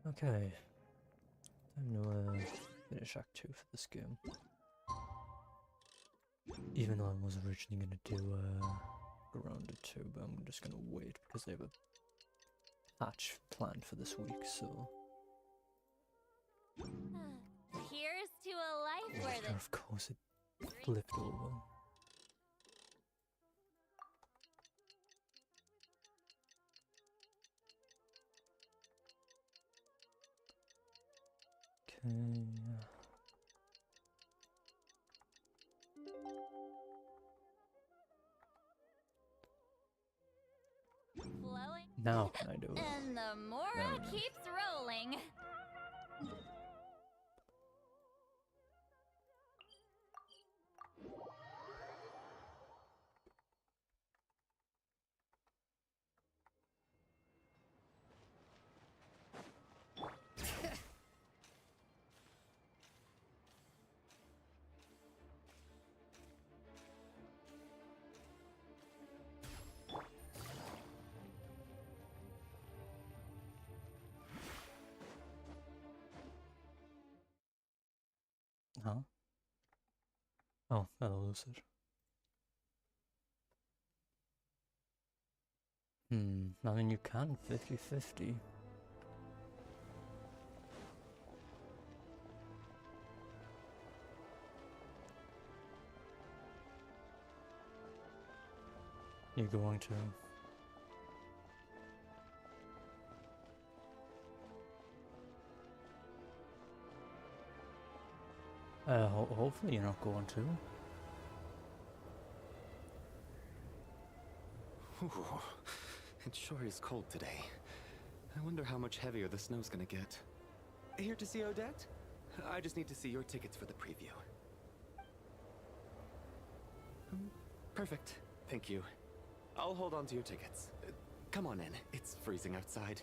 Okay. Time to finish Act 2 for this game. Even though I was originally going to do Grounded 2, but I'm just going to wait because they have a patch planned for this week, so... Here's to a life where the... Of course it flipped over. Okay... flowing. Now can I do it? And the Mora keeps rolling. Huh? Oh, hello, Lucid. I mean, you can 50-50. You're going to. Hopefully you're not going to. Ooh, it sure is cold today. I wonder how much heavier the snow's gonna get. Here to see Odette? I just need to see your tickets for the preview. Perfect. Thank you. I'll hold on to your tickets. Come on in. It's freezing outside.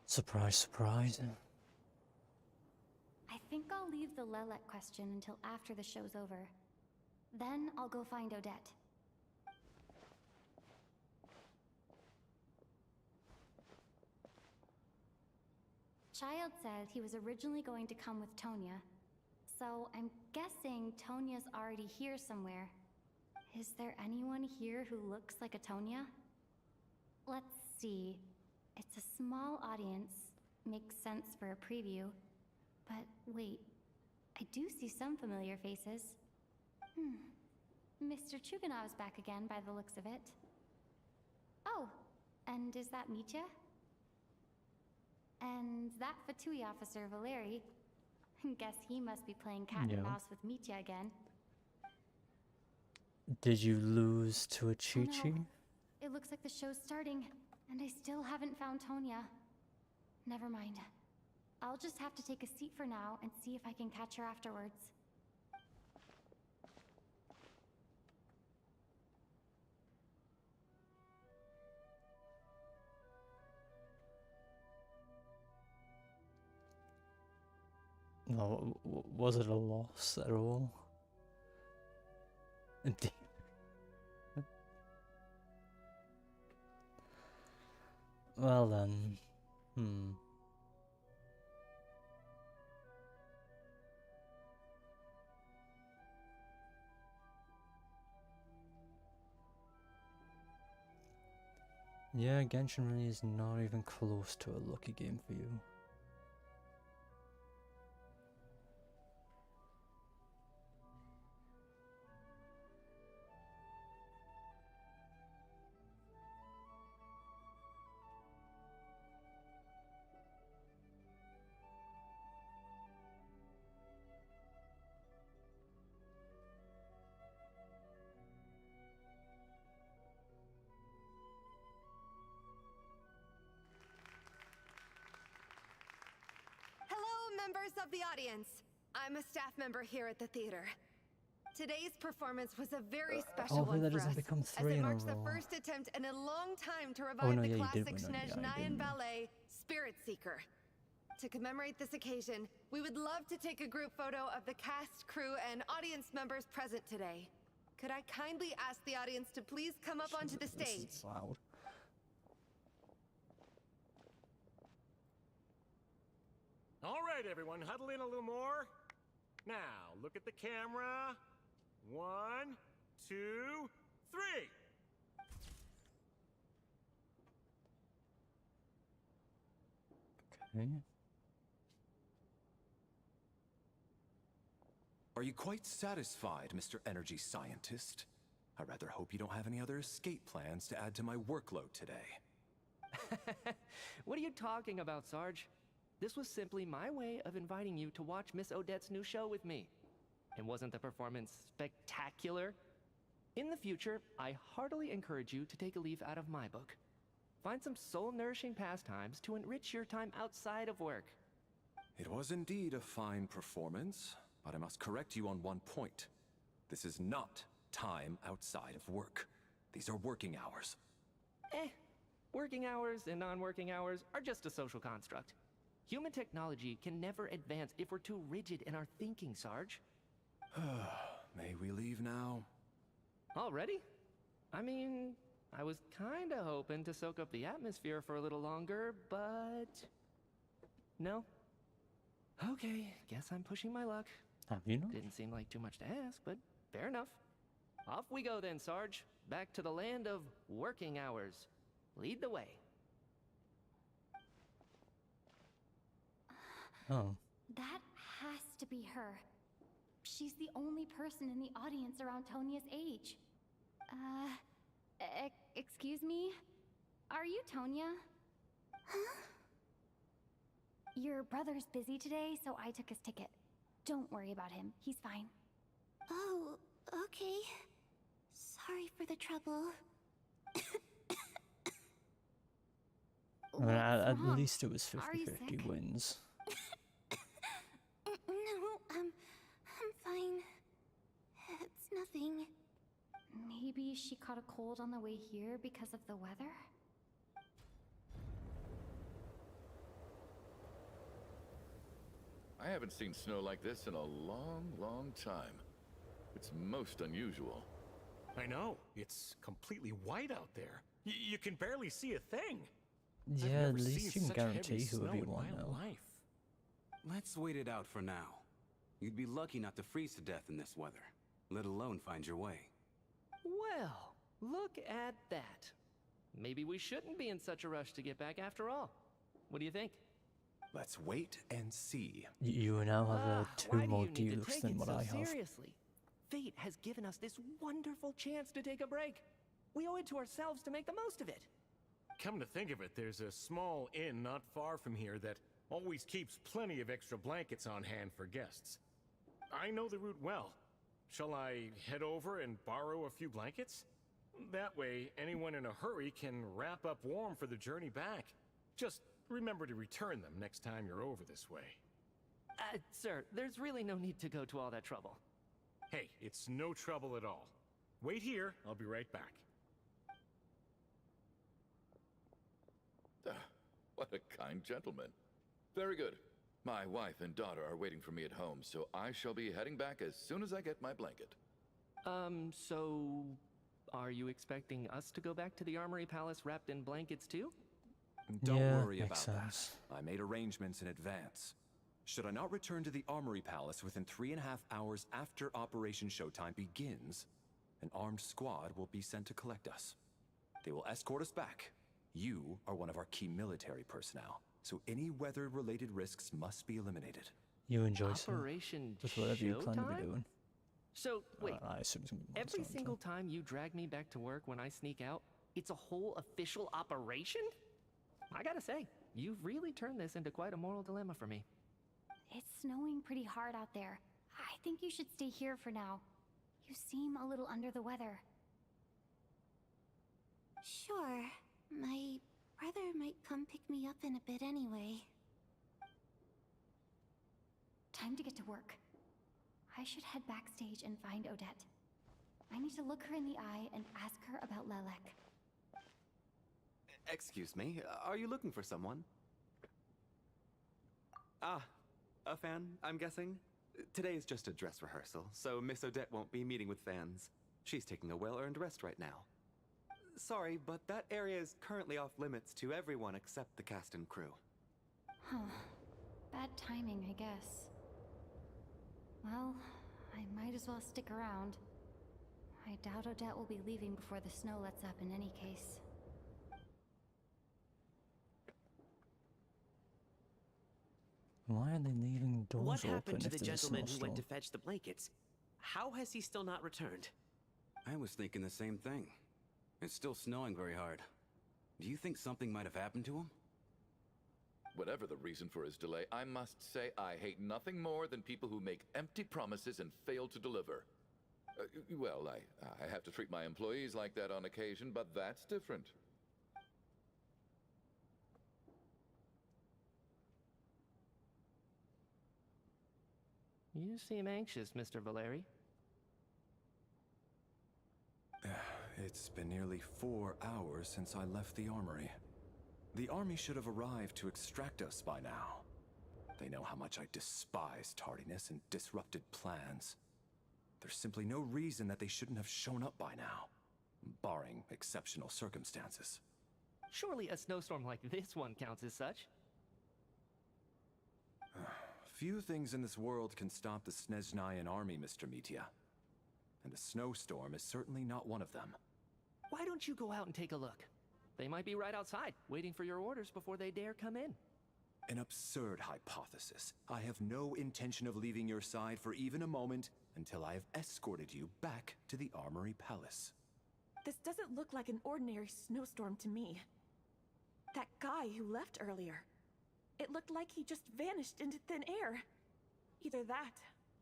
Surprise, surprise. I think I'll leave the Lelek question until after the show's over. Then I'll go find Odette. Child said he was originally going to come with Tonya. So I'm guessing Tonya's already here somewhere. Is there anyone here who looks like a Tonya? Let's see. It's a small audience. Makes sense for a preview. But wait, I do see some familiar faces. Mr. Chuganov's back again by the looks of it. Oh, and is that Mitya? And that Fatui officer, Valeri. Guess he must be playing cat and mouse with Mitya again. Did you lose to a Chi-Chi? Oh, no. It looks like the show's starting, and I still haven't found Tonya. Never mind. I'll just have to take a seat for now and see if I can catch her afterwards. No, was it a loss at all? Well then, yeah, Genshin really is not even close to a lucky game for you. Hello, members of the audience. I'm a staff member here at the theater. Today's performance was a very special hopefully one that for doesn't us, become as 3 it in a marks the row. first attempt in a long time to Oh revive no, the yeah, you did classic win on the Snezhnayan ballet, Spirit Seeker. To commemorate this occasion, we would love to take a group photo of the cast, crew, and audience members present today. Could I kindly ask the audience to please come up onto the stage? This is loud. All right, everyone, huddle in a little more. Now, look at the camera. 1, 2, 3. Okay. Are you quite satisfied, Mr. Energy Scientist? I rather hope you don't have any other escape plans to add to my workload today. What are you talking about, Sarge? This was simply my way of inviting you to watch Miss Odette's new show with me. And wasn't the performance spectacular? In the future, I heartily encourage you to take a leaf out of my book. Find some soul-nourishing pastimes to enrich your time outside of work. It was indeed a fine performance, but I must correct you on one point. This is not time outside of work. These are working hours. Working hours and non-working hours are just a social construct. Human technology can never advance if we're too rigid in our thinking, Sarge. May we leave now? Already? I mean, I was kinda hoping to soak up the atmosphere for a little longer, but... No? Okay, guess I'm pushing my luck. Have you not? Didn't seem like too much to ask, but fair enough. Off we go then, Sarge. Back to the land of working hours. Lead the way. Oh. That has to be her. She's the only person in the audience around Tonia's age. Excuse me? Are you Tonia? Huh? Your brother's busy today, so I took his ticket. Don't worry about him. He's fine. Oh, okay. Sorry for the trouble. I mean, at wrong? least it was Are you 50-50 sick? wins. No, I'm fine. It's nothing. Maybe she caught a cold on the way here because of the weather? I haven't seen snow like this in a long, long time. It's most unusual. I know. It's completely white out there. You can barely see a thing. I've Yeah, never at least seen you can such heavy guarantee whoever snow you in want my now. life. Let's wait it out for now. You'd be lucky not to freeze to death in this weather, let alone find your way. Well, look at that. Maybe we shouldn't be in such a rush to get back after all. What do you think? Let's wait and see. You now have Why 2 do more you need to deals take than it what so I have. seriously? Fate has given us this wonderful chance to take a break. We owe it to ourselves to make the most of it. Come to think of it, there's a small inn not far from here that always keeps plenty of extra blankets on hand for guests. I know the route well. Shall I head over and borrow a few blankets? That way, anyone in a hurry can wrap up warm for the journey back. Just remember to return them next time you're over this way. Sir, there's really no need to go to all that trouble. Hey, it's no trouble at all. Wait here, I'll be right back. What a kind gentleman. Very good. My wife and daughter are waiting for me at home, so I shall be heading back as soon as I get my blanket. So... Are you expecting us to go back to the Armory Palace wrapped in blankets too? Don't Yeah, worry about makes sense. that. I made arrangements in advance. Should I not return to the Armory Palace within 3.5 hours after Operation Showtime begins, an armed squad will be sent to collect us. They will escort us back. You are one of our key military personnel, so any weather-related risks must be eliminated. You enjoy some. Operation Just whatever you plan to be Showtime? doing. So, wait, I assume it's gonna be every Monster single Hunter. time you drag me back to work when I sneak out, it's a whole official operation? I gotta say, you've really turned this into quite a moral dilemma for me. It's snowing pretty hard out there. I think you should stay here for now. You seem a little under the weather. Sure. My brother might come pick me up in a bit anyway. Time to get to work. I should head backstage and find Odette. I need to look her in the eye and ask her about Lelek. Excuse me, are you looking for someone? Ah, a fan, I'm guessing? Today is just a dress rehearsal, so Miss Odette won't be meeting with fans. She's taking a well-earned rest right now. Sorry, but that area is currently off limits to everyone except the cast and crew. Huh. Bad timing, I guess. Well, I might as well stick around. I doubt Odette will be leaving before the snow lets up in any case. Why are they leaving doors What open happened to if the there's a gentleman who went to snowstorm? fetch the blankets? How has he still not returned? I was thinking the same thing. It's still snowing very hard. Do you think something might have happened to him? Whatever the reason for his delay, I must say I hate nothing more than people who make empty promises and fail to deliver. Well, I have to treat my employees like that on occasion, but that's different. You seem anxious, Mr. Valeri. It's been nearly 4 hours since I left the armory. The army should have arrived to extract us by now. They know how much I despise tardiness and disrupted plans. There's simply no reason that they shouldn't have shown up by now, barring exceptional circumstances. Surely a snowstorm like this one counts as such. Few things in this world can stop the Snezhnayan army, Mr. Mitya. And a snowstorm is certainly not one of them. Why don't you go out and take a look? They might be right outside, waiting for your orders before they dare come in. An absurd hypothesis. I have no intention of leaving your side for even a moment until I have escorted you back to the Armory Palace. This doesn't look like an ordinary snowstorm to me. That guy who left earlier. It looked like he just vanished into thin air. Either that,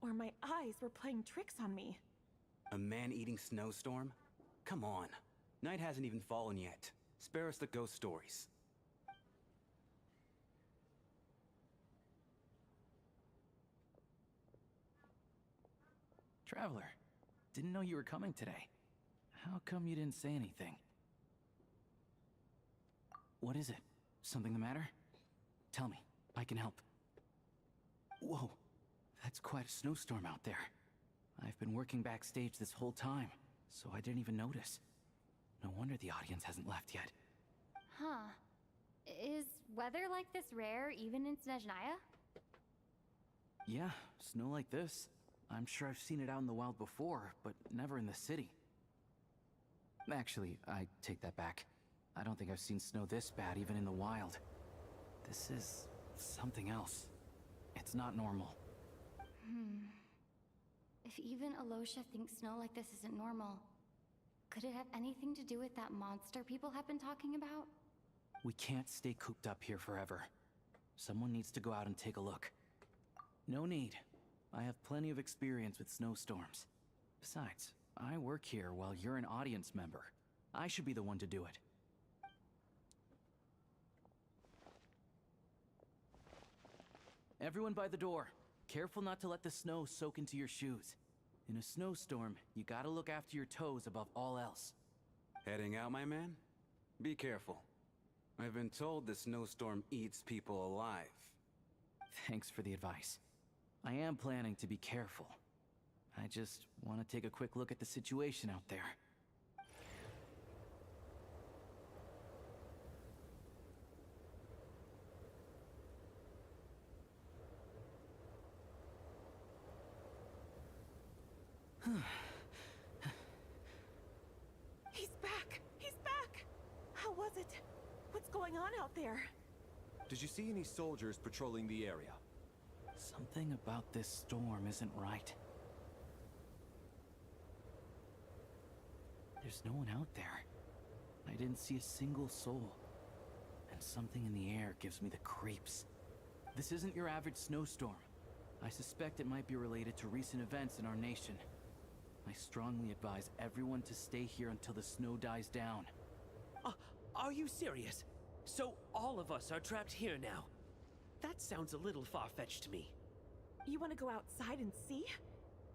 or my eyes were playing tricks on me. A man-eating snowstorm? Come on. Night hasn't even fallen yet. Spare us the ghost stories. Traveler, didn't know you were coming today. How come you didn't say anything? What is it? Something the matter? Tell me, I can help. Whoa, that's quite a snowstorm out there. I've been working backstage this whole time, so I didn't even notice. No wonder the audience hasn't left yet. Huh. Is weather like this rare even in Snezhnaya? Yeah, snow like this. I'm sure I've seen it out in the wild before, but never in the city. Actually, I take that back. I don't think I've seen snow this bad even in the wild. This is something else. It's not normal. If even Alosha thinks snow like this isn't normal, could it have anything to do with that monster people have been talking about? We can't stay cooped up here forever. Someone needs to go out and take a look. No need. I have plenty of experience with snowstorms. Besides, I work here while you're an audience member. I should be the one to do it. Everyone by the door. Careful not to let the snow soak into your shoes. In a snowstorm, you gotta look after your toes above all else. Heading out, my man? Be careful. I've been told the snowstorm eats people alive. Thanks for the advice. I am planning to be careful. I just want to take a quick look at the situation out there. He's back! He's back! How was it? What's going on out there? Did you see any soldiers patrolling the area? Something about this storm isn't right. There's no one out there. I didn't see a single soul. And something in the air gives me the creeps. This isn't your average snowstorm. I suspect it might be related to recent events in our nation. I strongly advise everyone to stay here until the snow dies down. Are you serious? So all of us are trapped here now? That sounds a little far-fetched to me. You want to go outside and see?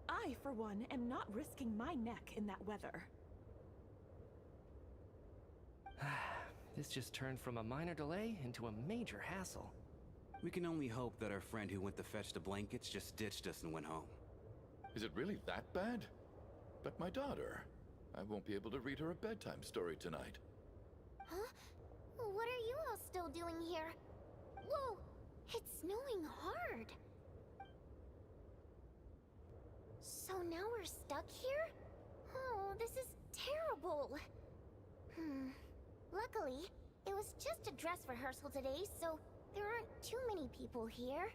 I, for one, am not risking my neck in that weather. This just turned from a minor delay into a major hassle. We can only hope that our friend who went to fetch the blankets just ditched us and went home. Is it really that bad? But my daughter, I won't be able to read her a bedtime story tonight. Huh? What are you all still doing here? Whoa! It's snowing hard! So now we're stuck here? Oh, this is terrible! Luckily, it was just a dress rehearsal today, so there aren't too many people here.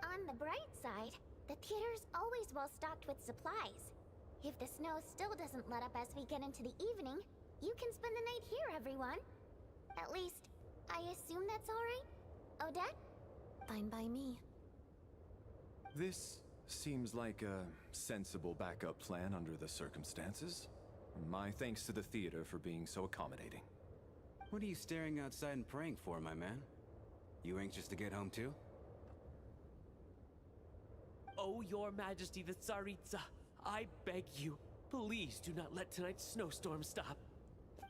On the bright side, the theater's always well stocked with supplies. If the snow still doesn't let up as we get into the evening, you can spend the night here, everyone. At least, I assume that's alright? Odette? Fine by me. This seems like a sensible backup plan under the circumstances. My thanks to the theater for being so accommodating. What are you staring outside and praying for, my man? You anxious to get home too? Oh, Your Majesty the Tsaritsa, I beg you, please do not let tonight's snowstorm stop.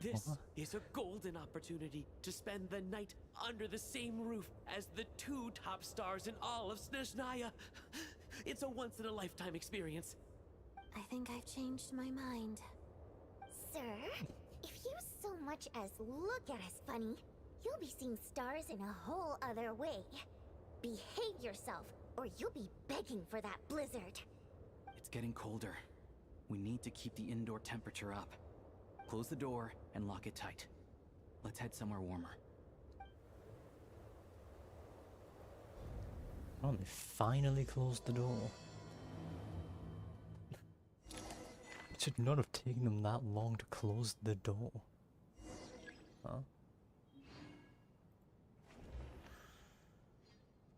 This is a golden opportunity to spend the night under the same roof as the 2 top stars in all of Snezhnaya. It's a once-in-a-lifetime experience. I think I've changed my mind. Sir, if you so much as look at us funny, you'll be seeing stars in a whole other way. Behave yourself, or you'll be begging for that blizzard. It's getting colder. We need to keep the indoor temperature up. Close the door and lock it tight. Let's head somewhere warmer. Oh, they finally closed the door. It should not have taken them that long to close the door. Huh?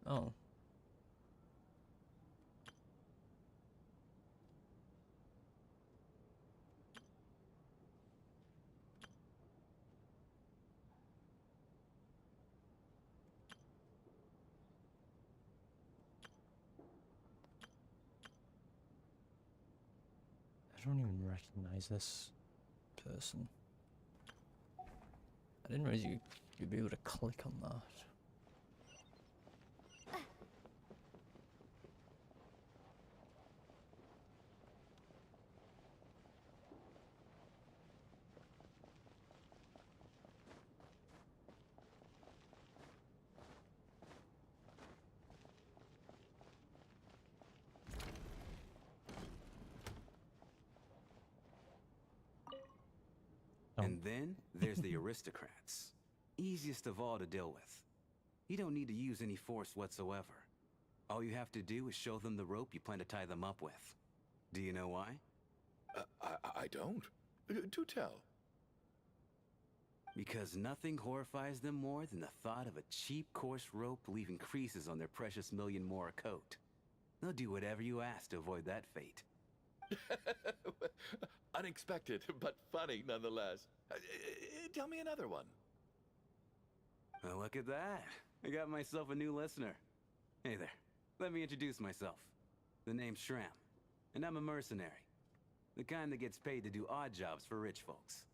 Oh. I don't even recognize this person. I didn't realize you'd be able to click on that. And then there's the aristocrats. Easiest of all to deal with. You don't need to use any force whatsoever. All you have to do is show them the rope you plan to tie them up with. Do you know why? I don't. Do tell. Because nothing horrifies them more than the thought of a cheap, coarse rope leaving creases on their precious million more coat. They'll do whatever you ask to avoid that fate. Unexpected, but funny nonetheless. Tell me another one. Well, look at that. I got myself a new listener. Hey there. Let me introduce myself. The name's Shram, and I'm a mercenary. The kind that gets paid to do odd jobs for rich folks.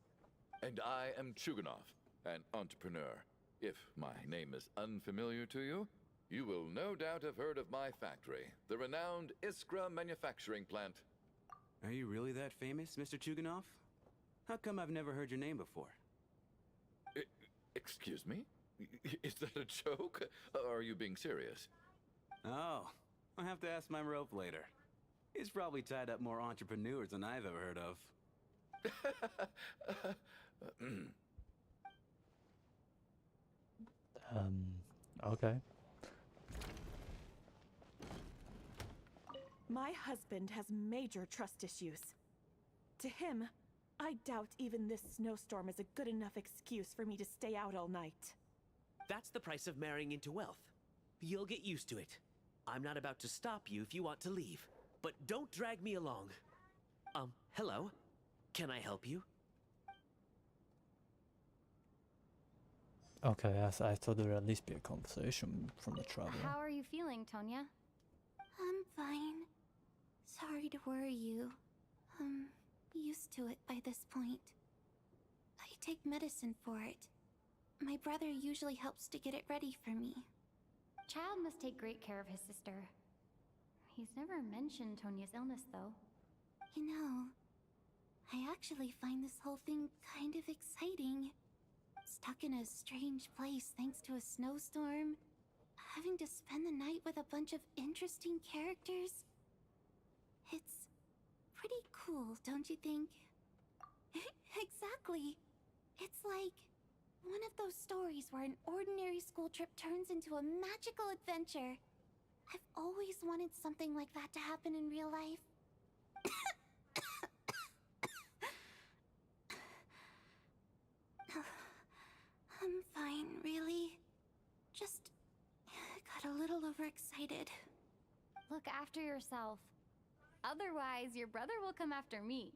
And I am Chuganov, an entrepreneur. If my name is unfamiliar to you, you will no doubt have heard of my factory, the renowned Iskra manufacturing plant. Are you really that famous, Mr. Chuganov? How come I've never heard your name before? Excuse me? Is that a joke? Or are you being serious? Oh, I'll have to ask my rope later. He's probably tied up more entrepreneurs than I've ever heard of. Okay. My husband has major trust issues. To him, I doubt even this snowstorm is a good enough excuse for me to stay out all night. That's the price of marrying into wealth. You'll get used to it. I'm not about to stop you if you want to leave. But don't drag me along. Hello? Can I help you? Okay, I thought there would at least be a conversation from the traveler. How are you feeling, Tonya? I'm fine. Sorry to worry you. I'm used to it by this point. I take medicine for it. My brother usually helps to get it ready for me. Child must take great care of his sister. He's never mentioned Tonya's illness, though. You know, I actually find this whole thing kind of exciting. Stuck in a strange place thanks to a snowstorm. Having to spend the night with a bunch of interesting characters. It's pretty cool, don't you think? Exactly. It's like one of those stories where an ordinary school trip turns into a magical adventure. I've always wanted something like that to happen in real life. I'm fine, really. Just got a little overexcited. Look after yourself. Otherwise, your brother will come after me.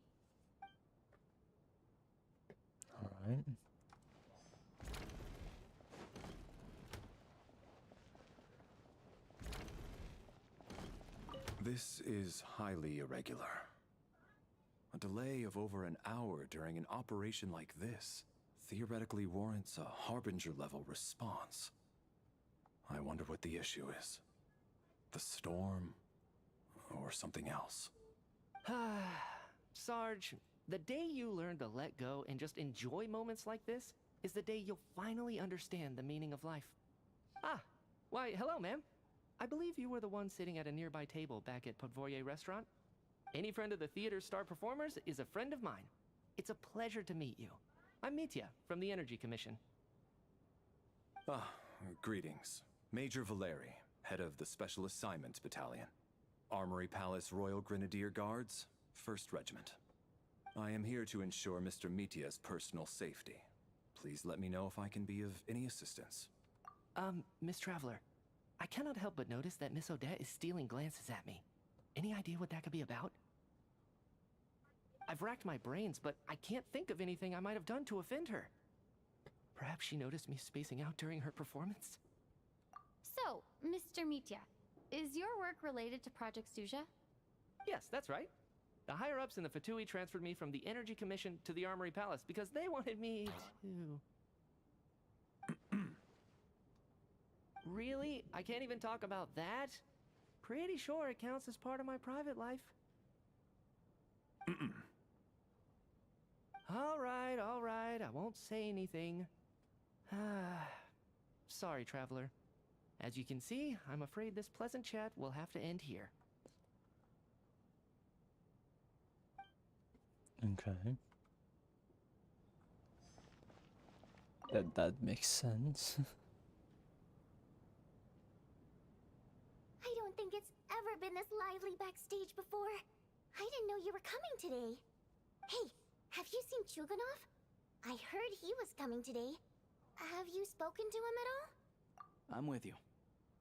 Alright. This is highly irregular. A delay of over an hour during an operation like this theoretically warrants a Harbinger-level response. I wonder what the issue is. The storm, or something else. Sarge, the day you learn to let go and just enjoy moments like this is the day you'll finally understand the meaning of life. Ah, why, hello, ma'am. I believe you were the one sitting at a nearby table back at Podvorye Restaurant. Any friend of the theater's star performers is a friend of mine. It's a pleasure to meet you. I'm Mitya from the Energy Commission. Greetings. Major Valeri, head of the Special Assignments Battalion. Armory Palace Royal Grenadier Guards, 1st Regiment. I am here to ensure Mr. Mitya's personal safety. Please let me know if I can be of any assistance. Miss Traveler, I cannot help but notice that Miss Odette is stealing glances at me. Any idea what that could be about? I've racked my brains, but I can't think of anything I might have done to offend her. Perhaps she noticed me spacing out during her performance? So, Mr. Mitya, is your work related to Project Suja? Yes, that's right. The higher-ups in the Fatui transferred me from the Energy Commission to the Armory Palace because they wanted me to... Really? I can't even talk about that? Pretty sure it counts as part of my private life. All right, I won't say anything. Sorry, Traveler. As you can see, I'm afraid this pleasant chat will have to end here. Okay. That makes sense. I don't think it's ever been this lively backstage before. I didn't know you were coming today. Hey, have you seen Chuganov? I heard he was coming today. Have you spoken to him at all? I'm with you.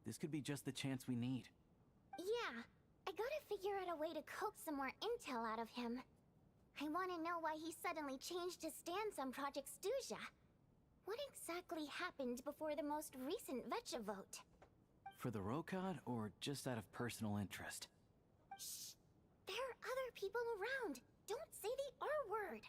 This could be just the chance we need. Yeah, I gotta figure out a way to coax some more intel out of him. I want to know why he suddenly changed his stance on Project Stuja. What exactly happened before the most recent Vecha vote? For the Rokad, or just out of personal interest? Shh! There are other people around. Don't say the R word.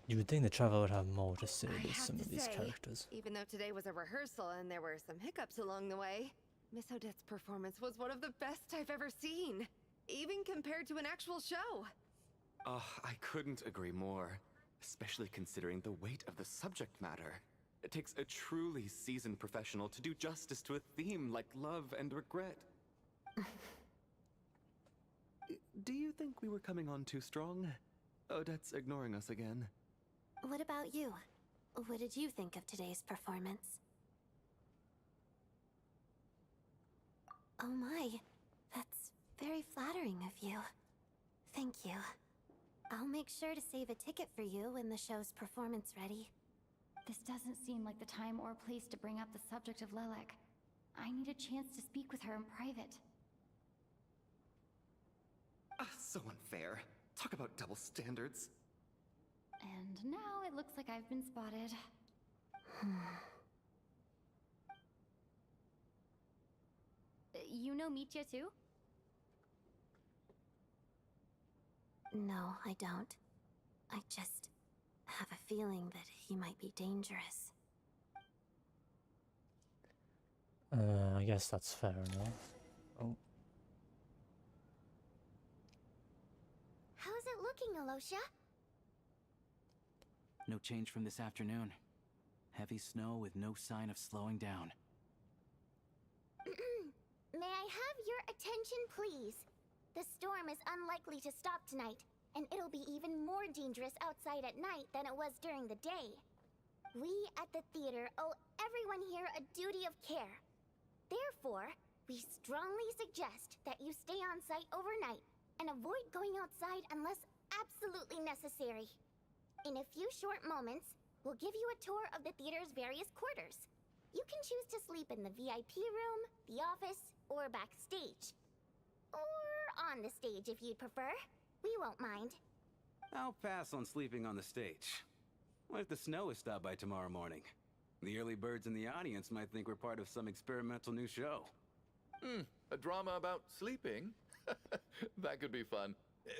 You would think the Traveler would have more to say I with have some to of these say, characters. even though today was a rehearsal and there were some hiccups along the way, Miss Odette's performance was one of the best I've ever seen, even compared to an actual show. I couldn't agree more, especially considering the weight of the subject matter. It takes a truly seasoned professional to do justice to a theme like love and regret. Do you think we were coming on too strong? Odette's ignoring us again. What about you? What did you think of today's performance? Oh my, that's very flattering of you. Thank you. I'll make sure to save a ticket for you when the show's performance ready. This doesn't seem like the time or place to bring up the subject of Lelek. I need a chance to speak with her in private. So unfair. Talk about double standards. And now it looks like I've been spotted. you know Mitya too? No, I don't. I just have a feeling that he might be dangerous. I guess that's fair enough. Oh. How's it looking, Alosia? No change from this afternoon. Heavy snow with no sign of slowing down. May I have your attention, please? The storm is unlikely to stop tonight, and it'll be even more dangerous outside at night than it was during the day. We at the theater owe everyone here a duty of care. Therefore, we strongly suggest that you stay on site overnight and avoid going outside unless absolutely necessary. In a few short moments, we'll give you a tour of the theater's various quarters. You can choose to sleep in the VIP room, the office, or backstage. Or on the stage if you'd prefer. We won't mind. I'll pass on sleeping on the stage. What if the snow is stopped by tomorrow morning? The early birds in the audience might think we're part of some experimental new show. A drama about sleeping? That could be fun.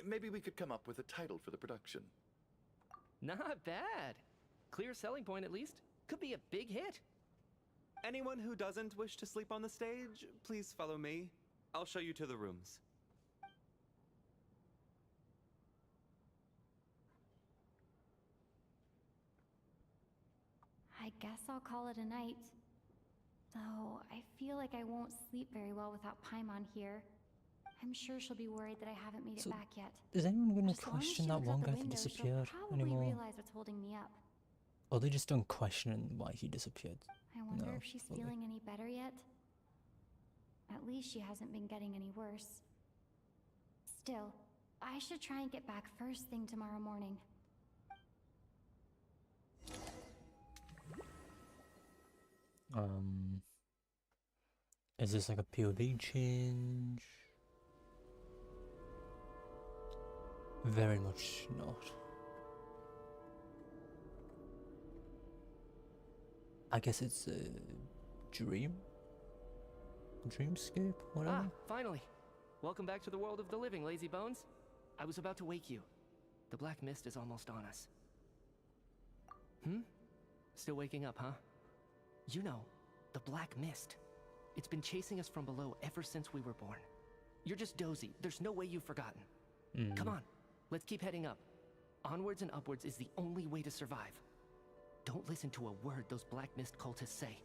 Maybe we could come up with a title for the production. Not bad. Clear selling point at least. Could be a big hit. Anyone who doesn't wish to sleep on the stage, please follow me. I'll show you to the rooms. I guess I'll call it a night. Though, I feel like I won't sleep very well without Paimon here. I'm sure she'll be worried that I haven't made it back yet. Is anyone going to As long as question she that looks one out the guy that window, disappeared she'll probably anymore? realize what's holding me up. Or they just don't question why he disappeared? I wonder No, if she's will they? feeling any better yet? At least she hasn't been getting any worse. Still, I should try and get back first thing tomorrow morning. Is this like a POV change? Very much not. I guess it's a dream? Dreamscape? Whatever? Ah, finally. Welcome back to the world of the living, lazy bones. I was about to wake you. The black mist is almost on us. Still waking up, huh? You know, the black mist. It's been chasing us from below ever since we were born. You're just dozy. There's no way you've forgotten. Come on, let's keep heading up. Onwards and upwards is the only way to survive. Don't listen to a word those black mist cultists say.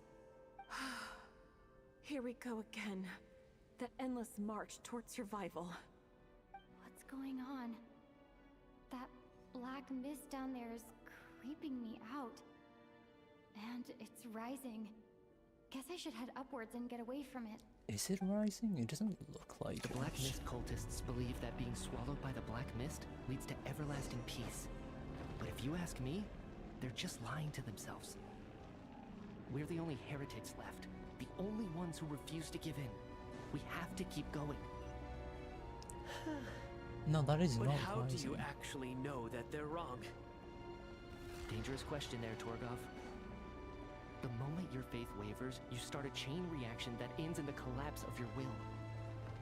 Here we go again. The endless march towards survival. What's going on? That black mist down there is creeping me out. And it's rising. Guess I should head upwards and get away from it. Is it rising? It doesn't look like The it. black mist cultists believe that being swallowed by the black mist leads to everlasting peace. But if you ask me, they're just lying to themselves. We're the only heretics left. The only ones who refuse to give in. We have to keep going. No, that is But not how do rising. you actually know that they're wrong? Dangerous question there, Torgov. The moment your faith wavers, you start a chain reaction that ends in the collapse of your will.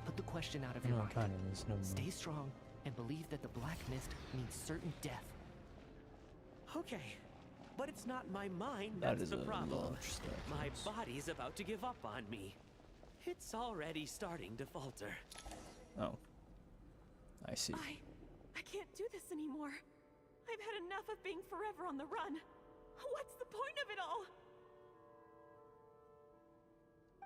Put the question out of your No, mind. kind of is. No more. Stay strong and believe that the black mist means certain death. Okay, but it's not my mind That that's is the a problem. large step. My body's about to give up on me. It's already starting to falter. Oh. I see. I can't do this anymore. I've had enough of being forever on the run. What's the point of it all?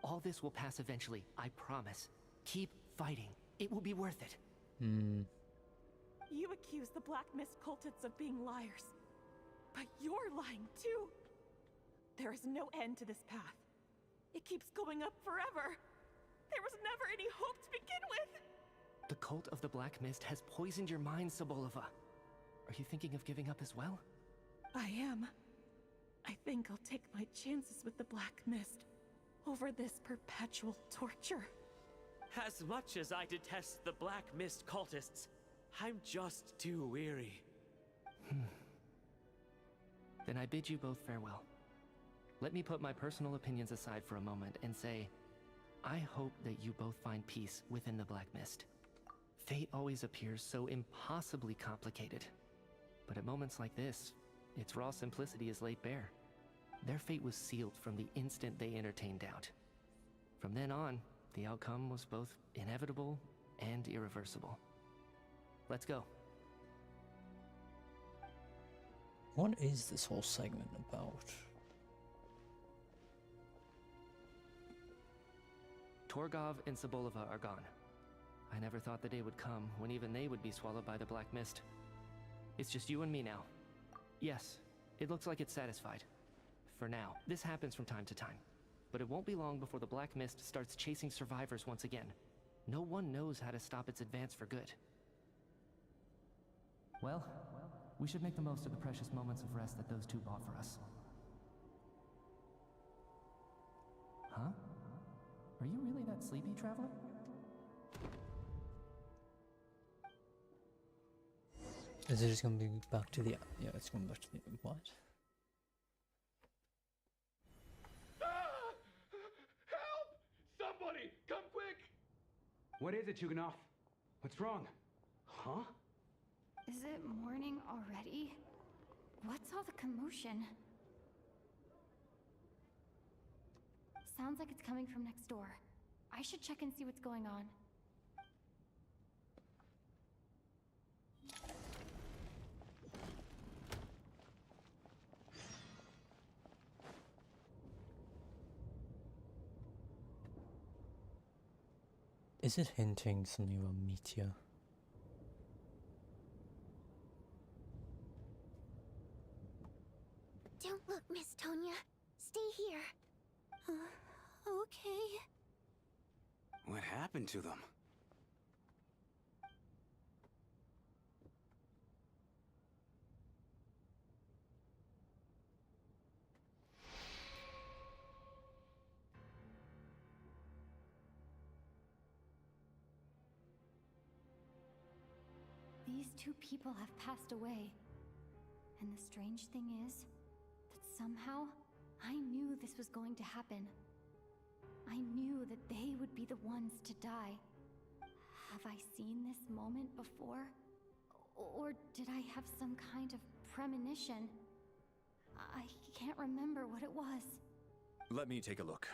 All this will pass eventually, I promise. Keep fighting. It will be worth it. You accuse the Black Mist cultists of being liars. But you're lying too. There is no end to this path. It keeps going up forever. There was never any hope to begin with. The cult of the Black Mist has poisoned your mind, Sobolova. Are you thinking of giving up as well? I am. I think I'll take my chances with the Black Mist over this perpetual torture. As much as I detest the Black Mist cultists, I'm just too weary. Then I bid you both farewell. Let me put my personal opinions aside for a moment and say, I hope that you both find peace within the Black Mist. Fate always appears so impossibly complicated. But at moments like this, its raw simplicity is laid bare. Their fate was sealed from the instant they entertained doubt. From then on, the outcome was both inevitable and irreversible. Let's go. What is this whole segment about? Torgov and Sobolova are gone. I never thought the day would come when even they would be swallowed by the Black Mist. It's just you and me now. Yes, it looks like it's satisfied. For now. This happens from time to time. But it won't be long before the Black Mist starts chasing survivors once again. No one knows how to stop its advance for good. Well, we should make the most of the precious moments of rest that those two bought for us. Huh? Are you really that sleepy, Traveler? Is it just gonna be back to the... Yeah, it's going back to the... What? Help! Somebody, come quick! What is it, Chuganov? What's wrong? Huh? Is it morning already? What's all the commotion? Sounds like it's coming from next door. I should check and see what's going on. Is it hinting something about Meteor? Don't look, Miss Tonya. Stay here. Okay. What happened to them? These two people have passed away. And the strange thing is that somehow I knew this was going to happen. I knew that they would be the ones to die. Have I seen this moment before? Or did I have some kind of premonition? I can't remember what it was. Let me take a look.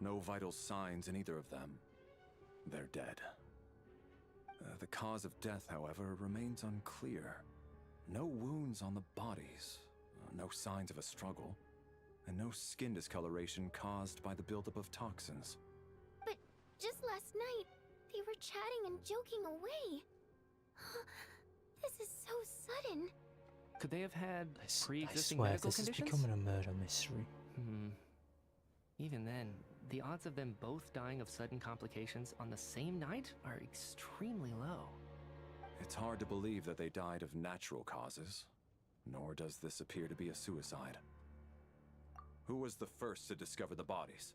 No vital signs in either of them. They're dead. The cause of death, however, remains unclear. No wounds on the bodies, no signs of a struggle, and no skin discoloration caused by the buildup of toxins. But just last night, they were chatting and joking away. This is so sudden. Could they have had I pre-existing swear, medical this conditions? is becoming a murder mystery. Even then, the odds of them both dying of sudden complications on the same night are extremely low. It's hard to believe that they died of natural causes, nor does this appear to be a suicide. Who was the first to discover the bodies?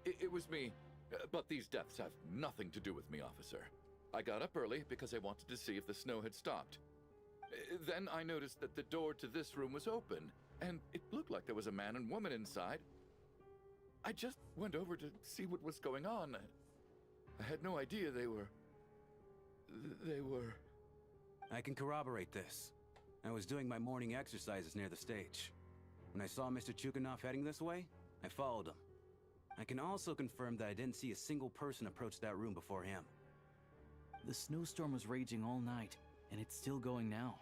It was me. But these deaths have nothing to do with me, officer. I got up early because I wanted to see if the snow had stopped. Then I noticed that the door to this room was open, and it looked like there was a man and woman inside. I just went over to see what was going on. I had no idea they were... I can corroborate this. I was doing my morning exercises near the stage. When I saw Mr. Chuganov heading this way, I followed him. I can also confirm that I didn't see a single person approach that room before him. The snowstorm was raging all night, and it's still going now.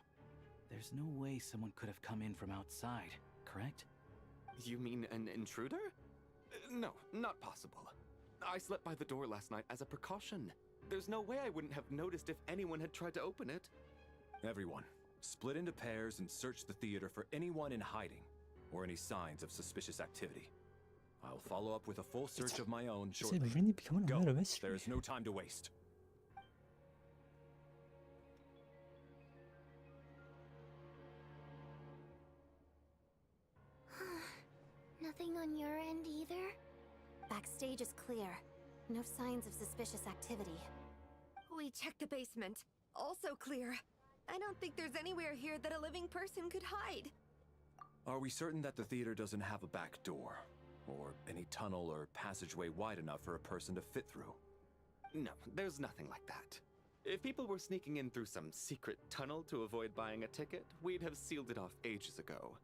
There's no way someone could have come in from outside, correct? You mean an intruder? No, not possible. I slept by the door last night as a precaution. There's no way I wouldn't have noticed if anyone had tried to open it. Everyone, split into pairs and search the theater for anyone in hiding, or any signs of suspicious activity. I'll follow up with a full search of my own shortly. Is it really becoming a murder mystery? There is no time to waste. No, Nothing on your end either? Backstage is clear. No signs of suspicious activity. We checked the basement. Also clear. I don't think there's anywhere here that a living person could hide. Are we certain that the theater doesn't have a back door? Or any tunnel or passageway wide enough for a person to fit through? No, there's nothing like that. If people were sneaking in through some secret tunnel to avoid buying a ticket, we'd have sealed it off ages ago.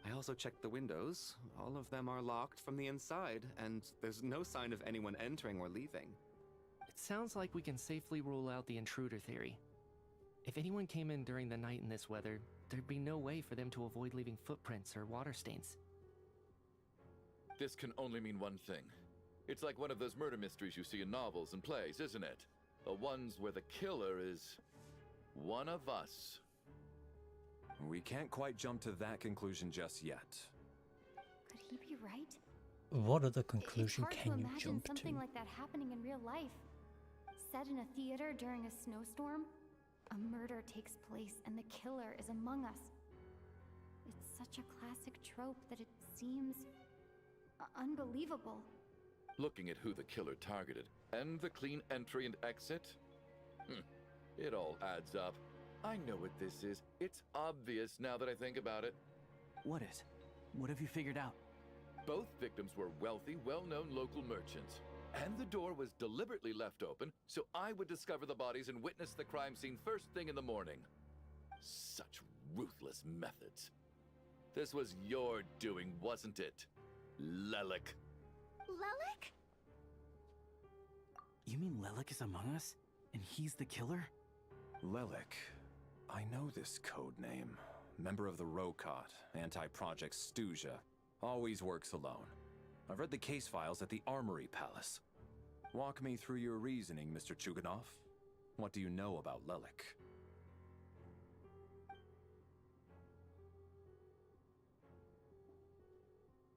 I also checked the windows. All of them are locked from the inside, and there's no sign of anyone entering or leaving. It sounds like we can safely rule out the intruder theory. If anyone came in during the night in this weather, there'd be no way for them to avoid leaving footprints or water stains. This can only mean one thing. It's like one of those murder mysteries you see in novels and plays, isn't it? The ones where the killer is one of us. We can't quite jump to that conclusion just yet. Could he be right? What other conclusion it's hard can to you imagine jump something to? like that happening in real life. Set in a theater during a snowstorm, a murder takes place and the killer is among us. It's such a classic trope that it seems unbelievable. Looking at who the killer targeted and the clean entry and exit, it all adds up. I know what this is. It's obvious now that I think about it. What is? What have you figured out? Both victims were wealthy, well-known local merchants. And the door was deliberately left open so I would discover the bodies and witness the crime scene first thing in the morning. Such ruthless methods. This was your doing, wasn't it, Lelik? Lelik? You mean Lelik is among us? And he's the killer? Lelik. I know this code name. Member of the Rokot, anti-Project Snezhnaya. Always works alone. I've read the case files at the Armory Palace. Walk me through your reasoning, Mr. Chuganov. What do you know about Lelik?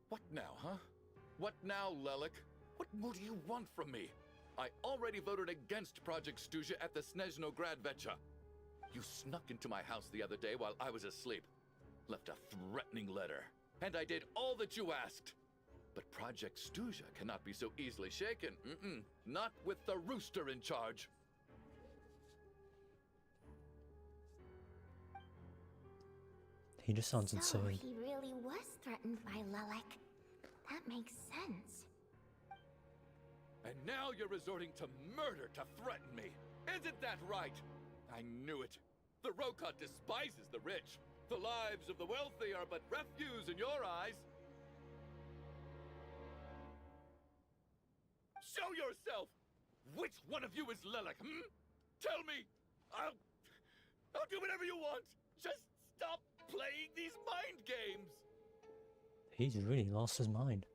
What now, huh? What now, Lelik? What more do you want from me? I already voted against Project Snezhnaya at the Snezhnaya Vecha. You snuck into my house the other day while I was asleep. Left a threatening letter. And I did all that you asked. But Project Snezhnaya cannot be so easily shaken. Not with the rooster in charge. He just sounds So insane. he really was threatened by Lelik. That makes sense. And now you're resorting to murder to threaten me. Isn't that right? I knew it. The Rokot despises the rich. The lives of the wealthy are but refuse in your eyes. Show yourself! Which one of you is Lelik, Tell me! I'll do whatever you want! Just stop playing these mind games! He's really lost his mind.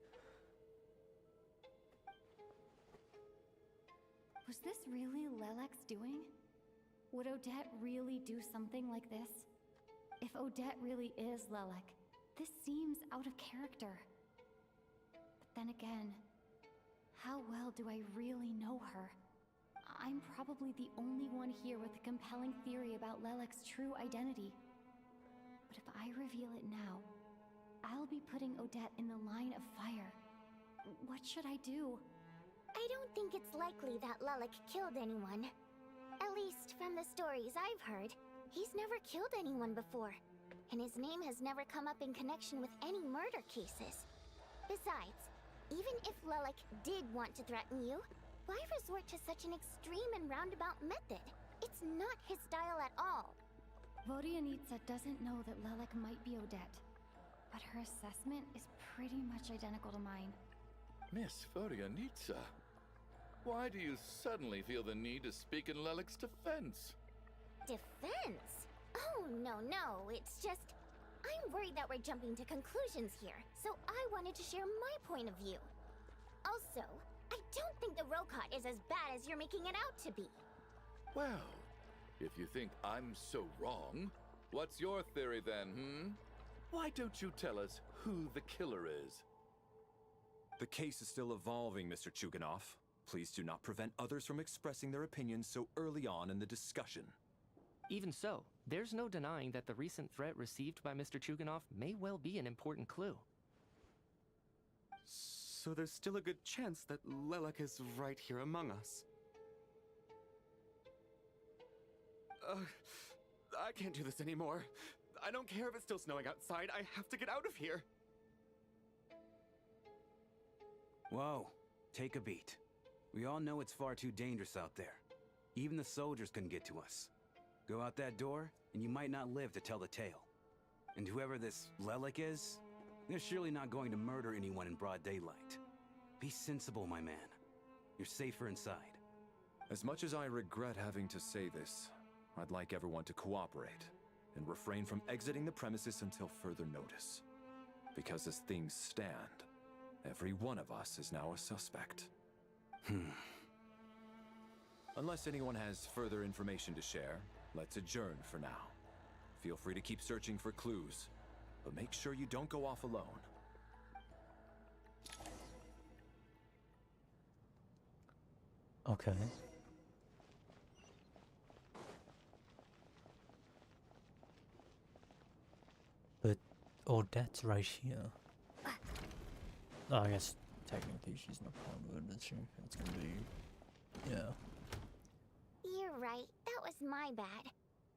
Was this really Lelik's doing? Would Odette really do something like this? If Odette really is Lelik, this seems out of character. But then again, how well do I really know her? I'm probably the only one here with a compelling theory about Lelik's true identity. But if I reveal it now, I'll be putting Odette in the line of fire. What should I do? I don't think it's likely that Lelik killed anyone. At least from the stories I've heard, he's never killed anyone before. And his name has never come up in connection with any murder cases. Besides, even if Lelik did want to threaten you, why resort to such an extreme and roundabout method? It's not his style at all. Vodyanitsa doesn't know that Lelik might be Odette, but her assessment is pretty much identical to mine. Miss Vodyanitsa, why do you suddenly feel the need to speak in Lelik's defense? Defense? Oh, no, it's just... I'm worried that we're jumping to conclusions here, so I wanted to share my point of view. Also, I don't think the Rokot is as bad as you're making it out to be. Well, if you think I'm so wrong, what's your theory then, Why don't you tell us who the killer is? The case is still evolving, Mr. Chuganov. Please do not prevent others from expressing their opinions so early on in the discussion. Even so, there's no denying that the recent threat received by Mr. Chuganov may well be an important clue. So there's still a good chance that Lelek is right here among us. I can't do this anymore. I don't care if it's still snowing outside. I have to get out of here. Whoa, take a beat. We all know it's far too dangerous out there. Even the soldiers couldn't get to us. Go out that door, and you might not live to tell the tale. And whoever this Lelek is, they're surely not going to murder anyone in broad daylight. Be sensible, my man. You're safer inside. As much as I regret having to say this, I'd like everyone to cooperate and refrain from exiting the premises until further notice. Because as things stand, every one of us is now a suspect. Unless anyone has further information to share, let's adjourn for now. Feel free to keep searching for clues, but make sure you don't go off alone. Okay. But Odette's right here. Oh, I guess technically she's not part of it, is she? It's gonna be... yeah. You're right. That was my bad.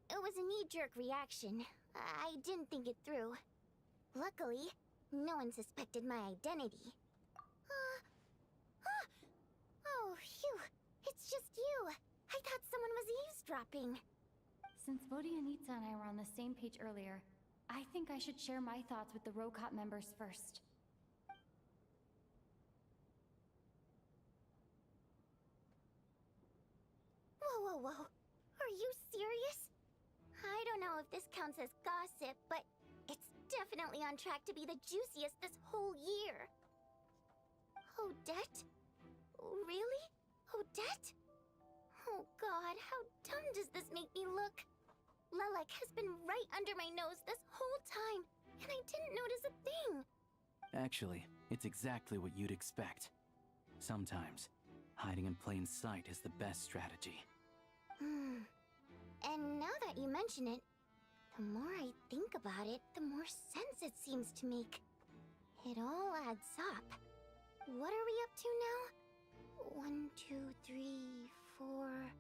It was a knee-jerk reaction. I didn't think it through. Luckily, no one suspected my identity. Oh, phew. It's just you. I thought someone was eavesdropping. Since Vodianitsa and I were on the same page earlier, I think I should share my thoughts with the Rokot members first. Whoa. Are you serious? I don't know if this counts as gossip, but it's definitely on track to be the juiciest this whole year. Odette? Really? Odette? Oh god, how dumb does this make me look? Lelek has been right under my nose this whole time, and I didn't notice a thing. Actually, it's exactly what you'd expect. Sometimes, hiding in plain sight is the best strategy. And now that you mention it, the more I think about it, the more sense it seems to make. It all adds up. What are we up to now? 1, 2, 3, 4...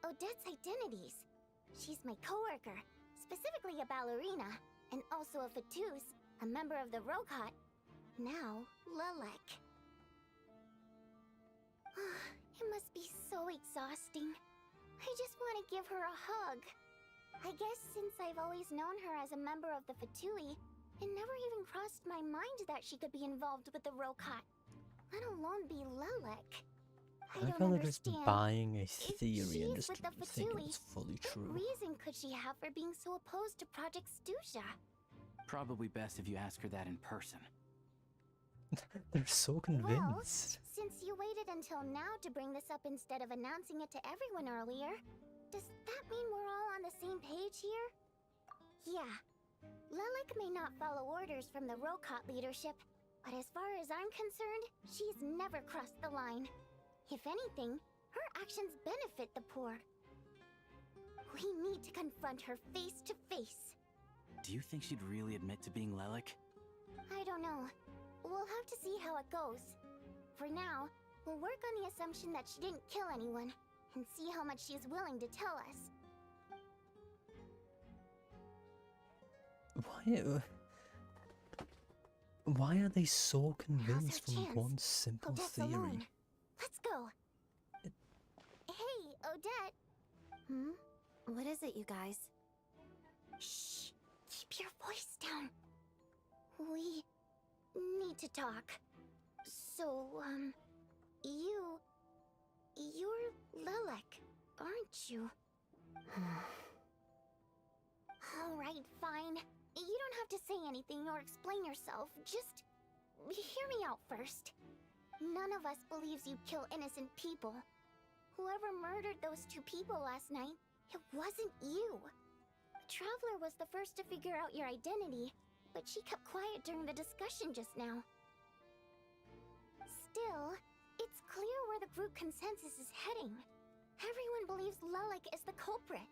Odette's identities. She's my coworker, specifically a ballerina, and also a Fatous, a member of the Rokot. Now, Lelek. It must be so exhausting. I just want to give her a hug. I guess since I've always known her as a member of the Fatui, it never even crossed my mind that she could be involved with the Rokot, let alone be Lelek. I like don't how they're just understand. buying a If theory she and is just with the thinking Fatui, it's fully what true. reason could she have for being so opposed to Project Stusha? Probably best if you ask her that in person. They're so convinced. Well, since you waited until now to bring this up instead of announcing it to everyone earlier, does that mean we're all on the same page here? Yeah. Lelek may not follow orders from the Rokot leadership, but as far as I'm concerned, she's never crossed the line. If anything, her actions benefit the poor. We need to confront her face to face. Do you think she'd really admit to being Lelek? I don't know. We'll have to see how it goes. For now, we'll work on the assumption that she didn't kill anyone, and see how much she's willing to tell us. Why are they so convinced Now's our from chance. one simple Odette's theory? alone. Let's go. Hey, Odette. What is it, you guys? Shh. Keep your voice down. We need to talk. So, you're Lelek, aren't you? Alright, fine. You don't have to say anything or explain yourself. Just hear me out first. None of us believes you kill innocent people. Whoever murdered those 2 people last night, it wasn't you. The Traveler was the first to figure out your identity, but she kept quiet during the discussion just now. Still, it's clear where the group consensus is heading. Everyone believes Lelek is the culprit.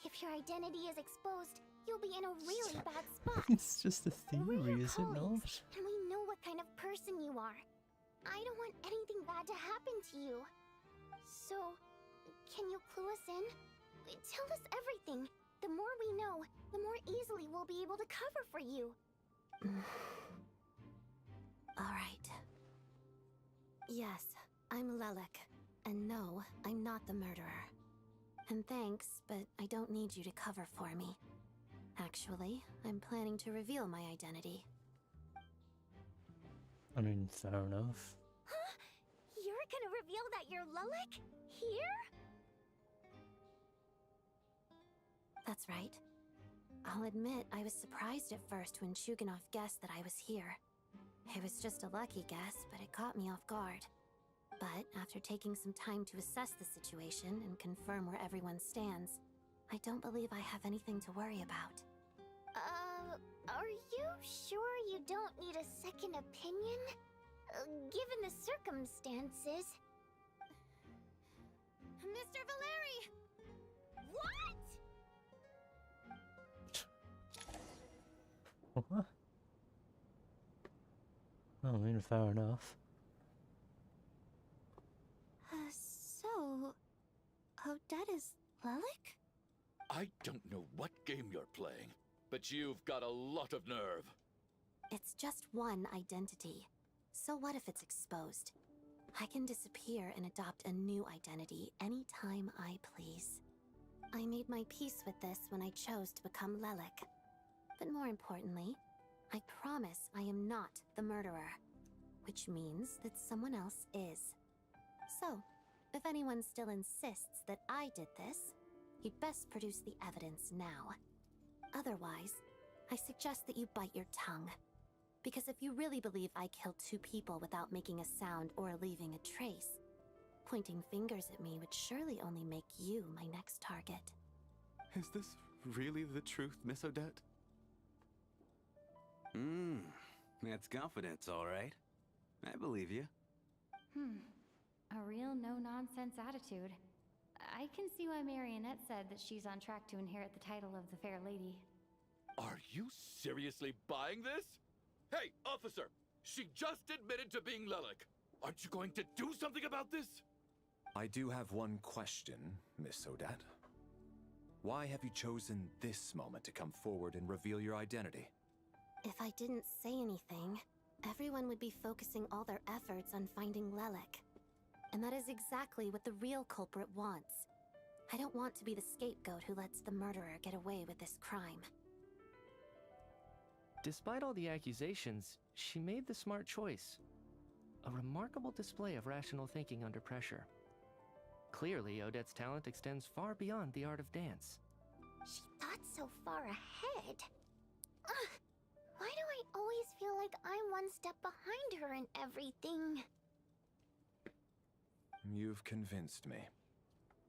If your identity is exposed, you'll be in a really bad spot. It's just a We're theory, your is it not? colleagues, and we know what what kind of person you are. I don't want anything bad to happen to you. So, can you clue us in? Tell us everything. The more we know, the more easily we'll be able to cover for you. Alright. Yes, I'm Lelik. And no, I'm not the murderer. And thanks, but I don't need you to cover for me. Actually, I'm planning to reveal my identity. I mean, fair enough. Huh? You're gonna reveal that you're Lelik? Here? That's right. I'll admit I was surprised at first when Chuganov guessed that I was here. It was just a lucky guess, but it caught me off guard. But after taking some time to assess the situation and confirm where everyone stands, I don't believe I have anything to worry about. Are you sure you don't need a second opinion? Given the circumstances... Mr. Valeri! What? What? I mean, fair enough. So... Odette is Lelik? I don't know what game you're playing, but you've got a lot of nerve. It's just one identity. So what if it's exposed? I can disappear and adopt a new identity anytime I please. I made my peace with this when I chose to become Lelik. But more importantly, I promise I am not the murderer, which means that someone else is. So, if anyone still insists that I did this, you'd best produce the evidence now. Otherwise, I suggest that you bite your tongue. Because if you really believe I killed 2 people without making a sound or leaving a trace, pointing fingers at me would surely only make you my next target. Is this really the truth, Miss Odette? That's confidence, all right. I believe you. A real no-nonsense attitude. I can see why Marionette said that she's on track to inherit the title of the Fair Lady. Are you seriously buying this? Hey, officer! She just admitted to being Lelik. Aren't you going to do something about this? I do have one question, Miss Odette. Why have you chosen this moment to come forward and reveal your identity? If I didn't say anything, everyone would be focusing all their efforts on finding Lelik. And that is exactly what the real culprit wants. I don't want to be the scapegoat who lets the murderer get away with this crime. Despite all the accusations, she made the smart choice. A remarkable display of rational thinking under pressure. Clearly, Odette's talent extends far beyond the art of dance. She thought so far ahead. Why do I always feel like I'm one step behind her in everything? You've convinced me.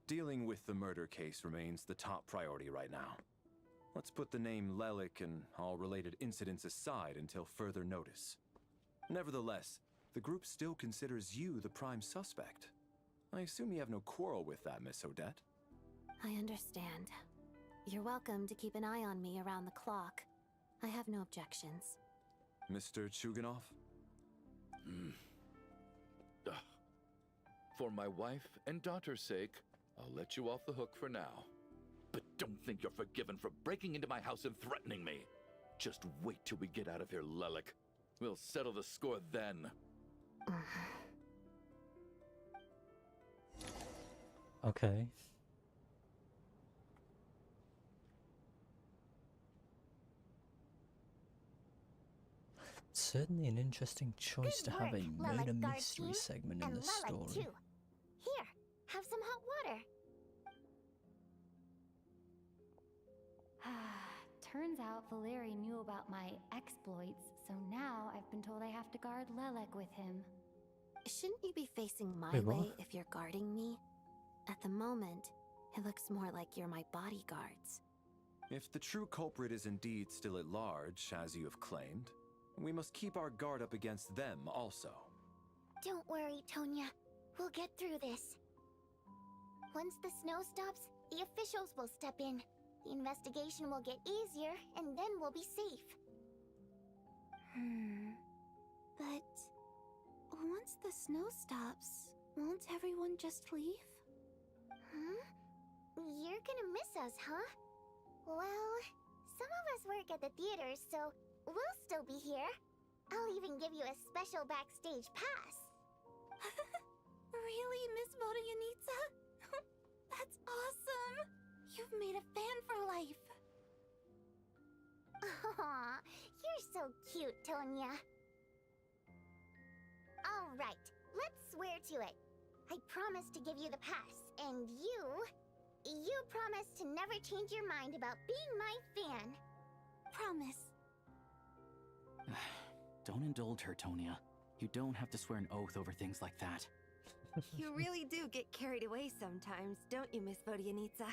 Dealing with the murder case remains the top priority right now. Let's put the name Lelik and all related incidents aside until further notice. Nevertheless, the group still considers you the prime suspect. I assume you have no quarrel with that, Miss Odette? I understand. You're welcome to keep an eye on me around the clock. I have no objections. Mr. Chuganov? For my wife and daughter's sake, I'll let you off the hook for now. But don't think you're forgiven for breaking into my house and threatening me. Just wait till we get out of here, Lelik. We'll settle the score then. Okay. Certainly an interesting choice to have a murder mystery segment in this story. Too. Here, have some hot water. Turns out Valeri knew about my exploits, so now I've been told I have to guard Lelik with him. Shouldn't you be facing my Wait, what? way if you're guarding me? At the moment, it looks more like you're my bodyguards. If the true culprit is indeed still at large, as you have claimed, we must keep our guard up against them also. Don't worry, Tonya. We'll get through this. Once the snow stops, the officials will step in. The investigation will get easier, and then we'll be safe. But once the snow stops, won't everyone just leave? Huh? You're gonna miss us, huh? Well, some of us work at the theaters, so we'll still be here. I'll even give you a special backstage pass. Really, Miss Vodyanitsa? That's awesome! You've made a fan for life. Aw, you're so cute, Tonya. All right, let's swear to it. I promise to give you the pass, and you promise to never change your mind about being my fan. Promise. Don't indulge her, Tonya. You don't have to swear an oath over things like that. You really do get carried away sometimes, don't you, Miss Vodyanitsa?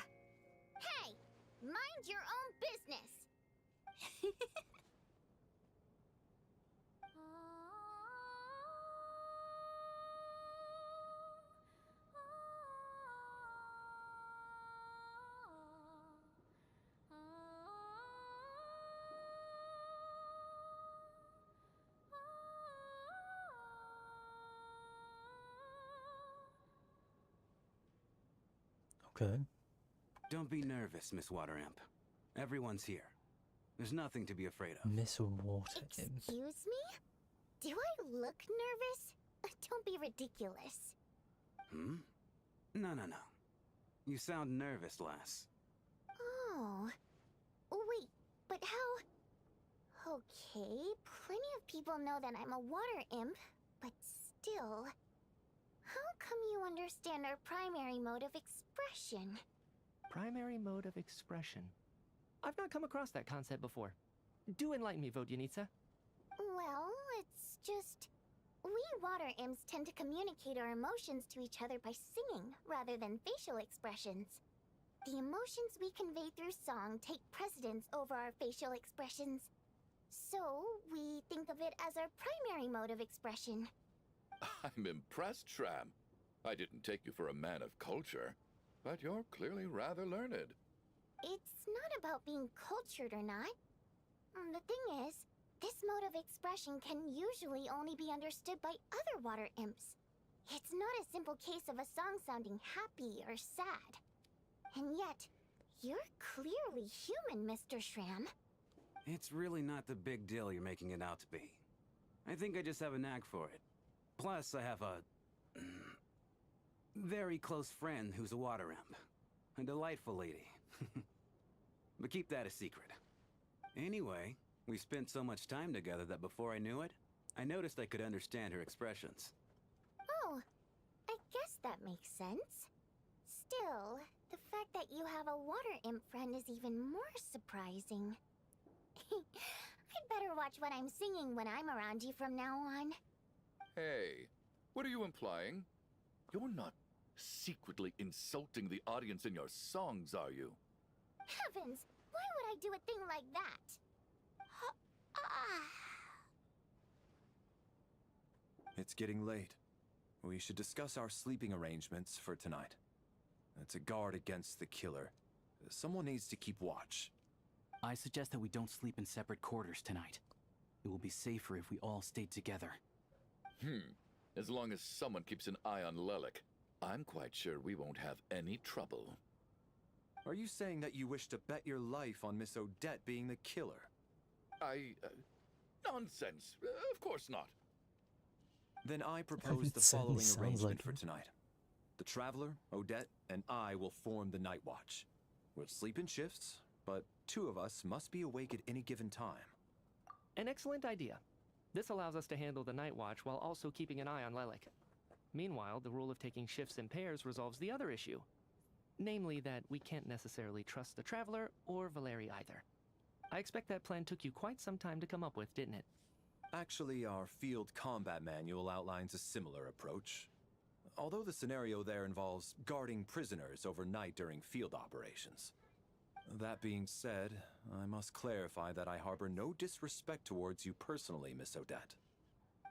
Hey, mind your own business. Okay. Don't be nervous, Miss Water Imp. Everyone's here. There's nothing to be afraid of. Miss Water Imp. Excuse me? Do I look nervous? Don't be ridiculous. Hmm? No. You sound nervous, lass. Oh. Wait, but how... Okay, plenty of people know that I'm a water imp, but still... How come you understand our primary mode of expression? Primary mode of expression. I've not come across that concept before. Do enlighten me, Vodyanitsa. Well, it's just... We water imps tend to communicate our emotions to each other by singing, rather than facial expressions. The emotions we convey through song take precedence over our facial expressions. So, we think of it as our primary mode of expression. I'm impressed, Shram. I didn't take you for a man of culture, but you're clearly rather learned. It's not about being cultured or not. The thing is, this mode of expression can usually only be understood by other water imps. It's not a simple case of a song sounding happy or sad. And yet, you're clearly human, Mr. Shram. It's really not the big deal you're making it out to be. I think I just have a knack for it. Plus, I have a... very close friend who's a water imp. A delightful lady. But keep that a secret. Anyway, we spent so much time together that before I knew it, I noticed I could understand her expressions. Oh, I guess that makes sense. Still, the fact that you have a water imp friend is even more surprising. I'd better watch what I'm singing when I'm around you from now on. Hey, what are you implying? You're not secretly insulting the audience in your songs, are you? Heavens! Why would I do a thing like that? It's getting late. We should discuss our sleeping arrangements for tonight. To guard against the killer, someone needs to keep watch. I suggest that we don't sleep in separate quarters tonight. It will be safer if we all stayed together. As long as someone keeps an eye on Lelik, I'm quite sure we won't have any trouble. Are you saying that you wish to bet your life on Miss Odette being the killer? Nonsense. Of course not. Then I propose the following arrangement for tonight. The Traveler, Odette, and I will form the Night Watch. We'll sleep in shifts, but 2 of us must be awake at any given time. An excellent idea. This allows us to handle the night watch while also keeping an eye on Lelik. Meanwhile, the rule of taking shifts in pairs resolves the other issue. Namely that we can't necessarily trust the Traveler or Valeri either. I expect that plan took you quite some time to come up with, didn't it? Actually, our field combat manual outlines a similar approach. Although the scenario there involves guarding prisoners overnight during field operations. That being said, I must clarify that I harbor no disrespect towards you personally, Miss Odette.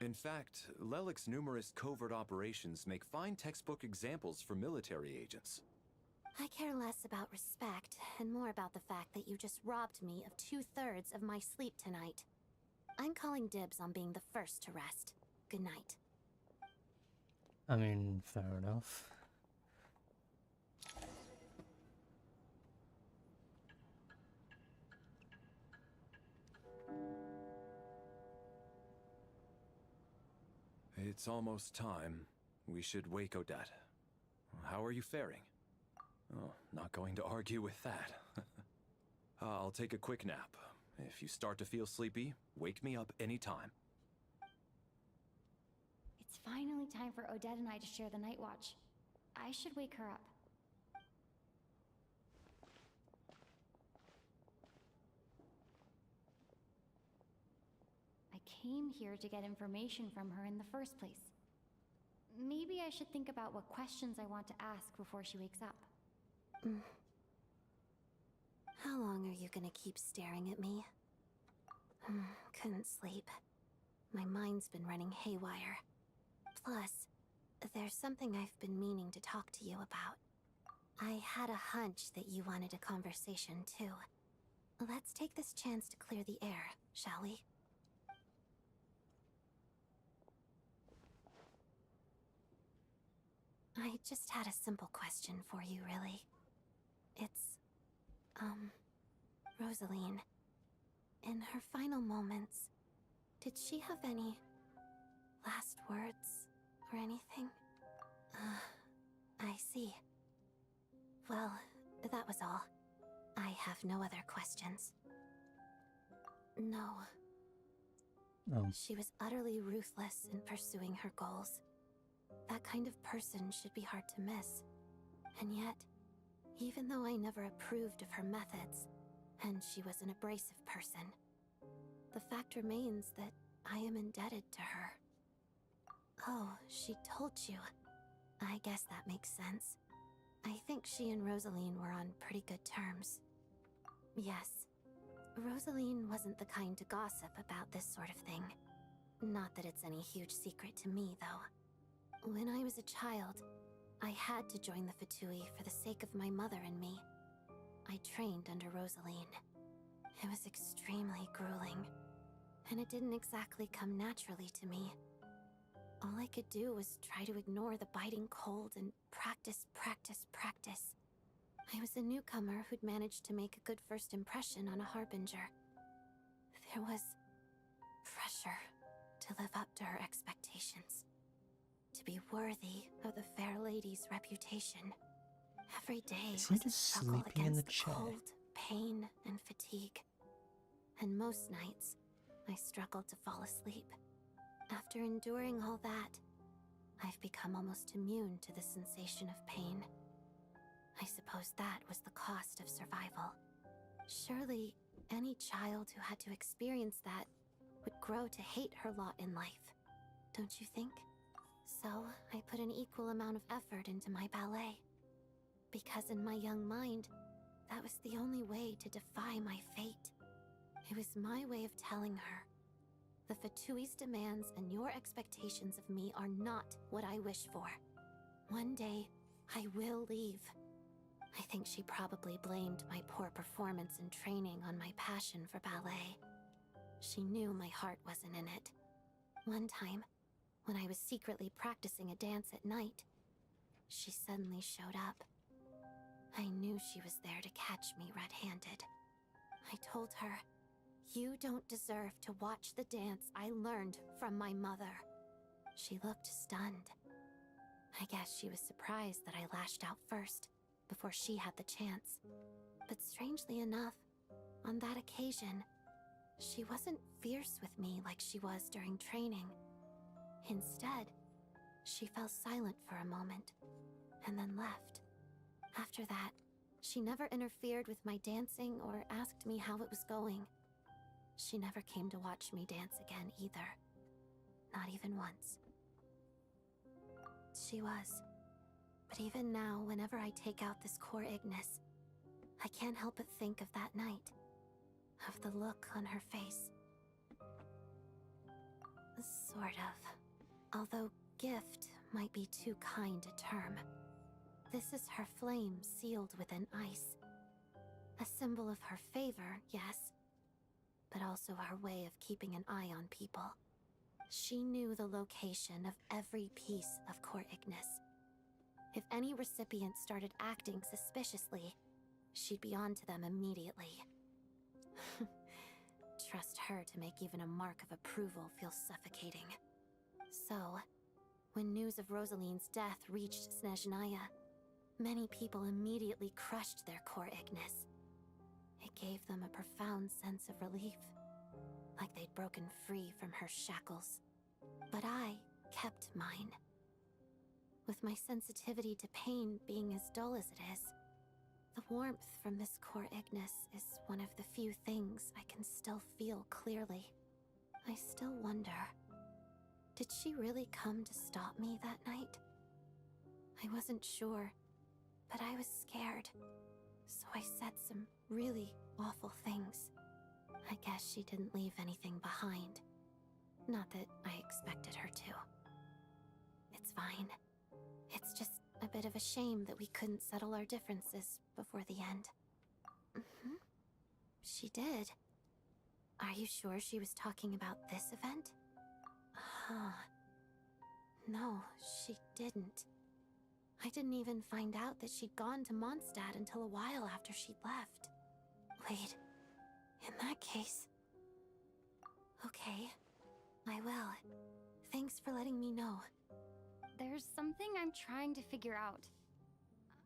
In fact, Lelik's numerous covert operations make fine textbook examples for military agents. I care less about respect and more about the fact that you just robbed me of 2/3 of my sleep tonight. I'm calling dibs on being the first to rest. Good night. I mean, fair enough. It's almost time. We should wake Odette. How are you faring? Oh, not going to argue with that. I'll take a quick nap. If you start to feel sleepy, wake me up anytime. It's finally time for Odette and I to share the night watch. I should wake her up. I came here to get information from her in the first place. Maybe I should think about what questions I want to ask before she wakes up. How long are you gonna keep staring at me? Couldn't sleep. My mind's been running haywire. Plus, there's something I've been meaning to talk to you about. I had a hunch that you wanted a conversation too. Let's take this chance to clear the air, shall we? I just had a simple question for you, really. It's, Rosaline. In her final moments, did she have any last words or anything? I see. Well, that was all. I have no other questions. No. She was utterly ruthless in pursuing her goals. That kind of person should be hard to miss. And yet, even though I never approved of her methods, and she was an abrasive person, the fact remains that I am indebted to her. Oh, she told you. I guess that makes sense. I think she and Rosaline were on pretty good terms. Yes. Rosaline wasn't the kind to gossip about this sort of thing. Not that it's any huge secret to me, though. When I was a child, I had to join the Fatui for the sake of my mother and me. I trained under Rosaline. It was extremely grueling, and it didn't exactly come naturally to me. All I could do was try to ignore the biting cold and practice. I was a newcomer who'd managed to make a good first impression on a harbinger. There was pressure to live up to her expectations, to be worthy of the fair lady's reputation. Every day was a struggle against the cold, pain, and fatigue. And most nights, I struggled to fall asleep. After enduring all that, I've become almost immune to the sensation of pain. I suppose that was the cost of survival. Surely, any child who had to experience that would grow to hate her lot in life, don't you think? So, I put an equal amount of effort into my ballet. Because in my young mind, that was the only way to defy my fate. It was my way of telling her, the Fatui's demands and your expectations of me are not what I wish for. One day, I will leave. I think she probably blamed my poor performance in training on my passion for ballet. She knew my heart wasn't in it. One time, when I was secretly practicing a dance at night, she suddenly showed up. I knew she was there to catch me red-handed. I told her, "You don't deserve to watch the dance I learned from my mother." She looked stunned. I guess she was surprised that I lashed out first, before she had the chance. But strangely enough, on that occasion, she wasn't fierce with me like she was during training. Instead, she fell silent for a moment, and then left. After that, she never interfered with my dancing or asked me how it was going. She never came to watch me dance again either. Not even once. She was. But even now, whenever I take out this core Ignis, I can't help but think of that night. Of the look on her face. Sort of. Although gift might be too kind a term. This is her flame sealed within ice. A symbol of her favor, yes. but also our way of keeping an eye on people. She knew the location of every piece of Core Ignis. If any recipient started acting suspiciously, she'd be on to them immediately. Trust her to make even a mark of approval feel suffocating. So, when news of Rosaline's death reached Snezhnaya, many people immediately crushed their Core Ignis. It gave them a profound sense of relief, like they'd broken free from her shackles. But I kept mine. With my sensitivity to pain being as dull as it is, the warmth from this Core Ignis is one of the few things I can still feel clearly. I still wonder, did she really come to stop me that night? I wasn't sure, but I was scared, so I said some really awful things. I guess she didn't leave anything behind. Not that I expected her to. It's fine. It's just a bit of a shame that we couldn't settle our differences before the end. She did. Are you sure she was talking about this event? No, she didn't. I didn't even find out that she'd gone to Mondstadt until a while after she'd left. Wait, in that case... Okay, I will. Thanks for letting me know. There's something I'm trying to figure out.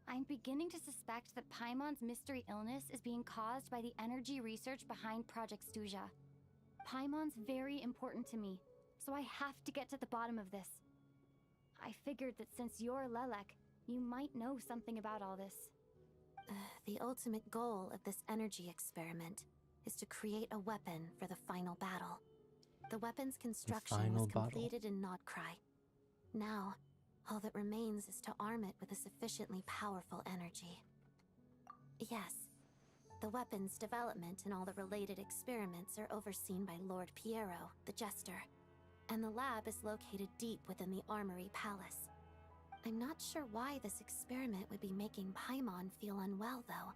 I'm beginning to suspect that Paimon's mystery illness is being caused by the energy research behind Project Stuja. Paimon's very important to me, so I have to get to the bottom of this. I figured that since you're Lelek, you might know something about all this. The ultimate goal of this energy experiment is to create a weapon for the final battle. The weapon's construction was completed in Nodcry. Now, all that remains is to arm it with a sufficiently powerful energy. Yes, the weapon's development and all the related experiments are overseen by Lord Piero, the Jester, and the lab is located deep within the Armory Palace. I'm not sure why this experiment would be making Paimon feel unwell, though.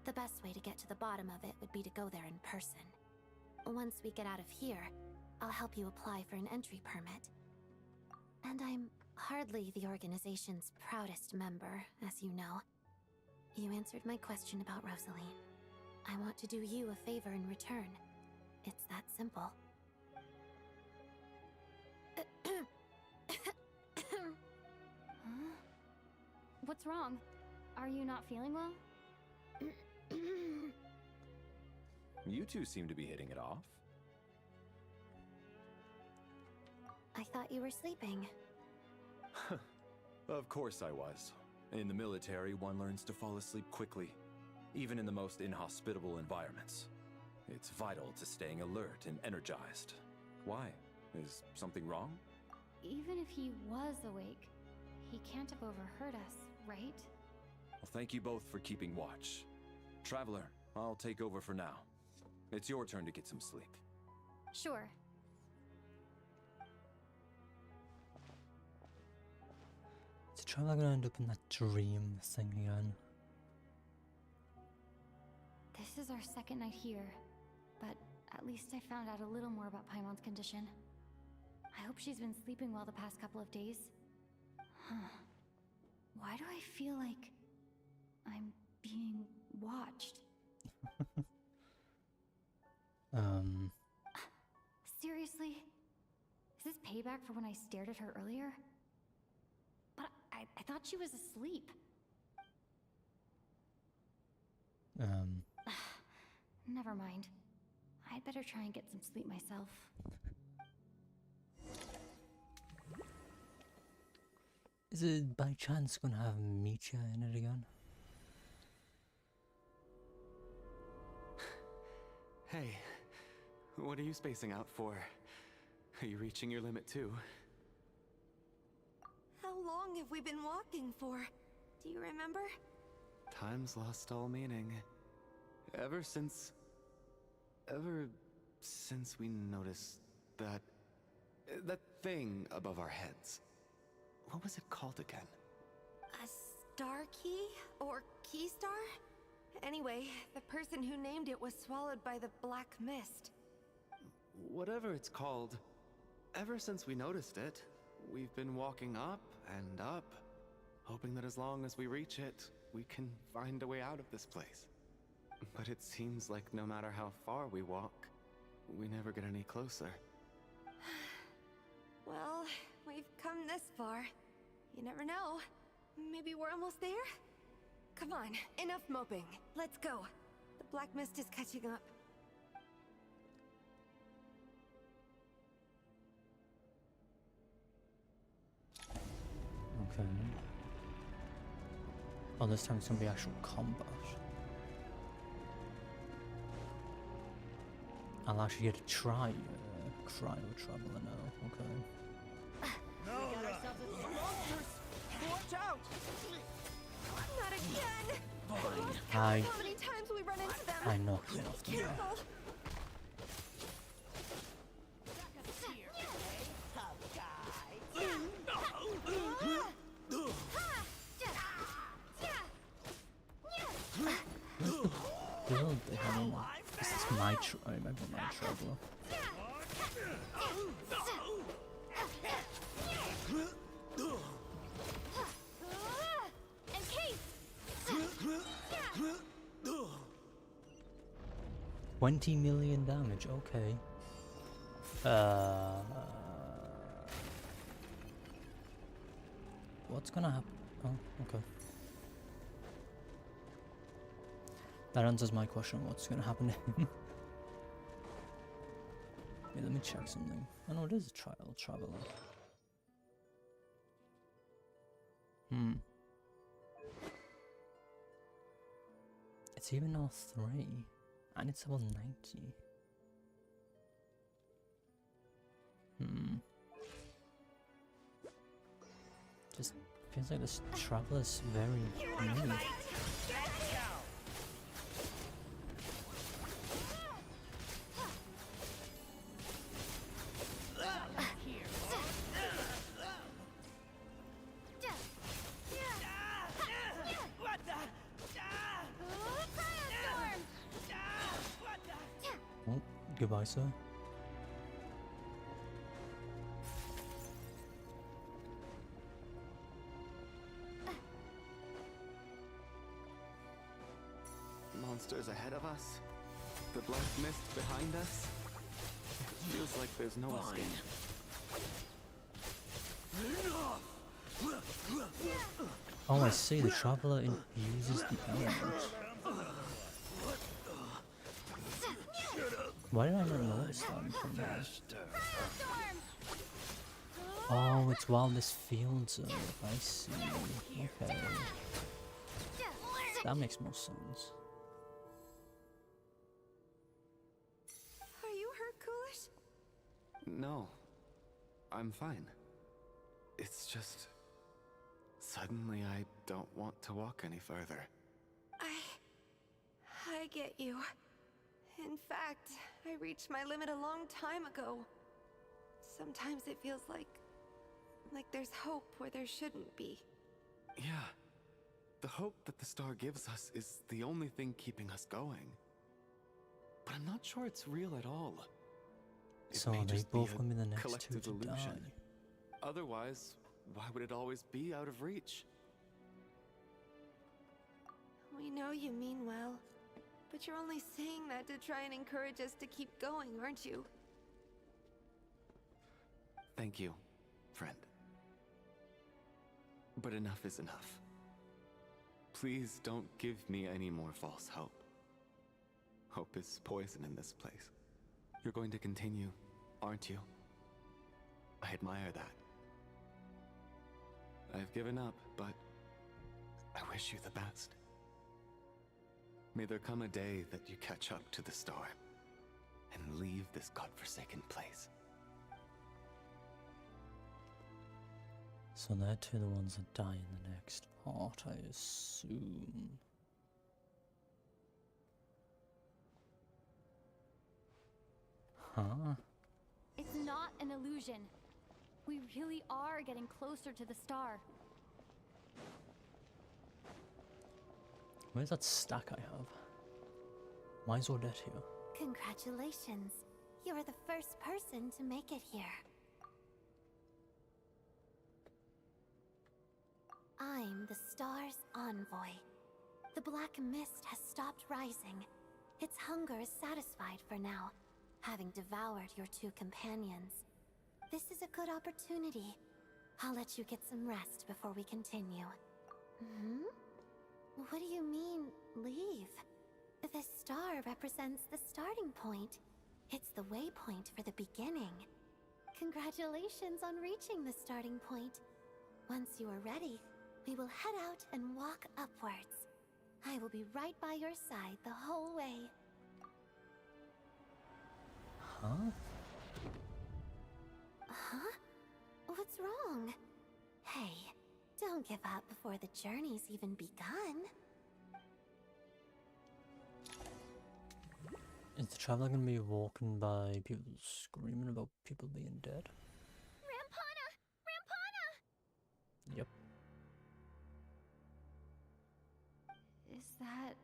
The best way to get to the bottom of it would be to go there in person. Once we get out of here, I'll help you apply for an entry permit. And I'm hardly the organization's proudest member, as you know. You answered my question about Rosaline. I want to do you a favor in return. It's that simple. What's wrong? Are you not feeling well? You two seem to be hitting it off. I thought you were sleeping. Of course I was. In the military, one learns to fall asleep quickly, even in the most inhospitable environments. It's vital to staying alert and energized. Why? Is something wrong? Even if he was awake, he can't have overheard us, right? Well, thank you both for keeping watch. Traveler, I'll take over for now. It's your turn to get some sleep. Sure. Is Traveler gonna end up in that dream thing again? This is our second night here, but at least I found out a little more about Paimon's condition. I hope she's been sleeping well the past couple of days. Why do I feel like I'm being watched? Seriously? Is this payback for when I stared at her earlier? But I thought she was asleep. Never mind. I'd better try and get some sleep myself. Is it by chance gonna have Micha in it again? Hey, what are you spacing out for? Are you reaching your limit too? How long have we been walking for? Do you remember? Time's lost all meaning. Ever since we noticed that thing above our heads. What was it called again? A star key? Or key star? Anyway, the person who named it was swallowed by the black mist. Whatever it's called, ever since we noticed it, we've been walking up and up, hoping that as long as we reach it, we can find a way out of this place. But it seems like no matter how far we walk, we never get any closer. Well, we've come this far. You never know. Maybe we're almost there? Come on, enough moping. Let's go. The black mist is catching up. Okay. Oh, this time it's gonna be actual combat. I'll actually get to try cryo traveler now. Okay. We got ourselves a monsters! Watch out! Not again! I How many times we run into them? I knocked it off the map. Careful! Build they have. This is my I remember my traveler. $20 million damage. Okay. What's gonna happen? Oh, okay. That answers my question. What's gonna happen? Wait, let me check something. Oh no, it is a traveler. It's even all 3, and it's level 90. Just feels like this traveler's very new. Oh, goodbye, sir. Monsters ahead of us, the black mist behind us. It feels like there's no escape. Oh, I see. The traveler uses the element. Why did I not notice that from there? Oh, it's while this field's up. I see. Okay. That makes more sense. Are you hurt, Coolish? No, I'm fine. It's just... suddenly I don't want to walk any further. I get you. In fact, I reached my limit a long time ago. Sometimes it feels like there's hope where there shouldn't be. Yeah. The hope that the star gives us is the only thing keeping us going. But I'm not sure it's real at all. So they both gonna be the next two collective to illusion. die. Otherwise, why would it always be out of reach? We know you mean well, but you're only saying that to try and encourage us to keep going, aren't you? Thank you, friend. But enough is enough. Please don't give me any more false hope. Hope is poison in this place. You're going to continue, aren't you? I admire that. I've given up, but I wish you the best. May there come a day that you catch up to the star and leave this godforsaken place. So they're two of the ones that die in the next part, I assume. Huh? It's not an illusion. We really are getting closer to the star. Where's that stack I have? Why is Odette here? Congratulations. You are the first person to make it here. I'm the Star's envoy. The black mist has stopped rising. Its hunger is satisfied for now, having devoured your two companions. This is a good opportunity. I'll let you get some rest before we continue. What do you mean, leave? The star represents the starting point. It's the waypoint for the beginning. Congratulations on reaching the starting point. Once you are ready, we will head out and walk upwards. I will be right by your side the whole way. Huh? Huh? What's wrong? Hey, don't give up before the journey's even begun. Is the traveler gonna be walking by people screaming about people being dead? Rampana! Rampana! Yep. Is that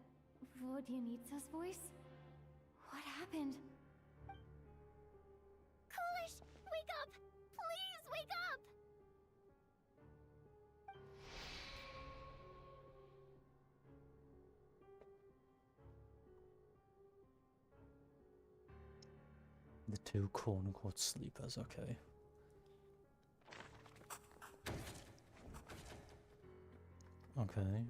Vodyanitsa's voice? What happened? Coolish! Wake up! Please wake up! The two quote-unquote sleepers, okay. Okay.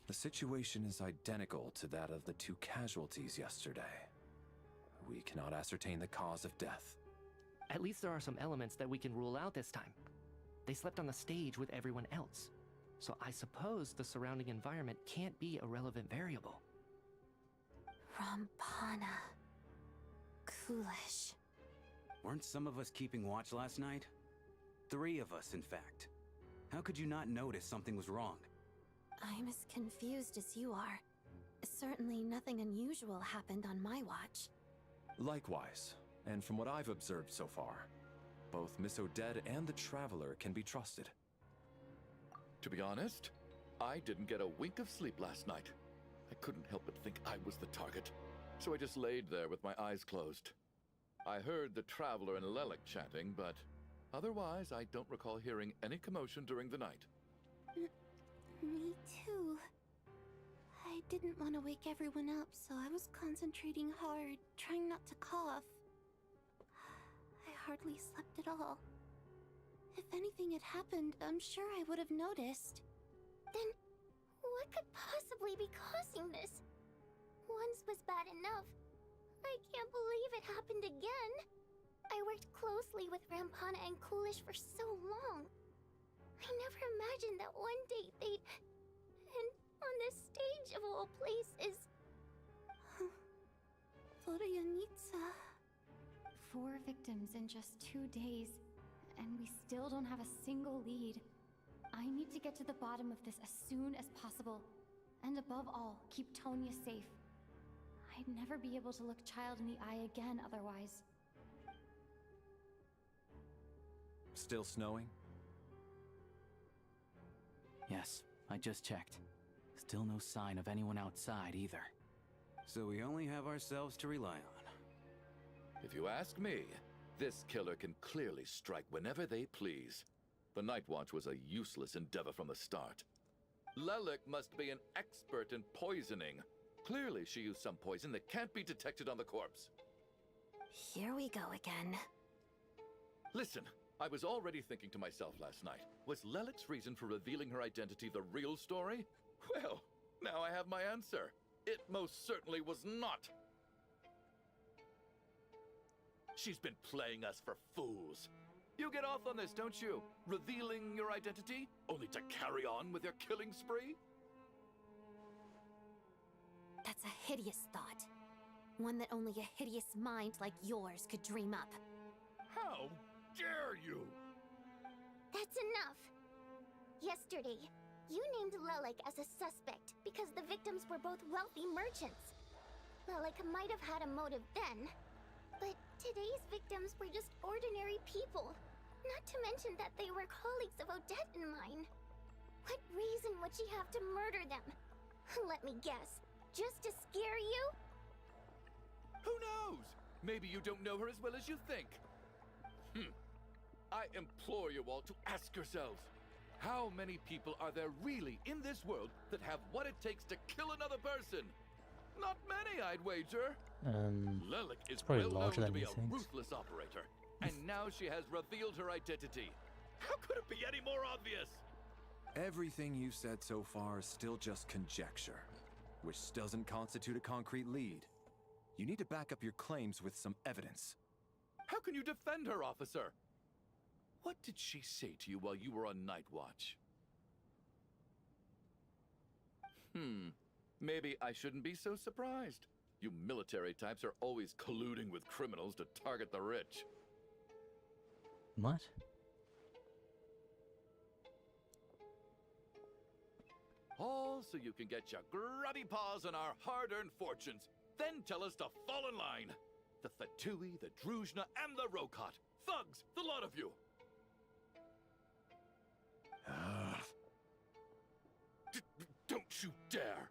The situation is identical to that of the two casualties yesterday. We cannot ascertain the cause of death. At least there are some elements that we can rule out this time. They slept on the stage with everyone else, so I suppose the surrounding environment can't be a relevant variable. Rampana. Coolish. Weren't some of us keeping watch last night? 3 of us, in fact. How could you not notice something was wrong? I'm as confused as you are. Certainly nothing unusual happened on my watch. Likewise, and from what I've observed so far, both Miss Odette and the Traveler can be trusted. To be honest, I didn't get a wink of sleep last night. I couldn't help but think I was the target, so I just laid there with my eyes closed. I heard the Traveler and Lelik chatting, but otherwise I don't recall hearing any commotion during the night. Me too. I didn't want to wake everyone up, so I was concentrating hard, trying not to cough. I hardly slept at all. If anything had happened, I'm sure I would have noticed. Then, what could possibly be causing this? Once was bad enough. I can't believe it happened again. I worked closely with Rampana and Coolish for so long. I never imagined that one day they'd... And on the stage of all places... Vodyanitsa... 4 victims in just 2 days, and we still don't have a single lead. I need to get to the bottom of this as soon as possible. And above all, keep Tonya safe. I'd never be able to look Child in the eye again otherwise. Still snowing? Yes, I just checked. Still no sign of anyone outside either. So we only have ourselves to rely on. If you ask me, this killer can clearly strike whenever they please. The Night Watch was a useless endeavor from the start. Lelik must be an expert in poisoning. Clearly she used some poison that can't be detected on the corpse. Here we go again. Listen, I was already thinking to myself last night, was Lelik's reason for revealing her identity the real story? Well, now I have my answer. It most certainly was not. She's been playing us for fools. You get off on this, don't you? Revealing your identity, only to carry on with your killing spree? That's a hideous thought. One that only a hideous mind like yours could dream up. How dare you? That's enough! Yesterday, you named Lelik as a suspect because the victims were both wealthy merchants. Lelik might have had a motive then, but today's victims were just ordinary people. Not to mention that they were colleagues of Odette and mine. What reason would she have to murder them? Let me guess. Just to scare you? Who knows? Maybe you don't know her as well as you think. I implore you all to ask yourselves, how many people are there really in this world that have what it takes to kill another person? Not many, I'd wager. Lelik is probably well known larger to than be he a thinks. ruthless operator, and now she has revealed her identity. How could it be any more obvious? Everything you've said so far is still just conjecture, which doesn't constitute a concrete lead. You need to back up your claims with some evidence. How can you defend her, officer? What did she say to you while you were on night watch? Maybe I shouldn't be so surprised. You military types are always colluding with criminals to target the rich. What? All so you can get your grubby paws on our hard-earned fortunes. Then tell us to fall in line. The Fatui, the Druzhna, and the Rokot. Thugs, the lot of you. Don't you dare!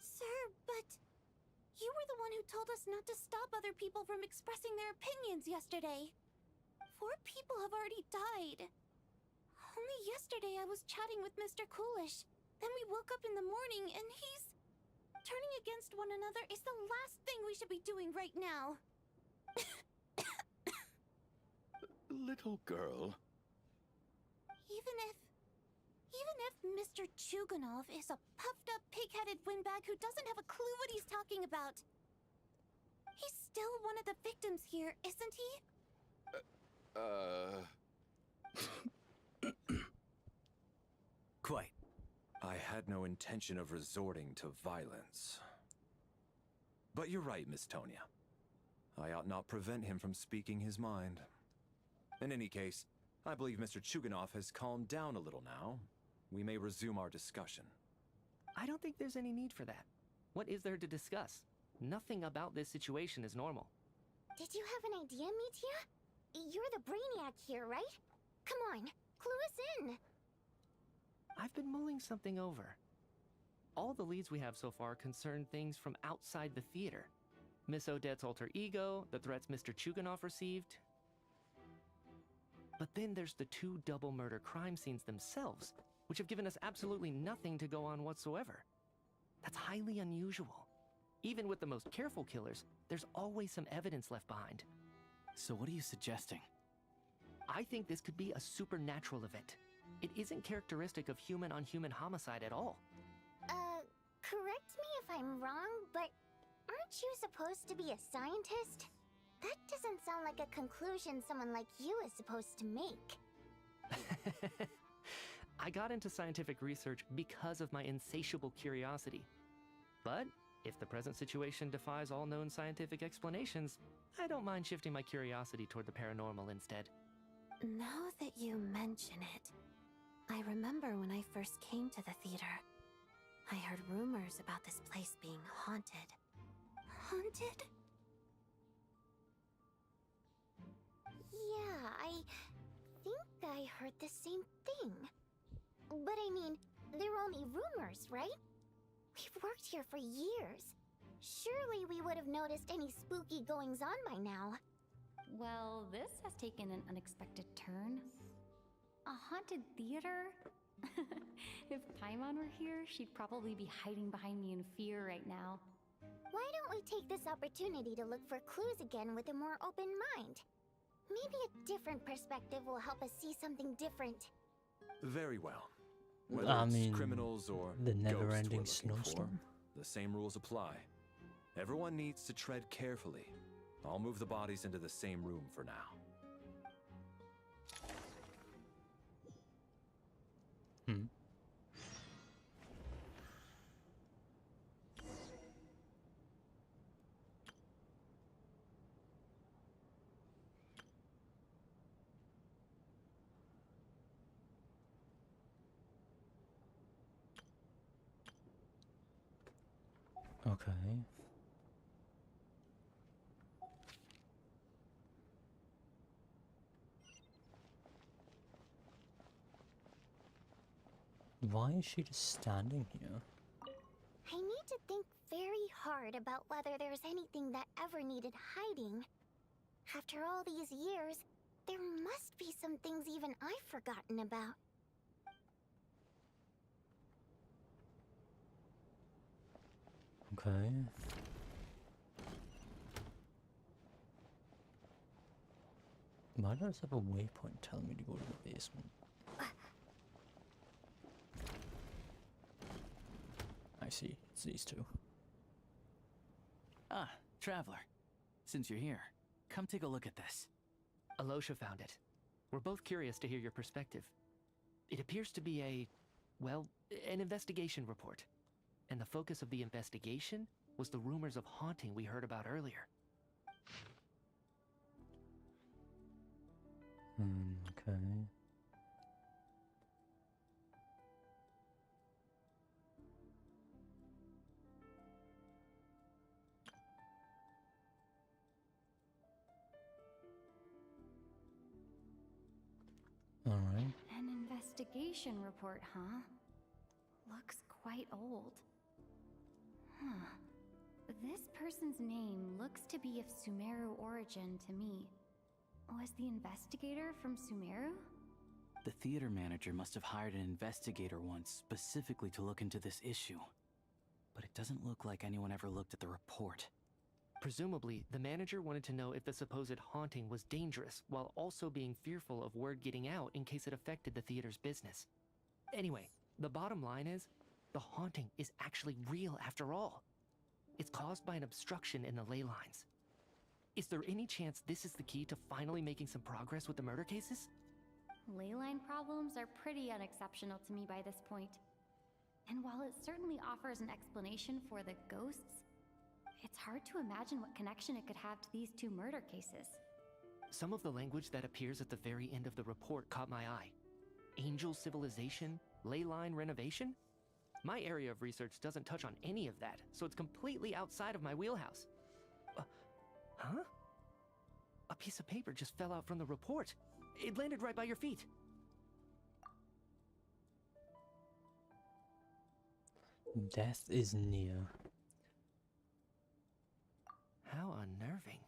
Sir, but you were the one who told us not to stop other people from expressing their opinions yesterday. 4 people have already died. Only yesterday I was chatting with Mr. Coolish. Then we woke up in the morning and he's... Turning against one another is the last thing we should be doing right now. Little girl. Even if Mr. Chuganov is a puffed-up, pig-headed windbag who doesn't have a clue what he's talking about, he's still one of the victims here, isn't he? Quite. I had no intention of resorting to violence. But you're right, Miss Tonya. I ought not prevent him from speaking his mind. In any case, I believe Mr. Chuganov has calmed down a little now. We may resume our discussion. I don't think there's any need for that. What is there to discuss? Nothing about this situation is normal. Did you have an idea, Mitya? You're the brainiac here, right? Come on, clue us in. I've been mulling something over. All the leads we have so far concern things from outside the theater. Miss Odette's alter ego, the threats Mr. Chuganov received. But then there's the 2 double murder crime scenes themselves, which have given us absolutely nothing to go on whatsoever. That's highly unusual. Even with the most careful killers, there's always some evidence left behind. So what are you suggesting? I think this could be a supernatural event. It isn't characteristic of human-on-human homicide at all. Correct me if I'm wrong, but aren't you supposed to be a scientist? That doesn't sound like a conclusion someone like you is supposed to make. I got into scientific research because of my insatiable curiosity. But if the present situation defies all known scientific explanations, I don't mind shifting my curiosity toward the paranormal instead. Now that you mention it, I remember when I first came to the theater. I heard rumors about this place being haunted. Haunted? Yeah, I think I heard the same thing. But I mean, they're only rumors, right? We've worked here for years. Surely we would have noticed any spooky goings-on by now. Well, this has taken an unexpected turn. A haunted theater? If Paimon were here, she'd probably be hiding behind me in fear right now. Why don't we take this opportunity to look for clues again with a more open mind? Maybe a different perspective will help us see something different. Very well. Whether I it's mean, criminals or the ghosts never-ending we're looking for, snowstorm. the same rules apply. Everyone needs to tread carefully. I'll move the bodies into the same room for now. Okay. Why is she just standing here? I need to think very hard about whether there's anything that ever needed hiding. After all these years, there must be some things even I've forgotten about. Okay. Why does it have a waypoint telling me to go to the basement? I see. It's these two. Ah, Traveler. Since you're here, come take a look at this. Alosha found it. We're both curious to hear your perspective. It appears to be an investigation report. And the focus of the investigation was the rumors of haunting we heard about earlier. Okay. All right. An investigation report, huh? Looks quite old. Huh. This person's name looks to be of Sumeru origin to me. Was the investigator from Sumeru? The theater manager must have hired an investigator once specifically to look into this issue. But it doesn't look like anyone ever looked at the report. Presumably, the manager wanted to know if the supposed haunting was dangerous, while also being fearful of word getting out in case it affected the theater's business. Anyway, the bottom line is, the haunting is actually real after all. It's caused by an obstruction in the ley lines. Is there any chance this is the key to finally making some progress with the murder cases? Leyline problems are pretty unexceptional to me by this point. And while it certainly offers an explanation for the ghosts, it's hard to imagine what connection it could have to these two murder cases. Some of the language that appears at the very end of the report caught my eye. Angel civilization, ley line renovation? My area of research doesn't touch on any of that, so it's completely outside of my wheelhouse. Huh? A piece of paper just fell out from the report. It landed right by your feet. Death is near. How unnerving.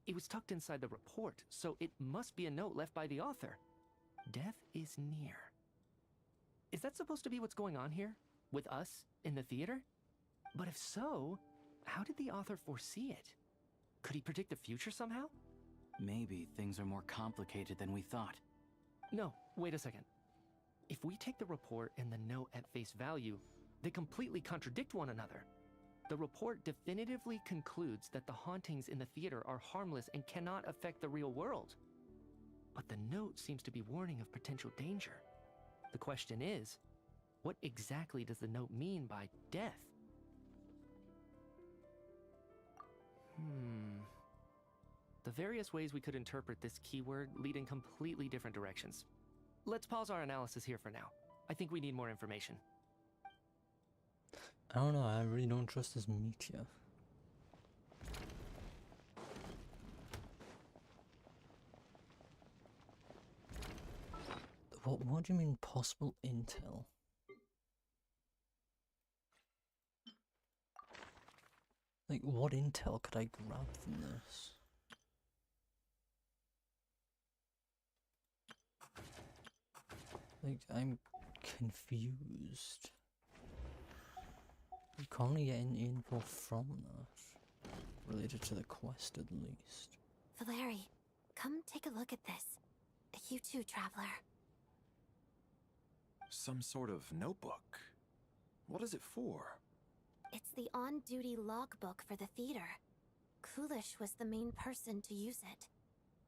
It was tucked inside the report, so it must be a note left by the author. Death is near. Is that supposed to be what's going on here? With us in the theater? But if so, how did the author foresee it? Could he predict the future somehow? Maybe things are more complicated than we thought. No, wait a second. If we take the report and the note at face value, they completely contradict one another. The report definitively concludes that the hauntings in the theater are harmless and cannot affect the real world. But the note seems to be warning of potential danger. The question is, what exactly does the note mean by death? The various ways we could interpret this keyword lead in completely different directions. Let's pause our analysis here for now. I think we need more information. I don't know, I really don't trust this meteor. What do you mean possible intel? Like, what intel could I grab from this? Like, I'm confused. You can't only get any info from that. Related to the quest, at least. Valeri, come take a look at this. You too, Traveler. Some sort of notebook. What is it for? It's the on-duty logbook for the theater. Kulish was the main person to use it.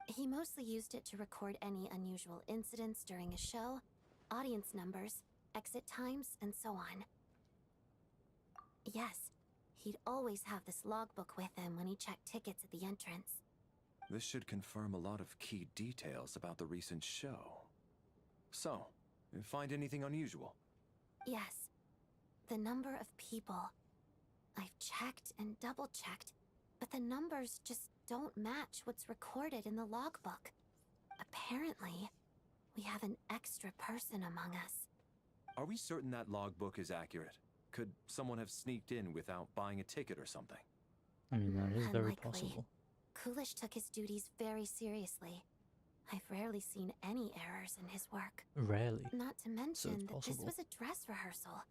He mostly used it to record any unusual incidents during a show, audience numbers, exit times, and so on. Yes, he'd always have this logbook with him when he checked tickets at the entrance. This should confirm a lot of key details about the recent show. So, you find anything unusual? Yes. The number of people. I've checked and double-checked, but the numbers just don't match what's recorded in the logbook. Apparently, we have an extra person among us. Are we certain that logbook is accurate? Could someone have sneaked in without buying a ticket or something? I mean, that is very Unlikely. possible. Coolish took his duties very seriously. I've rarely seen any errors in his work. Rarely. Not to mention that this possible. was a dress rehearsal,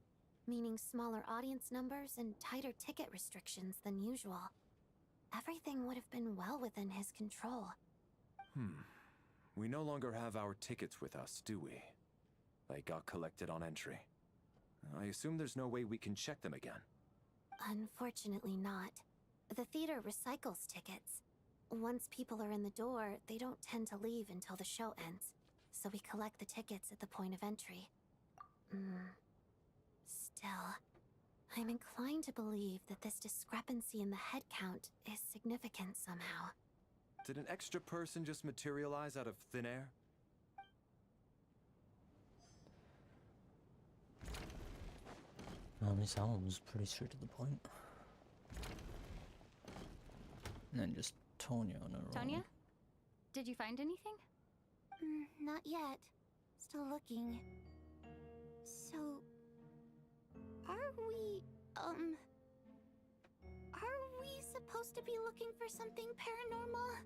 meaning smaller audience numbers and tighter ticket restrictions than usual. Everything would have been well within his control. We no longer have our tickets with us, do we? They got collected on entry. I assume there's no way we can check them again. Unfortunately not. The theater recycles tickets. Once people are in the door, they don't tend to leave until the show ends, so we collect the tickets at the point of entry. Still, I'm inclined to believe that this discrepancy in the head count is significant somehow. Did an extra person just materialize out of thin air? Well, Miss Allen was pretty straight to the point. And then just Tonya on her own. Tonya? Did you find anything? Not yet. Still looking. So... Are we supposed to be looking for something paranormal?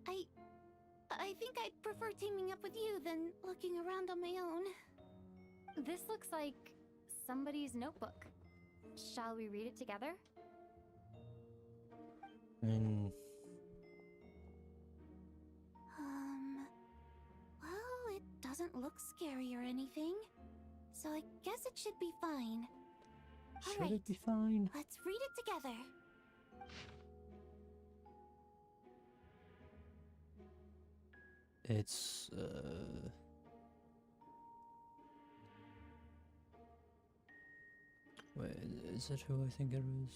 I think I'd prefer teaming up with you than looking around on my own. This looks like somebody's notebook. Shall we read it together? I mean, Well, it doesn't look scary or anything. So I guess it should be fine. should it be fine? Let's read it together. It's, wait, is it who I think it is?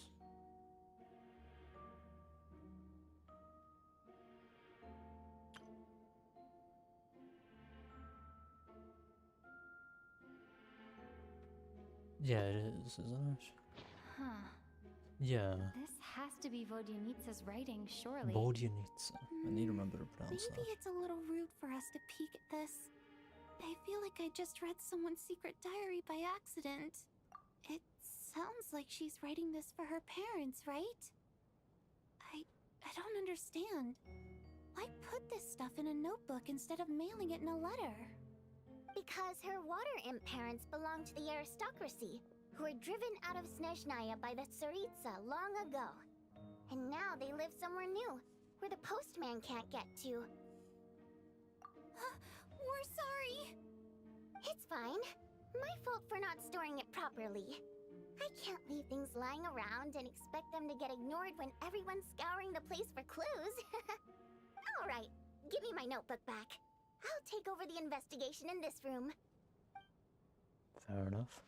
Yeah, it is, isn't it? Huh. Yeah. This has to be Vodyanitsa's writing, surely. Vodyanitsa. I need to remember to pronounce Maybe that. it's a little rude for us to peek at this. I feel like I just read someone's secret diary by accident. It sounds like she's writing this for her parents, right? I don't understand. Why put this stuff in a notebook instead of mailing it in a letter? Because her water imp parents belonged to the aristocracy, who were driven out of Snezhnaya by the Tsaritsa long ago. And now they live somewhere new, where the postman can't get to. We're sorry. It's fine. My fault for not storing it properly. I can't leave things lying around and expect them to get ignored when everyone's scouring the place for clues. Alright, give me my notebook back. I'll take over the investigation in this room. Fair enough.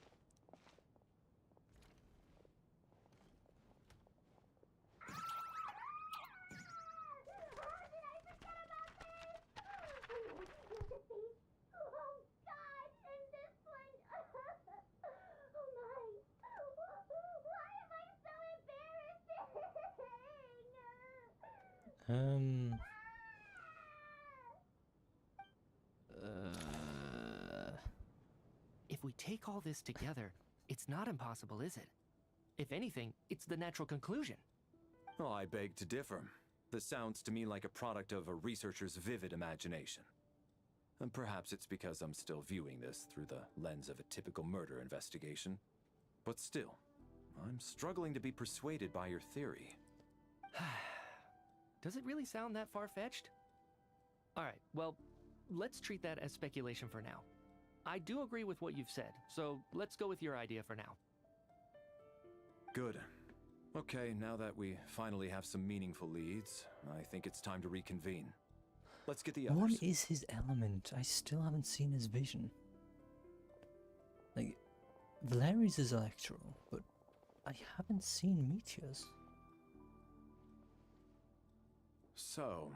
If we take all this together, it's not impossible, is it? If anything, it's the natural conclusion. Oh, I beg to differ. This sounds to me like a product of a researcher's vivid imagination. And perhaps it's because I'm still viewing this through the lens of a typical murder investigation. But still, I'm struggling to be persuaded by your theory. Does it really sound that far-fetched? Alright, well, let's treat that as speculation for now. I do agree with what you've said, so let's go with your idea for now. Good. Okay, now that we finally have some meaningful leads, I think it's time to reconvene. Let's get the others. What is his element? I still haven't seen his vision. Like, Valerius is Electro, but I haven't seen Meteors. So,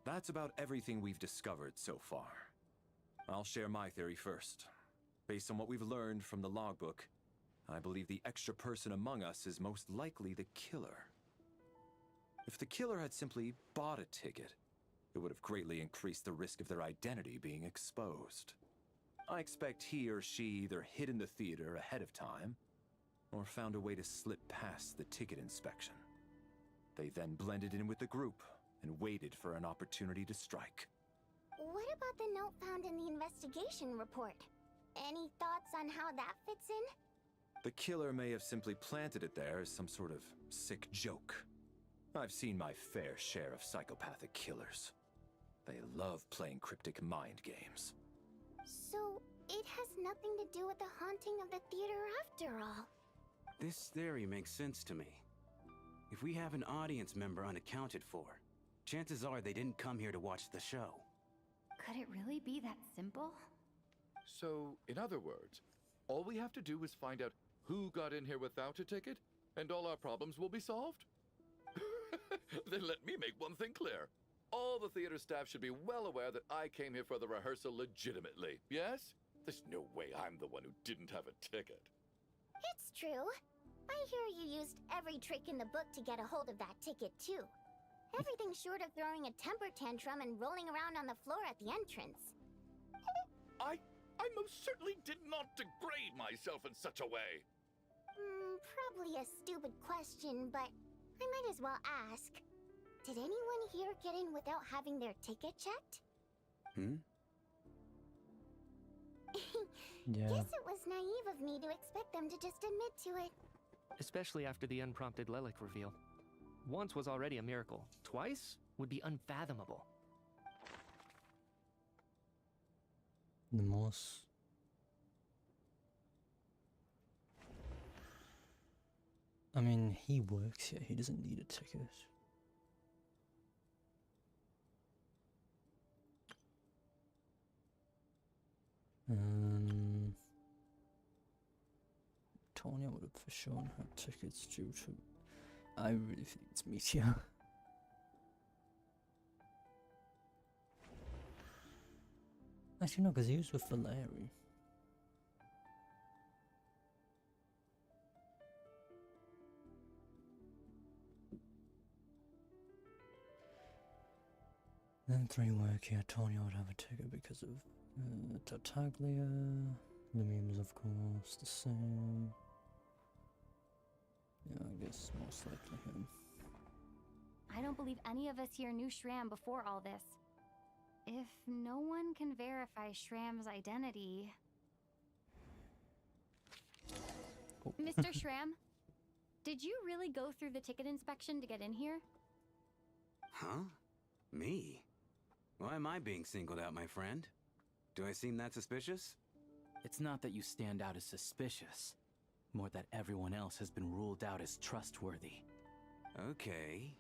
that's about everything we've discovered so far. I'll share my theory first. Based on what we've learned from the logbook, I believe the extra person among us is most likely the killer. If the killer had simply bought a ticket, it would have greatly increased the risk of their identity being exposed. I expect he or she either hid in the theater ahead of time, or found a way to slip past the ticket inspection. They then blended in with the group and waited for an opportunity to strike. What about the note found in the investigation report? Any thoughts on how that fits in? The killer may have simply planted it there as some sort of sick joke. I've seen my fair share of psychopathic killers. They love playing cryptic mind games. So, it has nothing to do with the haunting of the theater after all. This theory makes sense to me. If we have an audience member unaccounted for, chances are they didn't come here to watch the show. Could it really be that simple? So, in other words, all we have to do is find out who got in here without a ticket, and all our problems will be solved? Then let me make one thing clear. All the theater staff should be well aware that I came here for the rehearsal legitimately, yes? There's no way I'm the one who didn't have a ticket. It's true. I hear you used every trick in the book to get a hold of that ticket, too. Everything short of throwing a temper tantrum and rolling around on the floor at the entrance. I most certainly did not degrade myself in such a way. Probably a stupid question, but I might as well ask. Did anyone here get in without having their ticket checked? Yeah. Guess it was naive of me to expect them to just admit to it. Especially after the unprompted Lelik reveal. Once was already a miracle. Twice would be unfathomable. The moss. I mean, he works here. He doesn't need a ticket. Tonya would have for sure had tickets due to... I really think it's Meteor. Actually, no, because he was with Valeri. Then 3 work here. Tonya would have a ticket because of Tartaglia. The memes, of course, the same. Yeah, I guess most likely him. I don't believe any of us here knew Shram before all this. If no one can verify Shram's identity... Oh. Mr. Shram, did you really go through the ticket inspection to get in here? Huh? Me? Why am I being singled out, my friend? Do I seem that suspicious? It's not that you stand out as suspicious, more that everyone else has been ruled out as trustworthy. Okay.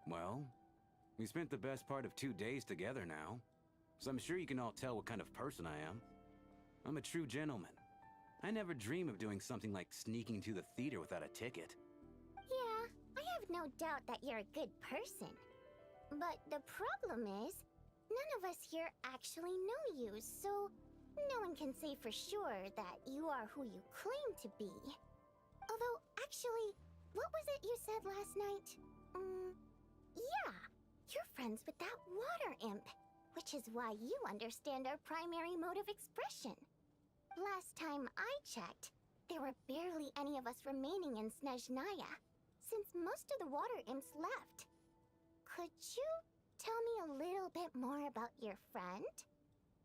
Well, we spent the best part of 2 days together now, so I'm sure you can all tell what kind of person I am. I'm a true gentleman. I never dream of doing something like sneaking to the theater without a ticket. Yeah, I have no doubt that you're a good person. But the problem is, none of us here actually know you, so no one can say for sure that you are who you claim to be. Although, actually, what was it you said last night? Yeah, you're friends with that water imp, which is why you understand our primary mode of expression. Last time I checked, there were barely any of us remaining in Snezhnaya, since most of the water imps left. Could you tell me a little bit more about your friend?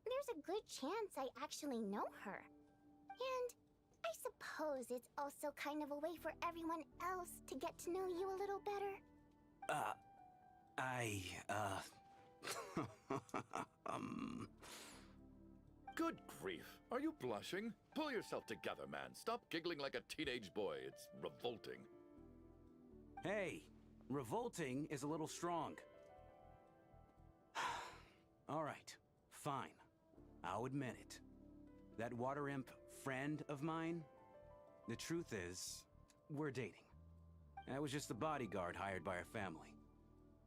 There's a good chance I actually know her. And I suppose it's also kind of a way for everyone else to get to know you a little better. Good grief. Are you blushing? Pull yourself together, man. Stop giggling like a teenage boy. It's revolting. Hey, revolting is a little strong. All right, fine. I'll admit it. That water imp friend of mine, the truth is, we're dating. I was just the bodyguard hired by our family.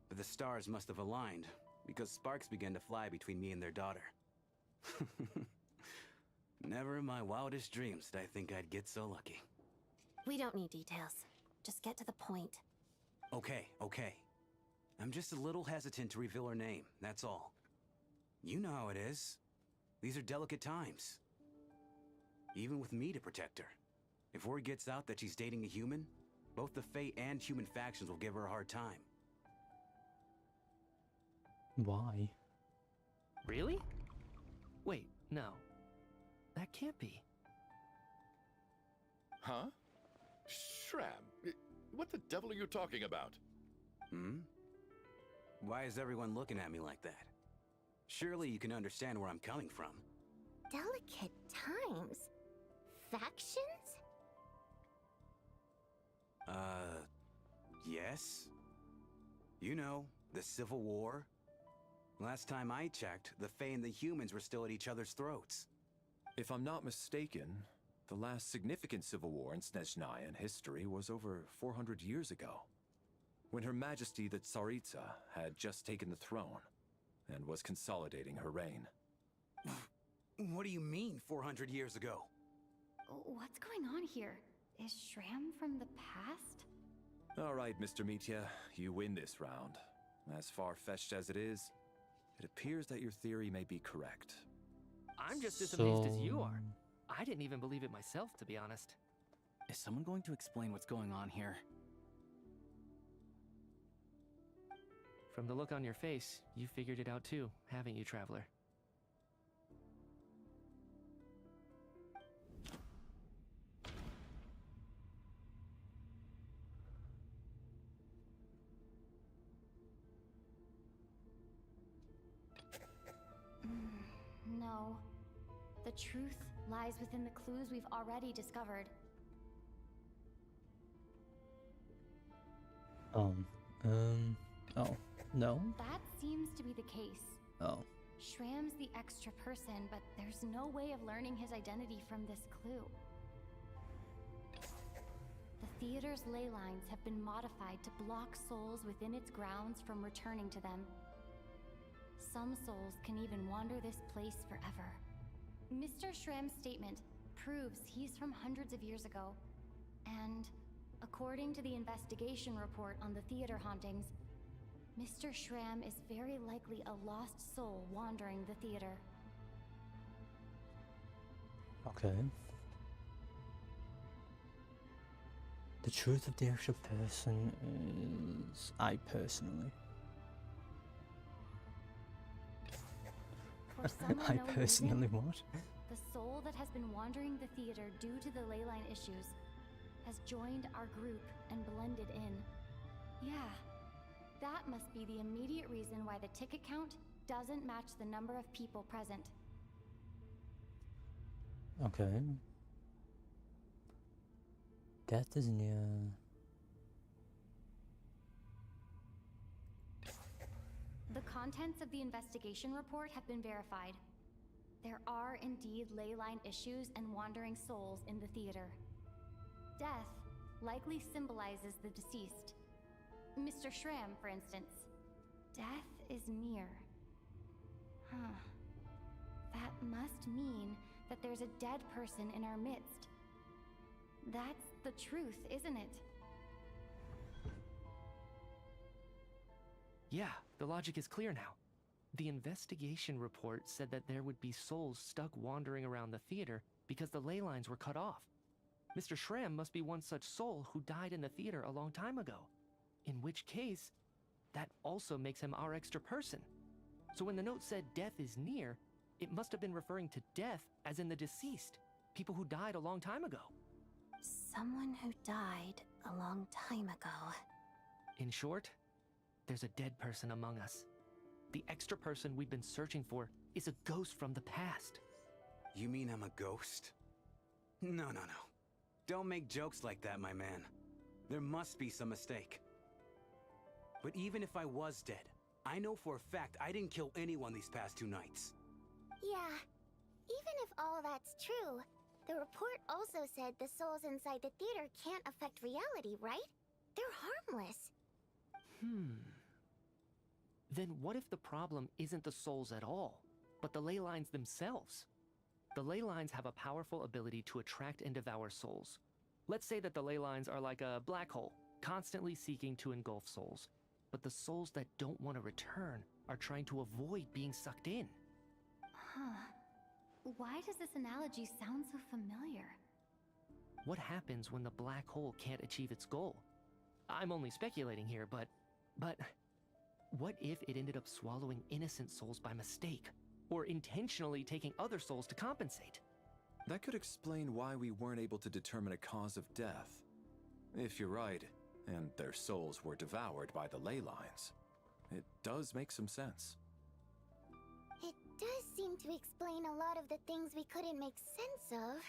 But the stars must have aligned, because sparks began to fly between me and their daughter. Never in my wildest dreams did I think I'd get so lucky. We don't need details. Just get to the point. Okay. I'm just a little hesitant to reveal her name, that's all. You know how it is. These are delicate times. even with me to protect her. If word gets out that she's dating a human, both the Fae and human factions will give her a hard time. Why? Really? Wait, no. That can't be. Huh? Shram, what the devil are you talking about? Hmm? Why is everyone looking at me like that? Surely you can understand where I'm coming from. Delicate times? Factions? Yes? You know, the Civil War? Last time I checked, the Fae and the humans were still at each other's throats. If I'm not mistaken, the last significant civil war in Snezhnaya history was over 400 years ago, when Her Majesty the Tsaritsa had just taken the throne and was consolidating her reign. What do you mean, 400 years ago? What's going on here? Is Shram from the past? All right, Mr. Mitya, you win this round. As far-fetched as it is, it appears that your theory may be correct. I'm just as amazed as you are. I didn't even believe it myself, to be honest. Is someone going to explain what's going on here? From the look on your face, you figured it out too, haven't you, Traveler? No. The truth lies within the clues we've already discovered. Oh, no? That seems to be the case. Oh. Shram's the extra person, but there's no way of learning his identity from this clue. The theater's ley lines have been modified to block souls within its grounds from returning to them. Some souls can even wander this place forever. Mr. Shram's statement proves he's from hundreds of years ago. And according to the investigation report on the theater hauntings, Mr. Shram is very likely a lost soul wandering the theater. Okay. The truth of the extra person is I personally. For someone I no personally reason, what? the soul that has been wandering the theater due to the ley line issues has joined our group and blended in. Yeah, that must be the immediate reason why the ticket count doesn't match the number of people present. Okay. Death is near. The contents of the investigation report have been verified. There are indeed ley line issues and wandering souls in the theater. Death likely symbolizes the deceased. Mr. Shram, for instance. Death is near. Huh. That must mean that there's a dead person in our midst. That's the truth, isn't it? Yeah, the logic is clear now. The investigation report said that there would be souls stuck wandering around the theater because the ley lines were cut off. Mr. Shram must be one such soul who died in the theater a long time ago. In which case, that also makes him our extra person. So when the note said death is near, it must have been referring to death as in the deceased, people who died a long time ago. Someone who died a long time ago. In short, there's a dead person among us. The extra person we've been searching for is a ghost from the past. You mean I'm a ghost? No. Don't make jokes like that, my man. There must be some mistake. But even if I was dead, I know for a fact I didn't kill anyone these past 2 nights. Yeah, even if all that's true, the report also said the souls inside the theater can't affect reality, right? They're harmless. Then what if the problem isn't the souls at all, but the ley lines themselves? The ley lines have a powerful ability to attract and devour souls. Let's say that the ley lines are like a black hole, constantly seeking to engulf souls. But the souls that don't want to return are trying to avoid being sucked in. Huh. Why does this analogy sound so familiar? What happens when the black hole can't achieve its goal? I'm only speculating here, but what if it ended up swallowing innocent souls by mistake? Or intentionally taking other souls to compensate? That could explain why we weren't able to determine a cause of death. If you're right, and their souls were devoured by the ley lines, it does make some sense. It does seem to explain a lot of the things we couldn't make sense of.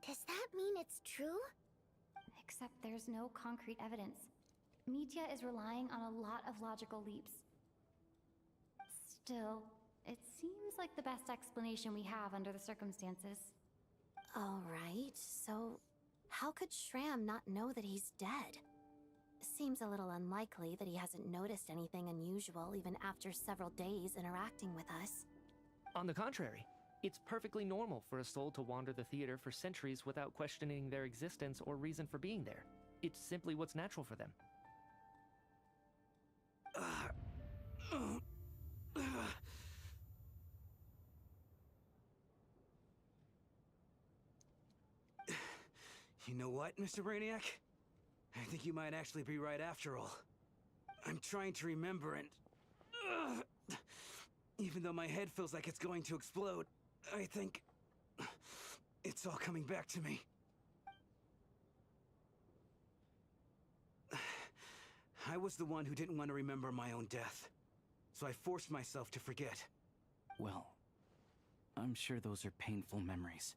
Does that mean it's true? Except there's no concrete evidence. Media is relying on a lot of logical leaps. Still, it seems like the best explanation we have under the circumstances. Alright, so how could Shram not know that he's dead? Seems a little unlikely that he hasn't noticed anything unusual even after several days interacting with us. On the contrary, it's perfectly normal for a soul to wander the theater for centuries without questioning their existence or reason for being there. It's simply what's natural for them. You know what, Mr. Brainiac? I think you might actually be right after all. I'm trying to remember and... even though my head feels like it's going to explode, I think... it's all coming back to me. I was the one who didn't want to remember my own death, so I forced myself to forget. Well, I'm sure those are painful memories.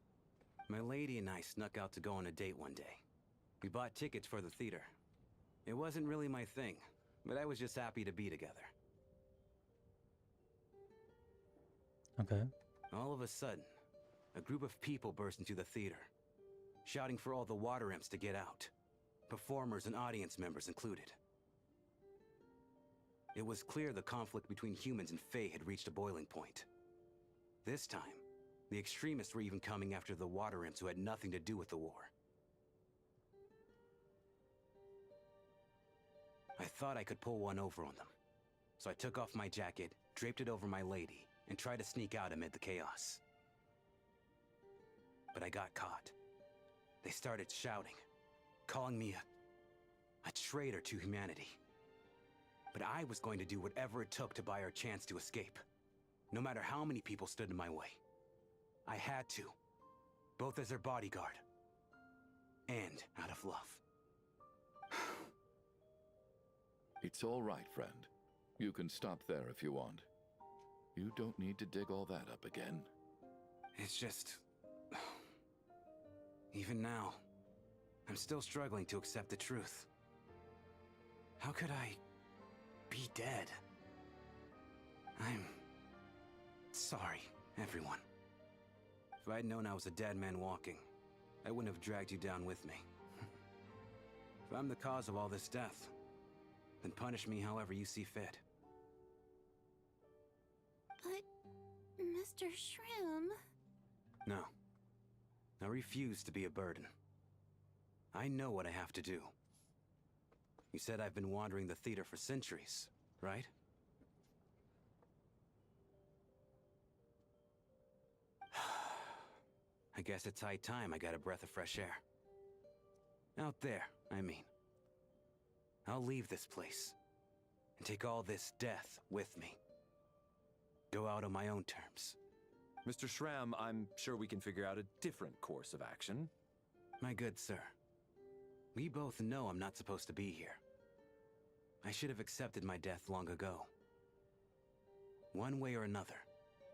My lady and I snuck out to go on a date one day. We bought tickets for the theater. It wasn't really my thing, but I was just happy to be together. Okay. All of a sudden, a group of people burst into the theater, shouting for all the water imps to get out, performers and audience members included. It was clear the conflict between humans and Fae had reached a boiling point. This time, the extremists were even coming after the water imps who had nothing to do with the war. I thought I could pull one over on them, so I took off my jacket, draped it over my lady, and tried to sneak out amid the chaos. But I got caught. They started shouting, calling me a traitor to humanity. But I was going to do whatever it took to buy our chance to escape, no matter how many people stood in my way. I had to, both as their bodyguard and out of love. It's all right, friend. You can stop there if you want. You don't need to dig all that up again. It's just... even now, I'm still struggling to accept the truth. How could I be dead? I'm sorry, everyone. If I'd known I was a dead man walking, I wouldn't have dragged you down with me. If I'm the cause of all this death, then punish me however you see fit. But, Mr. Shrim... No. I refuse to be a burden. I know what I have to do. You said I've been wandering the theater for centuries, right? I guess it's high time I got a breath of fresh air. Out there, I mean. I'll leave this place, and take all this death with me. Go out on my own terms. Mr. Shram, I'm sure we can figure out a different course of action. My good sir, we both know I'm not supposed to be here. I should have accepted my death long ago. One way or another,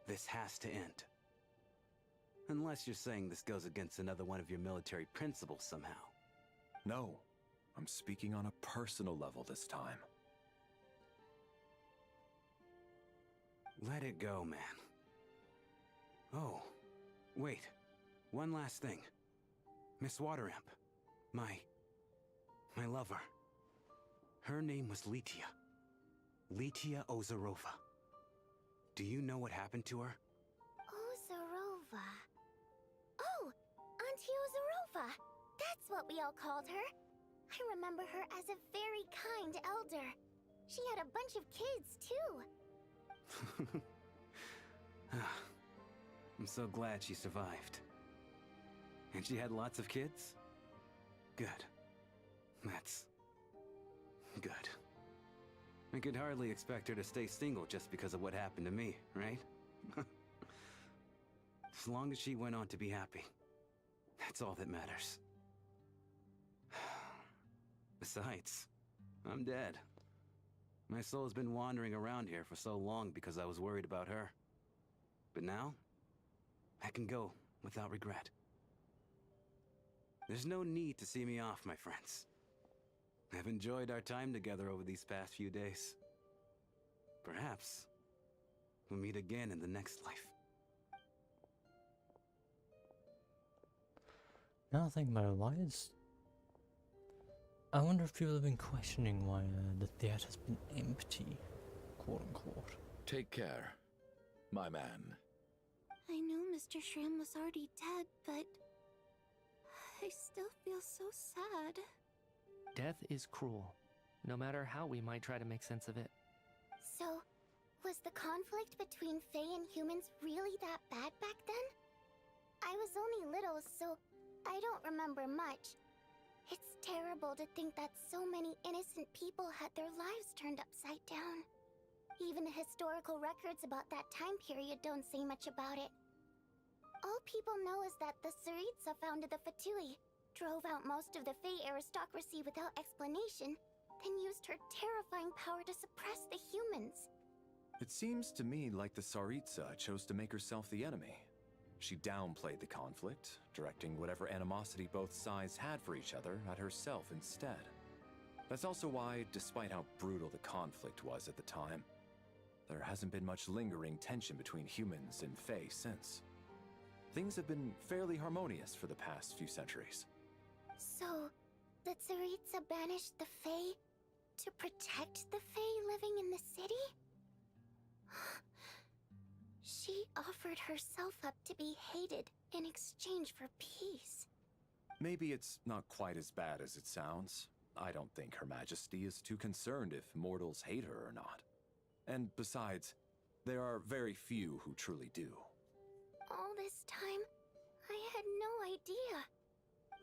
this has to end. Unless you're saying this goes against another one of your military principles somehow. No, I'm speaking on a personal level this time. Let it go, man. Oh, wait. One last thing. Miss Waterimp. My lover. Her name was Letia. Letia Ozarova. Do you know what happened to her? Ozarova. Oh, Auntie Ozarova. That's what we all called her. I remember her as a very kind elder. She had a bunch of kids, too. I'm so glad she survived. And she had lots of kids? Good. That's... good. I could hardly expect her to stay single just because of what happened to me, right? As long as she went on to be happy, that's all that matters. Besides, I'm dead. My soul's been wandering around here for so long because I was worried about her. But now, I can go without regret. There's no need to see me off, my friends. I've enjoyed our time together over these past few days. Perhaps we'll meet again in the next life. Now I think about it, why is... I wonder if people have been questioning why the theater's been empty, quote unquote. Take care, my man. I knew Mr. Shrim was already dead, but I still feel so sad. Death is cruel, no matter how we might try to make sense of it. So, was the conflict between Fae and humans really that bad back then? I was only little, so I don't remember much. It's terrible to think that so many innocent people had their lives turned upside down. Even the historical records about that time period don't say much about it. All people know is that the Tsaritsa founded the Fatui, drove out most of the Fae aristocracy without explanation, then used her terrifying power to suppress the humans. It seems to me like the Tsaritsa chose to make herself the enemy. She downplayed the conflict, directing whatever animosity both sides had for each other at herself instead. That's also why, despite how brutal the conflict was at the time, there hasn't been much lingering tension between humans and Fae since. Things have been fairly harmonious for the past few centuries. So, the Tsaritsa banished the Fae to protect the Fae living in the city? She offered herself up to be hated in exchange for peace. Maybe it's not quite as bad as it sounds. I don't think Her Majesty is too concerned if mortals hate her or not. And besides, there are very few who truly do. All this time, I had no idea.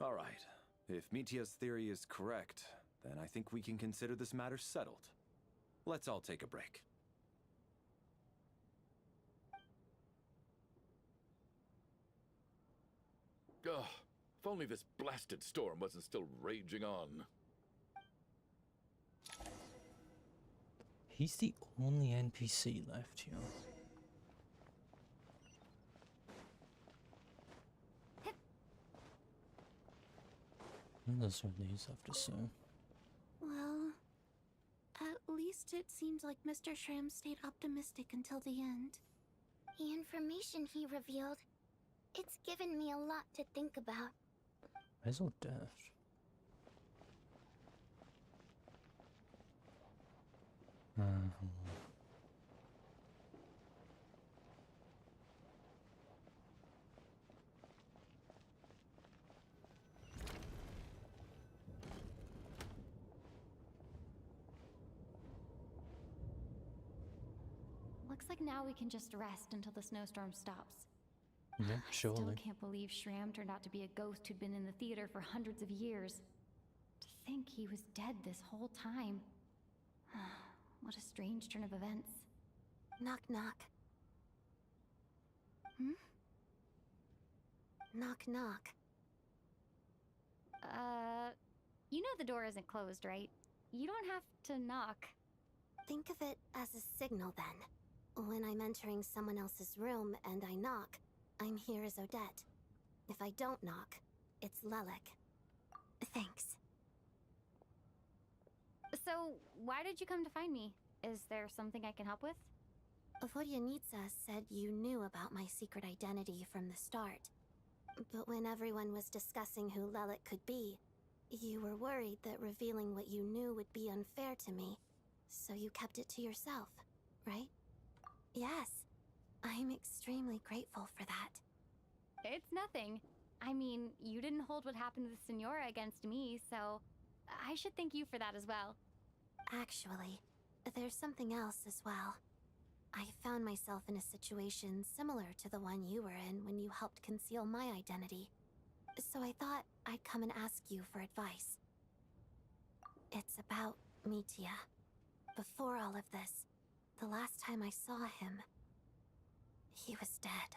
Alright, if Mitia's theory is correct, then I think we can consider this matter settled. Let's all take a break. Ugh, if only this blasted storm wasn't still raging on. He's the only NPC left here. And that's what these have to say. Well, at least it seems like Mr. Shram stayed optimistic until the end. The information he revealed, it's given me a lot to think about. Where's all death? Looks like now we can just rest until the snowstorm stops. Yeah, I still surely. can't believe Shram turned out to be a ghost who'd been in the theater for hundreds of years. To think he was dead this whole time. What a strange turn of events. Knock, knock. Hmm? Knock, knock. You know the door isn't closed, right? You don't have to knock. Think of it as a signal then. When I'm entering someone else's room and I knock, I'm here as Odette. If I don't knock, it's Lelik. Thanks. So, why did you come to find me? Is there something I can help with? Vodyanitsa said you knew about my secret identity from the start. But when everyone was discussing who Lelik could be, you were worried that revealing what you knew would be unfair to me. So you kept it to yourself, right? Yes. I'm extremely grateful for that. It's nothing. I mean, you didn't hold what happened with Senora against me, so I should thank you for that as well. Actually, there's something else as well. I found myself in a situation similar to the one you were in when you helped conceal my identity. So I thought I'd come and ask you for advice. It's about Mitya. Before all of this, the last time I saw him, he was dead.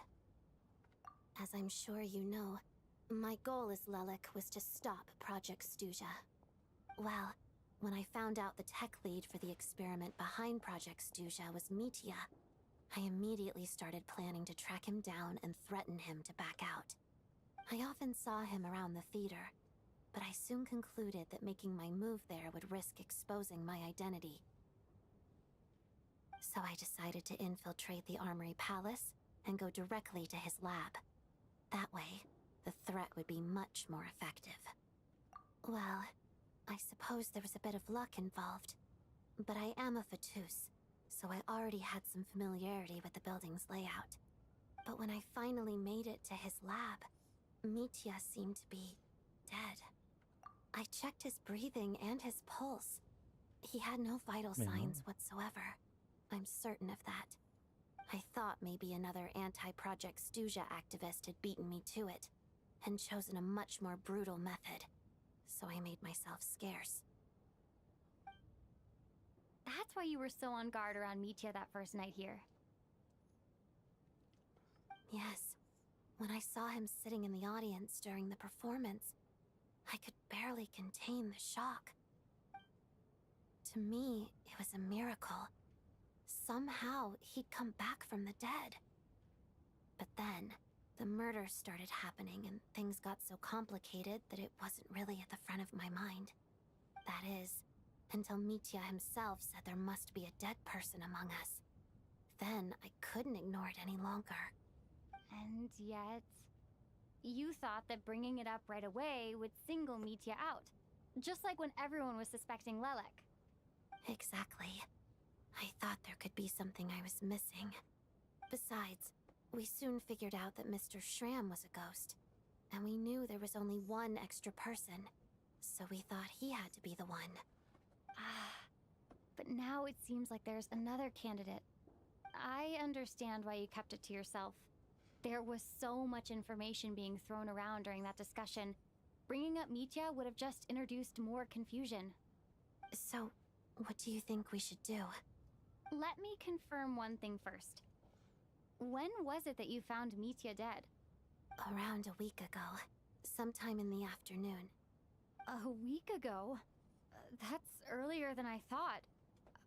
As I'm sure you know, my goal as Lelek was to stop Project Snezhnaya. Well, when I found out the tech lead for the experiment behind Project Snezhnaya was Mitya, I immediately started planning to track him down and threaten him to back out. I often saw him around the theater, but I soon concluded that making my move there would risk exposing my identity. So I decided to infiltrate the Armory Palace and go directly to his lab. That way, the threat would be much more effective. Well, I suppose there was a bit of luck involved, but I am a Fatus, so I already had some familiarity with the building's layout. But when I finally made it to his lab, Mitya seemed to be dead. I checked his breathing and his pulse. He had no vital signs whatsoever. I'm certain of that. I thought maybe another anti-Project Snezhnaya activist had beaten me to it, and chosen a much more brutal method. So I made myself scarce. That's why you were so on guard around Mitya that first night here. Yes. When I saw him sitting in the audience during the performance, I could barely contain the shock. To me, it was a miracle. Somehow, he'd come back from the dead. But then, the murders started happening and things got so complicated that it wasn't really at the front of my mind. That is, until Mitya himself said there must be a dead person among us. Then, I couldn't ignore it any longer. And yet, you thought that bringing it up right away would single Mitya out. Just like when everyone was suspecting Lelek. Exactly. I thought there could be something I was missing. Besides, we soon figured out that Mr. Shram was a ghost. And we knew there was only one extra person. So we thought he had to be the one. But now it seems like there's another candidate. I understand why you kept it to yourself. There was so much information being thrown around during that discussion. Bringing up Mitya would have just introduced more confusion. So, what do you think we should do? Let me confirm one thing first. When was it that you found Mitya dead? Around a week ago. Sometime in the afternoon. A week ago? That's earlier than I thought.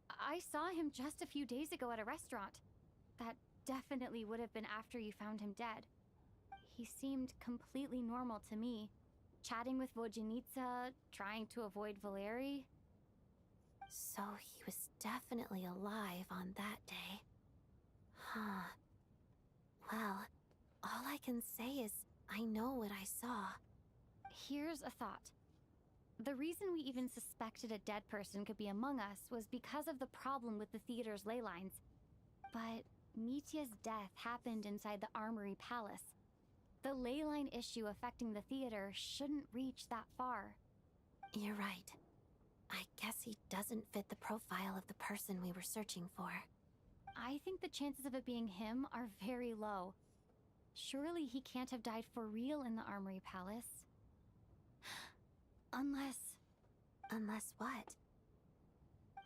I saw him just a few days ago at a restaurant. That definitely would have been after you found him dead. He seemed completely normal to me. Chatting with Vodjanitsa, trying to avoid Valeri. So he was definitely alive on that day. Huh. Well, all I can say is I know what I saw. Here's a thought. The reason we even suspected a dead person could be among us was because of the problem with the theater's ley lines. But Mitya's death happened inside the Armory Palace. The ley line issue affecting the theater shouldn't reach that far. You're right. I guess he doesn't fit the profile of the person we were searching for. I think the chances of it being him are very low. Surely he can't have died for real in the Armory Palace. Unless what?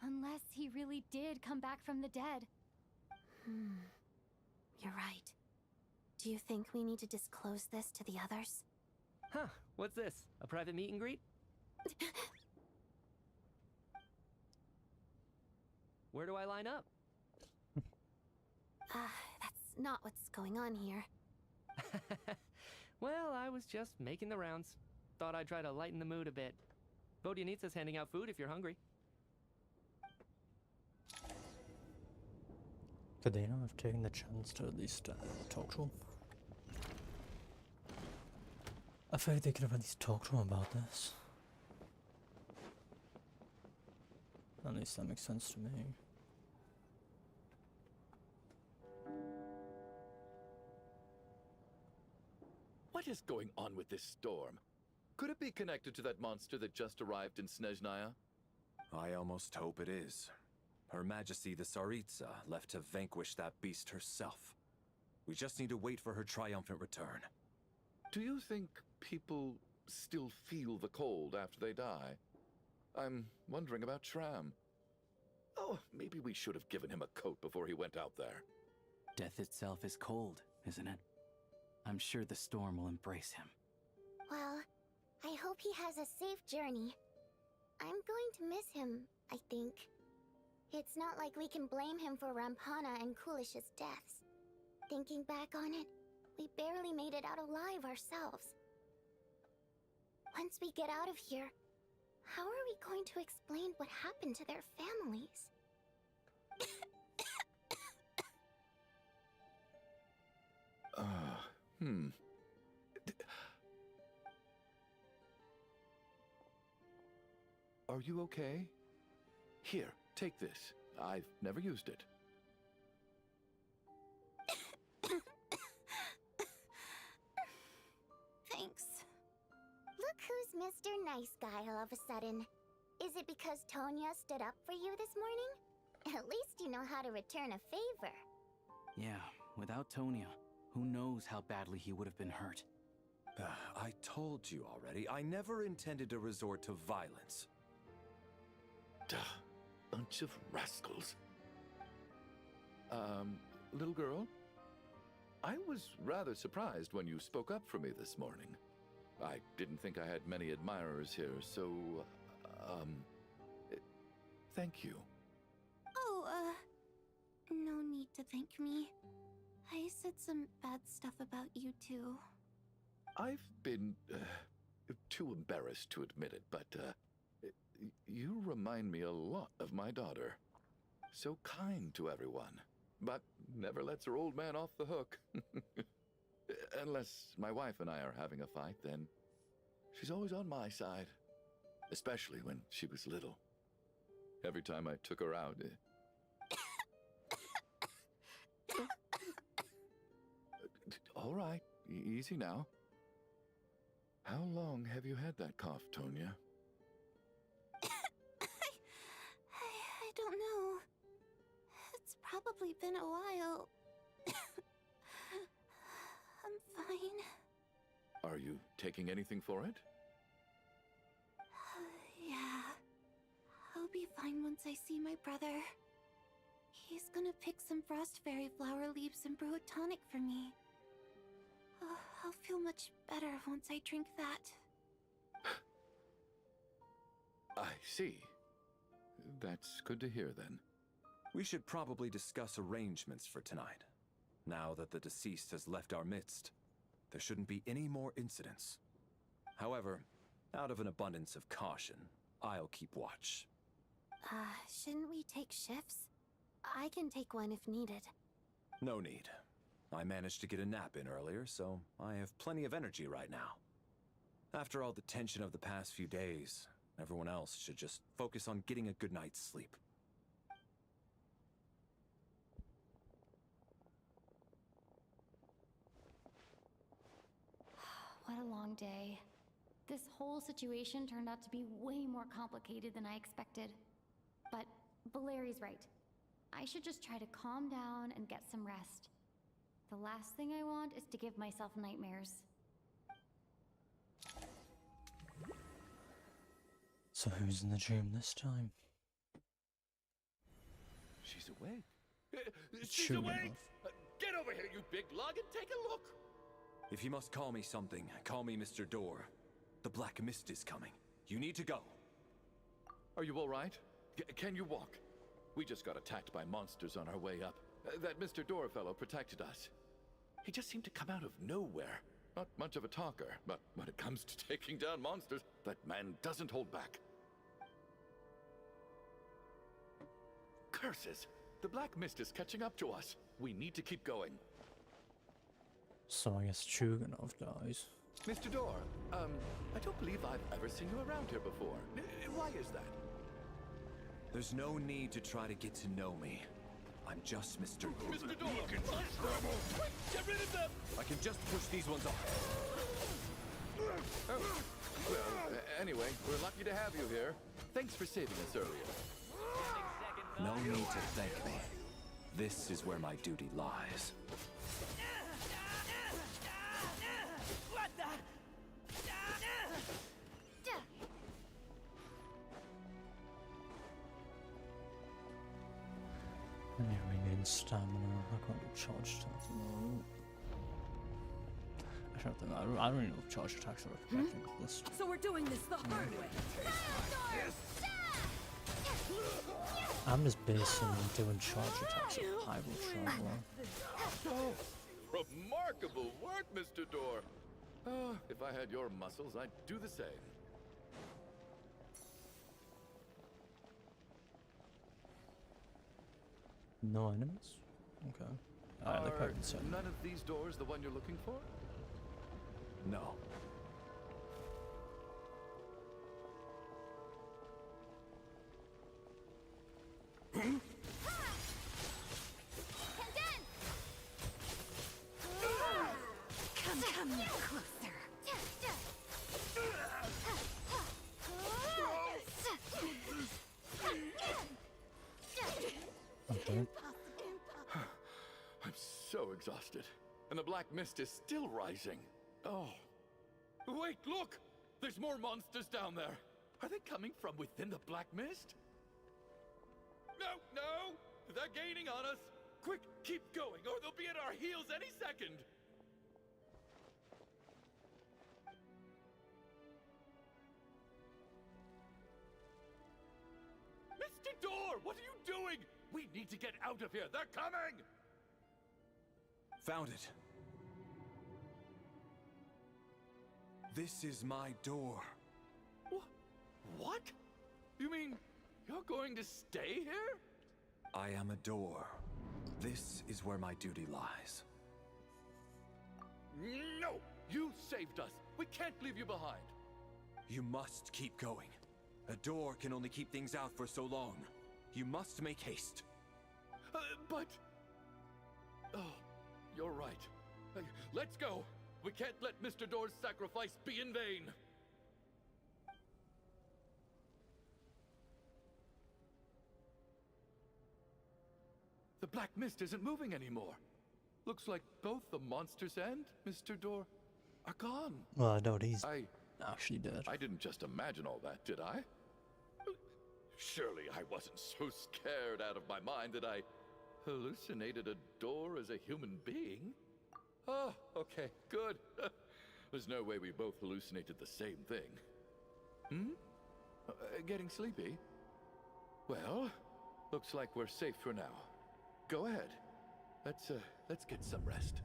Unless he really did come back from the dead. You're right. Do you think we need to disclose this to the others? Huh, what's this? A private meet and greet? Where do I line up? That's not what's going on here. Well, I was just making the rounds. Thought I'd try to lighten the mood a bit. Vodjanitsa's handing out food if you're hungry. Could they not have taken the chance to at least talk to him? I feel like they could have at least talked to him about this. At least that makes sense to me. What is going on with this storm? Could it be connected to that monster that just arrived in Snezhnaya? I almost hope it is. Her Majesty the Tsaritsa left to vanquish that beast herself. We just need to wait for her triumphant return. Do you think people still feel the cold after they die? I'm wondering about Shram. Oh, maybe we should have given him a coat before he went out there. Death itself is cold, isn't it? I'm sure the storm will embrace him. Well, I hope he has a safe journey. I'm going to miss him, I think. It's not like we can blame him for Rampana and Kulish's deaths. Thinking back on it, we barely made it out alive ourselves. Once we get out of here, how are we going to explain what happened to their families? Are you okay? Here, take this. I've never used it. Thanks. Look who's Mr. Nice Guy all of a sudden. Is it because Tonya stood up for you this morning? At least you know how to return a favor. Yeah, without Tonya, who knows how badly he would have been hurt. I told you already, I never intended to resort to violence. Duh, bunch of rascals. Little girl? I was rather surprised when you spoke up for me this morning. I didn't think I had many admirers here, so, thank you. Oh, no need to thank me. I said some bad stuff about you too. I've been, too embarrassed to admit it, but, you remind me a lot of my daughter. So kind to everyone, but never lets her old man off the hook. Unless my wife and I are having a fight, then she's always on my side. Especially when she was little. Every time I took her out... All right, easy now. How long have you had that cough, Tonya? I don't know. It's probably been a while. I'm fine. Are you taking anything for it? Yeah. I'll be fine once I see my brother. He's gonna pick some frost fairy flower leaves and brew a tonic for me. I'll feel much better once I drink that. I see. That's good to hear, then. We should probably discuss arrangements for tonight. Now that the deceased has left our midst, there shouldn't be any more incidents. However, out of an abundance of caution, I'll keep watch. Shouldn't we take shifts? I can take one if needed. No need. I managed to get a nap in earlier, so I have plenty of energy right now. After all the tension of the past few days, everyone else should just focus on getting a good night's sleep. What a long day. This whole situation turned out to be way more complicated than I expected. But Valeri's right. I should just try to calm down and get some rest. The last thing I want is to give myself nightmares. So who's in the dream this time? She's awake. She's Sure awake! enough. Get over here, you big lug, and take a look! If you must call me something, call me Mr. Door. The Black Mist is coming. You need to go. Are you all right? Can you walk? We just got attacked by monsters on our way up. That Mr. Door fellow protected us. He just seemed to come out of nowhere. Not much of a talker, but when it comes to taking down monsters, that man doesn't hold back. Curses! The Black Mist is catching up to us. We need to keep going. So I guess Chuganov dies. Mr. Door, I don't believe I've ever seen you around here before. Why is that? There's no need to try to get to know me. I'm just Mr. Door. Mr. Door! Get rid of them! I can just push these ones off. Oh. Well, anyway, we're lucky to have you here. Thanks for saving us earlier. No need to thank me. This is where my duty lies. What the? Yeah, we need stamina. I can't do charge attacks. No. I don't really know if charge attacks are effective with this. So we're doing this the hard way. I'm just basing doing charge attacks at Hyrule Traveler. Oh, remarkable work, Mr. Door. If I had your muscles, I'd do the same. No enemies? Okay. Are so. none of these doors the one you're looking for? No. Come here closer. Okay. I'm so exhausted. And the black mist is still rising. Oh. Wait, look! There's more monsters down there. Are they coming from within the black mist? No, no! They're gaining on us! Quick, keep going, or they'll be at our heels any second! Mr. Door, what are you doing? We need to get out of here. They're coming! Found it. This is my door. What? You mean you're going to stay here? I am a door. This is where my duty lies. No! You saved us. We can't leave you behind. You must keep going. A door can only keep things out for so long. You must make haste. But... Oh, you're right. Let's go. We can't let Mr. Door's sacrifice be in vain. The black mist isn't moving anymore. Looks like both the monsters and Mr. Door are gone. Well, I doubt he's actually dead. I didn't just imagine all that, did I? Surely I wasn't so scared out of my mind that I hallucinated a door as a human being? Oh, okay, good. There's no way we both hallucinated the same thing. Hmm? Getting sleepy? Well, looks like we're safe for now. Go ahead. Let's get some rest.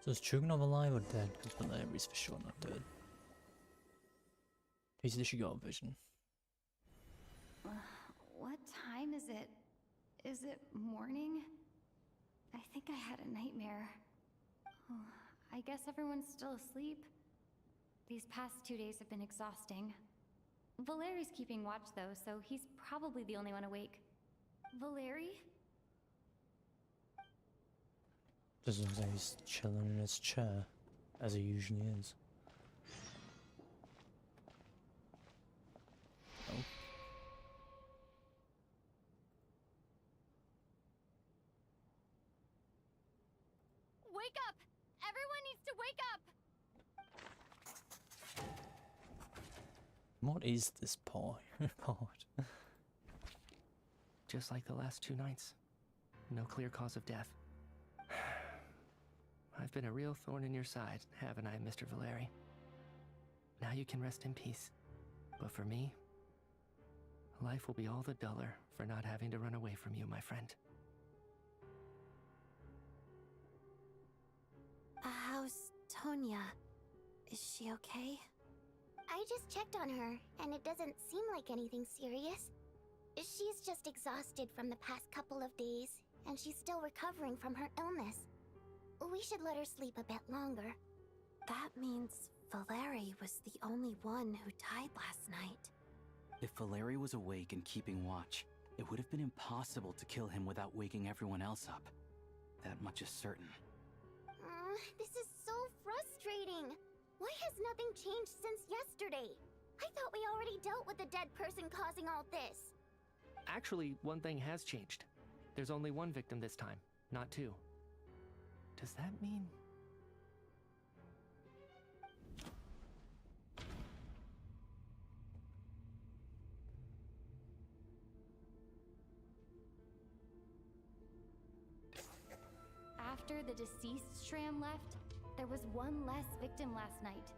So is Chugnov alive or dead? Because Valeri's for sure not dead. He's literally got a vision. What time is it? Is it morning? I think I had a nightmare. Oh, I guess everyone's still asleep. These past 2 days have been exhausting. Valeri's keeping watch though, so he's probably the only one awake. Valeri? Just looks like he's chilling in his chair, as he usually is. Oh. Wake up! Everyone needs to wake up! What is this part? Just like the last 2 nights. No clear cause of death. I've been a real thorn in your side, haven't I, Mr. Valeri? Now you can rest in peace. But for me, life will be all the duller for not having to run away from you, my friend. How's Tonya? Is she okay? I just checked on her, and it doesn't seem like anything serious. She's just exhausted from the past couple of days, and she's still recovering from her illness. We should let her sleep a bit longer. That means Valeri was the only one who died last night. If Valeri was awake and keeping watch, it would have been impossible to kill him without waking everyone else up. That much is certain. This is so frustrating. Why has nothing changed since yesterday? I thought we already dealt with the dead person causing all this. Actually, one thing has changed. There's only one victim this time, not two. Does that mean... After the deceased Shram left, there was one less victim last night.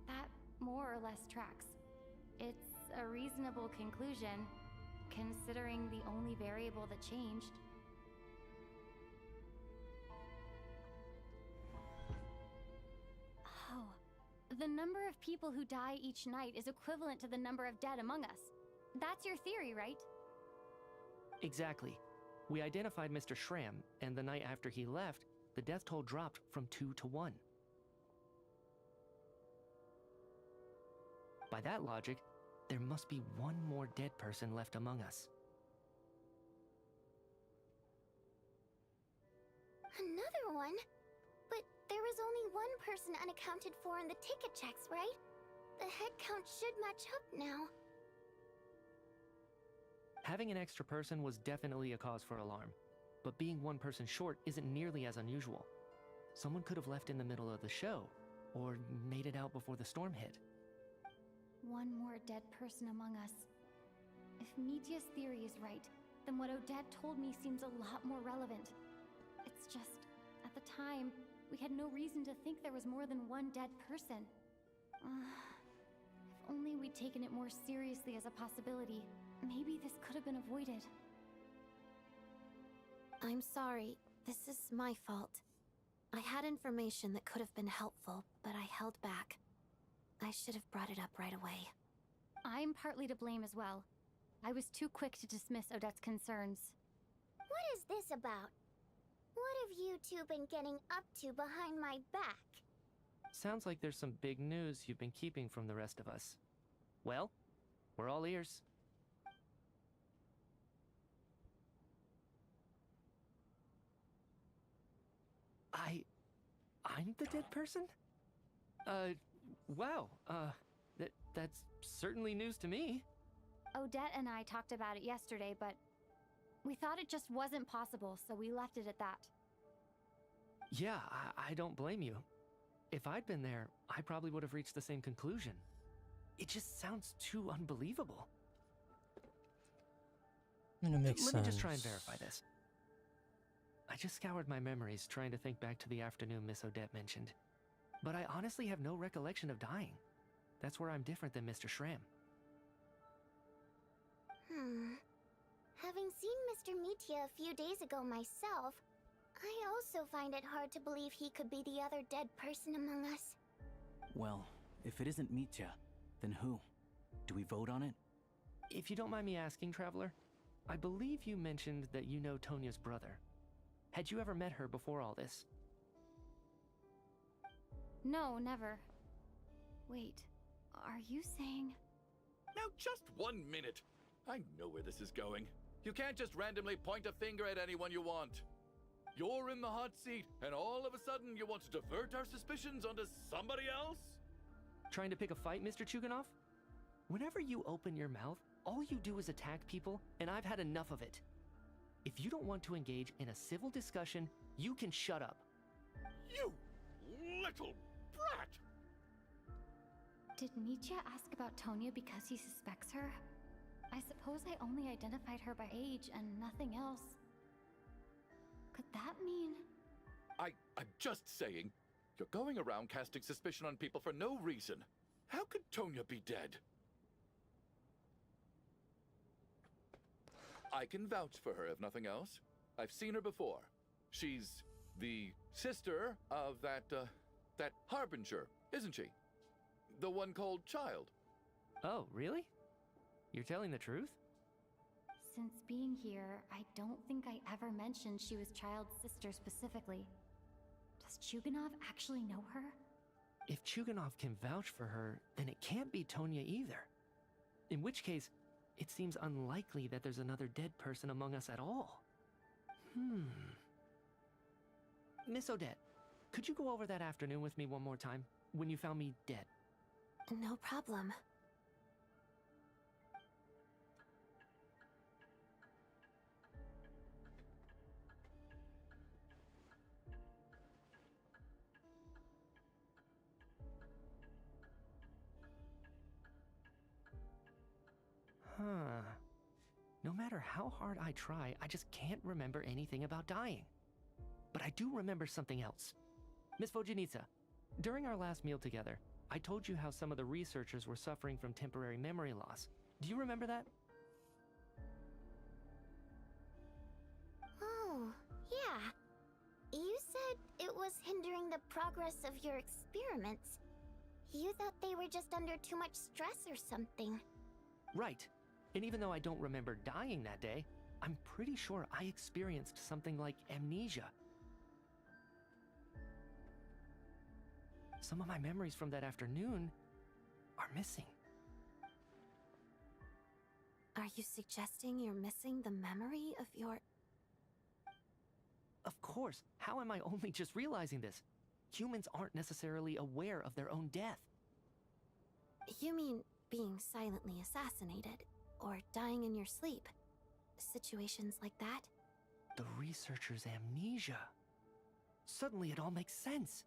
That more or less tracks. It's a reasonable conclusion, considering the only variable that changed. Oh, the number of people who die each night is equivalent to the number of dead among us. That's your theory, right? Exactly. We identified Mr. Shram, and the night after he left, the death toll dropped from 2 to 1. By that logic, there must be one more dead person left among us. Another one? But there was only one person unaccounted for in the ticket checks, right? The head count should match up now. Having an extra person was definitely a cause for alarm, but being one person short isn't nearly as unusual. Someone could have left in the middle of the show, or made it out before the storm hit. One more dead person among us. If Mitya's theory is right, then what Odette told me seems a lot more relevant. It's just, at the time, we had no reason to think there was more than one dead person. If only we'd taken it more seriously as a possibility, maybe this could have been avoided. I'm sorry. This is my fault. I had information that could have been helpful, but I held back. I should have brought it up right away. I'm partly to blame as well. I was too quick to dismiss Odette's concerns. What is this about? What have you two been getting up to behind my back? Sounds like there's some big news you've been keeping from the rest of us. Well, we're all ears. I'm the dead person? Wow, that's certainly news to me. Odette and I talked about it yesterday, but we thought it just wasn't possible, so we left it at that. Yeah, I don't blame you. If I'd been there, I probably would have reached the same conclusion. It just sounds too unbelievable. And it makes sense. Let me just try and verify this. I just scoured my memories trying to think back to the afternoon Miss Odette mentioned. But I honestly have no recollection of dying. That's where I'm different than Mr. Shram. Having seen Mr. Mitya a few days ago myself, I also find it hard to believe he could be the other dead person among us. Well, if it isn't Mitya, then who? Do we vote on it? If you don't mind me asking, Traveler, I believe you mentioned that you know Tonya's brother. Had you ever met her before all this? No, never. Wait, are you saying... Now just 1 minute. I know where this is going. You can't just randomly point a finger at anyone you want. You're in the hot seat, and all of a sudden you want to divert our suspicions onto somebody else? Trying to pick a fight, Mr. Chuganov? Whenever you open your mouth, all you do is attack people, and I've had enough of it. If you don't want to engage in a civil discussion, you can shut up. You little brat! Did Mitya ask about Tonya because he suspects her? I suppose I only identified her by age and nothing else. Could that mean... I'm just saying. You're going around casting suspicion on people for no reason. How could Tonya be dead? I can vouch for her, if nothing else. I've seen her before. She's the sister of that Harbinger, isn't she? The one called Child. Oh, really? You're telling the truth? Since being here, I don't think I ever mentioned she was Child's sister specifically. Does Chuganov actually know her? If Chuganov can vouch for her, then it can't be Tonya either. In which case, it seems unlikely that there's another dead person among us at all. Miss Odette, could you go over that afternoon with me one more time, when you found me dead? No problem. No matter how hard I try, I just can't remember anything about dying. But I do remember something else. Miss Vojanitsa, during our last meal together, I told you how some of the researchers were suffering from temporary memory loss. Do you remember that? Oh, yeah. You said it was hindering the progress of your experiments. You thought they were just under too much stress or something. Right. And even though I don't remember dying that day, I'm pretty sure I experienced something like amnesia. Some of my memories from that afternoon are missing. Are you suggesting you're missing the memory of your... Of course. How am I only just realizing this? Humans aren't necessarily aware of their own death. You mean being silently assassinated, or dying in your sleep? Situations like that? The researcher's amnesia. Suddenly it all makes sense.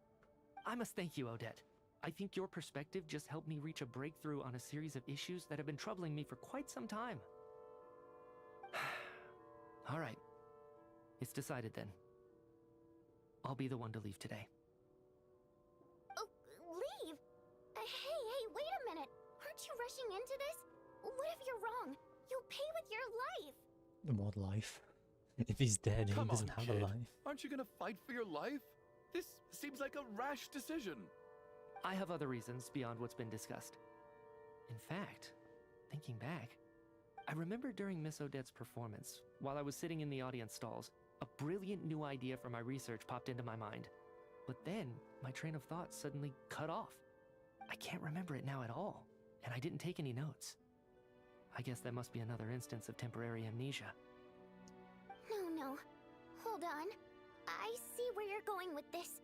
I must thank you, Odette. I think your perspective just helped me reach a breakthrough on a series of issues that have been troubling me for quite some time. All right. It's decided then. I'll be the one to leave today. Oh, leave? Hey, wait a minute. Aren't you rushing into this? What if you're wrong? You'll pay with your life. What life? If he's dead, he doesn't have a life. Aren't you gonna fight for your life? This seems like a rash decision. I have other reasons beyond what's been discussed. In fact, thinking back, I remember during Miss Odette's performance, while I was sitting in the audience stalls, a brilliant new idea for my research popped into my mind. But then, my train of thought suddenly cut off. I can't remember it now at all, and I didn't take any notes. I guess that must be another instance of temporary amnesia. No. Hold on. I see where you're going with this.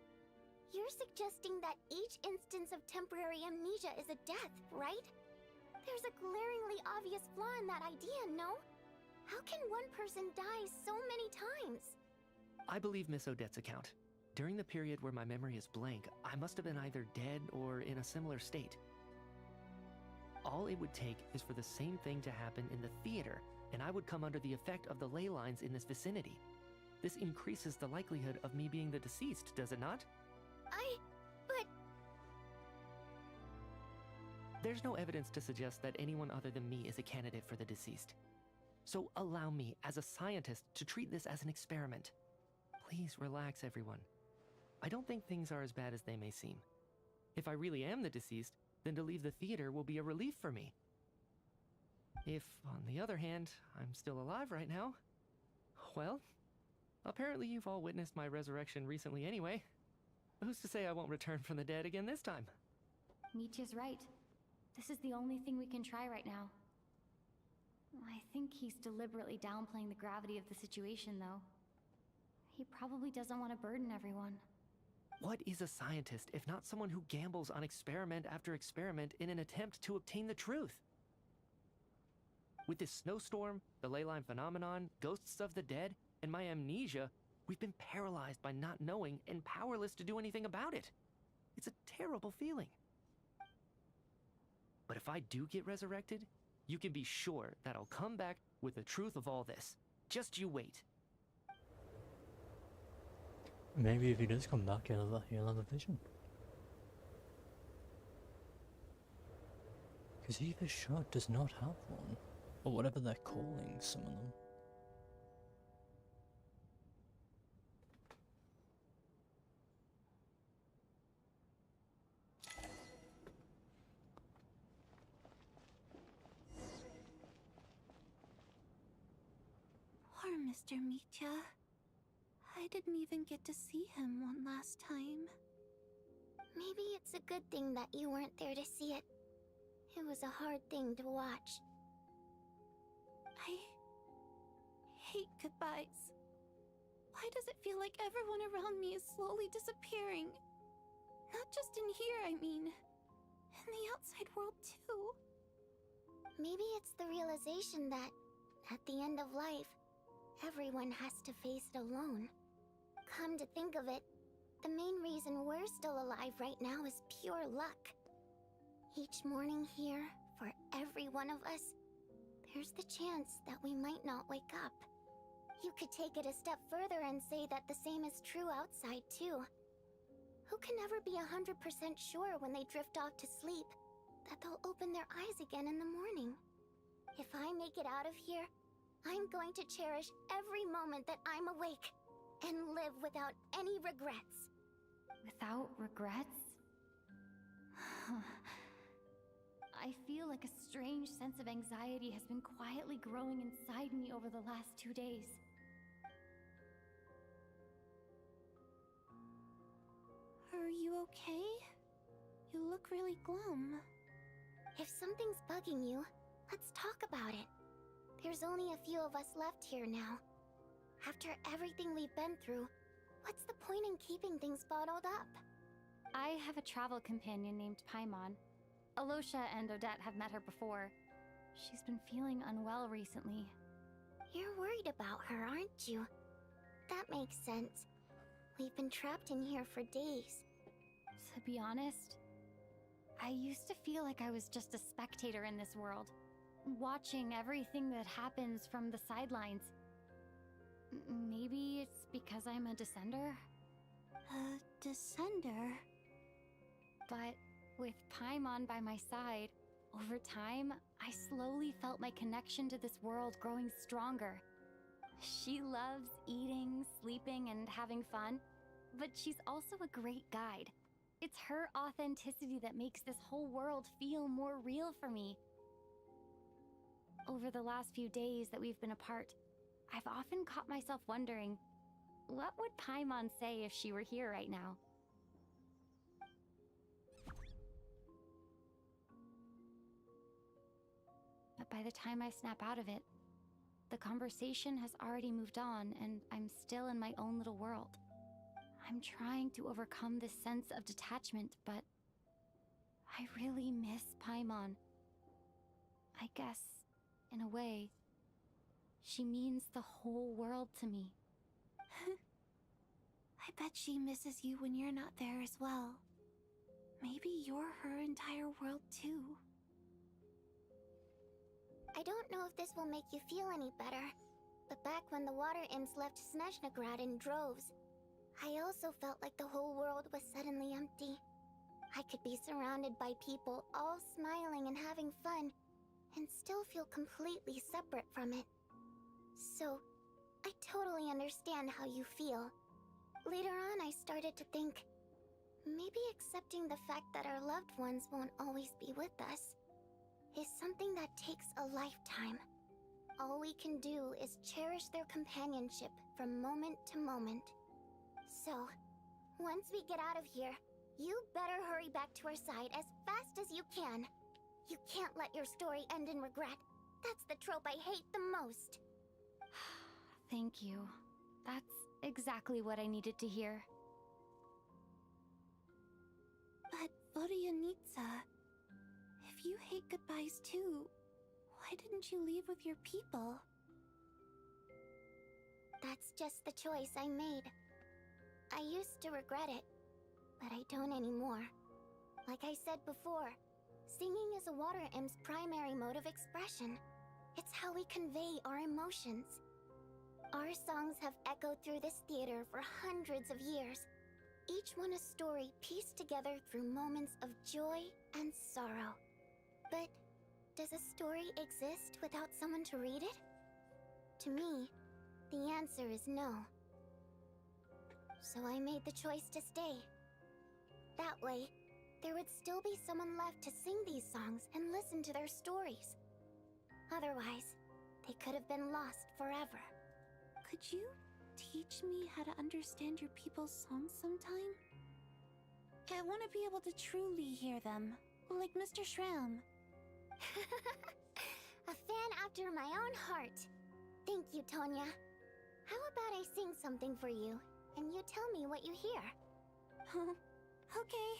You're suggesting that each instance of temporary amnesia is a death, right? There's a glaringly obvious flaw in that idea, no? How can one person die so many times? I believe Miss Odette's account. During the period where my memory is blank, I must have been either dead or in a similar state. All it would take is for the same thing to happen in the theater, and I would come under the effect of the ley lines in this vicinity. This increases the likelihood of me being the deceased, does it not? But... There's no evidence to suggest that anyone other than me is a candidate for the deceased. So allow me, as a scientist, to treat this as an experiment. Please relax, everyone. I don't think things are as bad as they may seem. If I really am the deceased, then to leave the theater will be a relief for me. If, on the other hand, I'm still alive right now, well, apparently you've all witnessed my resurrection recently anyway. Who's to say I won't return from the dead again this time? Mitya's right. This is the only thing we can try right now. I think he's deliberately downplaying the gravity of the situation, though. He probably doesn't want to burden everyone. What is a scientist if not someone who gambles on experiment after experiment in an attempt to obtain the truth? With this snowstorm, the ley line phenomenon, ghosts of the dead, and my amnesia, we've been paralyzed by not knowing and powerless to do anything about it. It's a terrible feeling. But if I do get resurrected, you can be sure that I'll come back with the truth of all this. Just you wait. Maybe if he does come back, he'll have a vision. Because he for sure does not have one. Or whatever they're calling some of them. Poor Mr. Mitya. I didn't even get to see him one last time. Maybe it's a good thing that you weren't there to see it. It was a hard thing to watch. I hate goodbyes. Why does it feel like everyone around me is slowly disappearing? Not just in here, I mean. In the outside world, too. Maybe it's the realization that, at the end of life, everyone has to face it alone. Come to think of it, the main reason we're still alive right now is pure luck. Each morning here, for every one of us, there's the chance that we might not wake up. You could take it a step further and say that the same is true outside, too. Who can ever be 100% sure when they drift off to sleep that they'll open their eyes again in the morning? If I make it out of here, I'm going to cherish every moment that I'm awake and live without any regrets. Without regrets? I feel like a strange sense of anxiety has been quietly growing inside me over the last 2 days. Are you okay? You look really glum. If something's bugging you, let's talk about it. There's only a few of us left here now. After everything we've been through, what's the point in keeping things bottled up? I have a travel companion named Paimon. Alosha and Odette have met her before. She's been feeling unwell recently. You're worried about her, aren't you? That makes sense. We've been trapped in here for days. To be honest, I used to feel like I was just a spectator in this world, watching everything that happens from the sidelines. Maybe it's because I'm a descender? A descender? But with Paimon by my side, over time, I slowly felt my connection to this world growing stronger. She loves eating, sleeping, and having fun, but she's also a great guide. It's her authenticity that makes this whole world feel more real for me. Over the last few days that we've been apart, I've often caught myself wondering, what would Paimon say if she were here right now? But by the time I snap out of it, the conversation has already moved on and I'm still in my own little world. I'm trying to overcome this sense of detachment, but I really miss Paimon. I guess, in a way, she means the whole world to me. I bet she misses you when you're not there as well. Maybe you're her entire world too. I don't know if this will make you feel any better, but back when the water imps left Snezhnaya in droves, I also felt like the whole world was suddenly empty. I could be surrounded by people all smiling and having fun, and still feel completely separate from it. So, I totally understand how you feel. Later on, I started to think, maybe accepting the fact that our loved ones won't always be with us is something that takes a lifetime. All we can do is cherish their companionship from moment to moment. So, once we get out of here, you better hurry back to our side as fast as you can. You can't let your story end in regret. That's the trope I hate the most. Thank you. That's exactly what I needed to hear. But Vodyanitsa, if you hate goodbyes too, why didn't you leave with your people? That's just the choice I made. I used to regret it, but I don't anymore. Like I said before, singing is a water imp's primary mode of expression. It's how we convey our emotions. Our songs have echoed through this theater for hundreds of years, each one a story pieced together through moments of joy and sorrow. But does a story exist without someone to read it? To me, the answer is no. So I made the choice to stay. That way, there would still be someone left to sing these songs and listen to their stories. Otherwise, they could have been lost forever. Could you teach me how to understand your people's songs sometime? I want to be able to truly hear them, like Mr. Shram. A fan after my own heart. Thank you, Tonya. How about I sing something for you, and you tell me what you hear? Okay,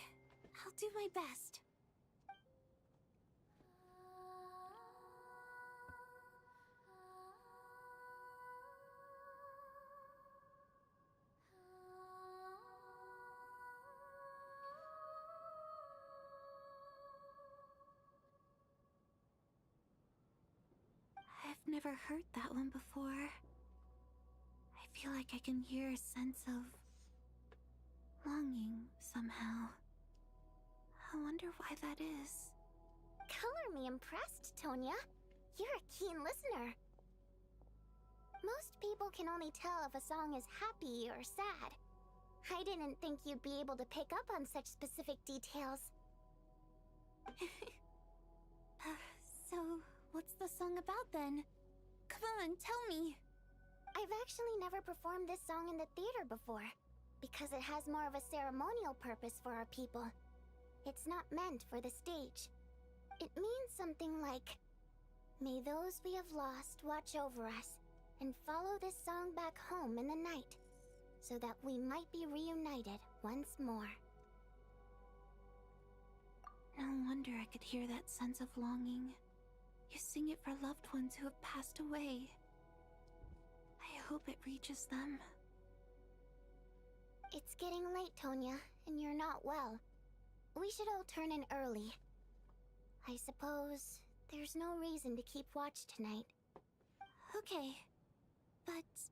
I'll do my best. never heard that one before. I feel like I can hear a sense of longing somehow. I wonder why that is. Color me impressed, Tonya. You're a keen listener. Most people can only tell if a song is happy or sad. I didn't think you'd be able to pick up on such specific details. So, what's the song about then? Come on, tell me! I've actually never performed this song in the theater before, because it has more of a ceremonial purpose for our people. It's not meant for the stage. It means something like, "May those we have lost watch over us, and follow this song back home in the night, so that we might be reunited once more." No wonder I could hear that sense of longing. You sing it for loved ones who have passed away. I hope it reaches them. It's getting late, Tonya, and you're not well. We should all turn in early. I suppose there's no reason to keep watch tonight. Okay. But,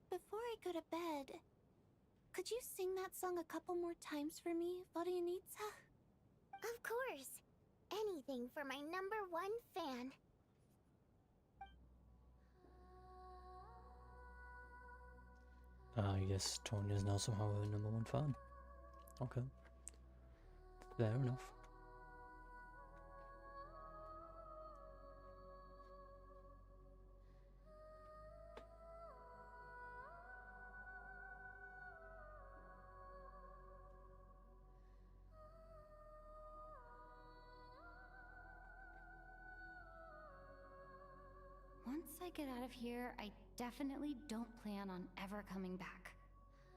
before I go to bed, could you sing that song a couple more times for me, Vodyanitsa? Of course. Anything for my #1 fan. I guess Tonya's now somehow her #1 fan. Okay. Fair enough. Once I get out of here, I definitely don't plan on ever coming back.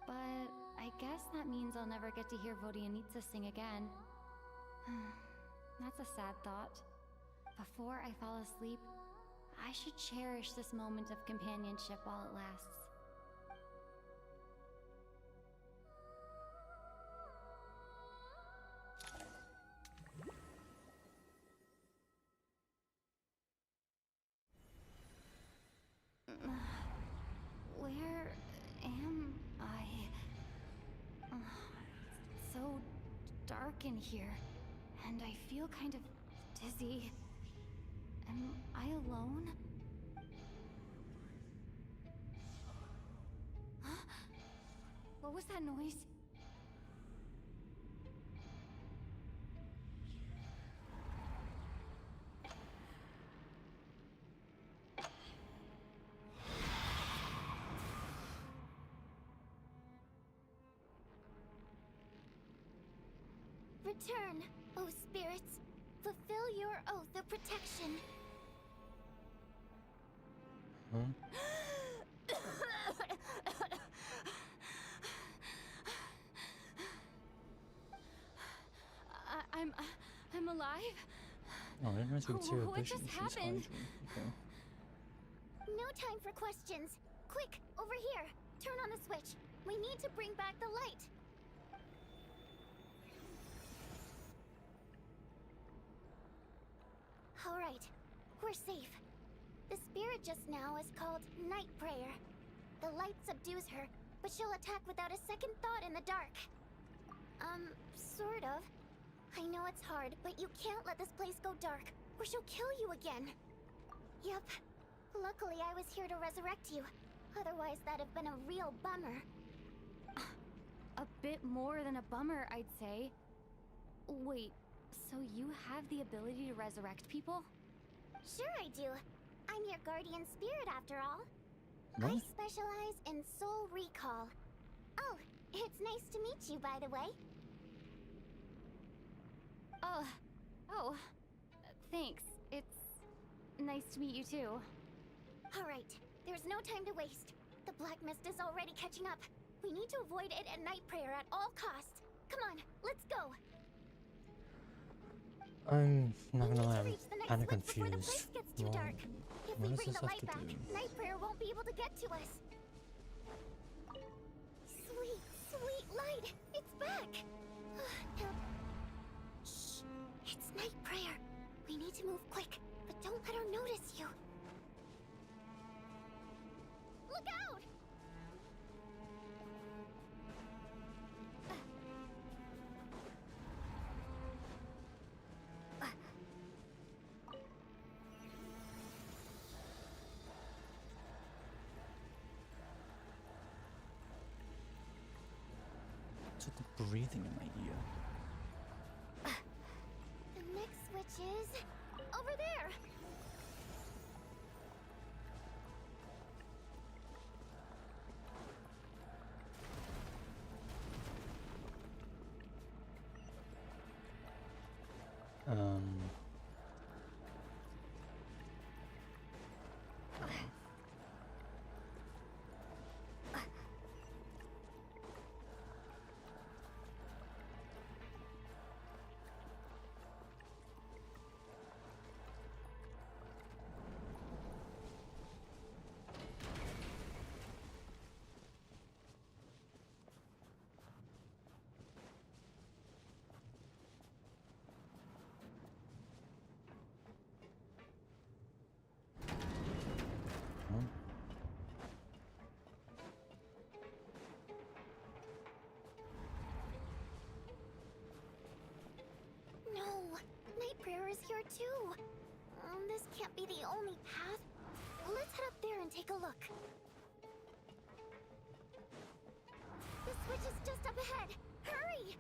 But I guess that means I'll never get to hear Vodyanitsa sing again. That's a sad thought. Before I fall asleep, I should cherish this moment of companionship while it lasts. Where am I? It's so dark in here, and I feel kind of dizzy. Am I alone? Huh? What was that noise? Return, O spirits. Fulfill your oath of protection. I'm alive? Oh, I didn't realize we could see her What vision. just She's happened? hiding. Okay. No time for questions. Quick, over here. Turn on the switch. We need to bring back the light. All right, we're safe. The spirit just now is called Night Prayer. The light subdues her, but she'll attack without a second thought in the dark. Sort of. I know it's hard, but you can't let this place go dark, or she'll kill you again. Yep. Luckily, I was here to resurrect you. Otherwise, that'd have been a real bummer. A bit more than a bummer, I'd say. Wait, so you have the ability to resurrect people? Sure I do. I'm your guardian spirit after all. What? I specialize in soul recall. Oh, it's nice to meet you, by the way. Oh, thanks. It's nice to meet you too. All right, there's no time to waste. The black mist is already catching up. We need to avoid it at Night Prayer at all costs. Come on, let's go. I'm not gonna lie, I'm Reach the next kinda switch before the confused. place gets too Well, dark. If what we does bring this the have light to back, do? Night Prayer won't be able to get to us. Sweet, sweet light! It's back! Now... Shh! It's Night Prayer. We need to move quick, but don't let her notice you. What's with the breathing in my ear? The next switch is over there. No, Night Prayer is here too. This can't be the only path. Let's head up there and take a look. The switch is just up ahead. Hurry!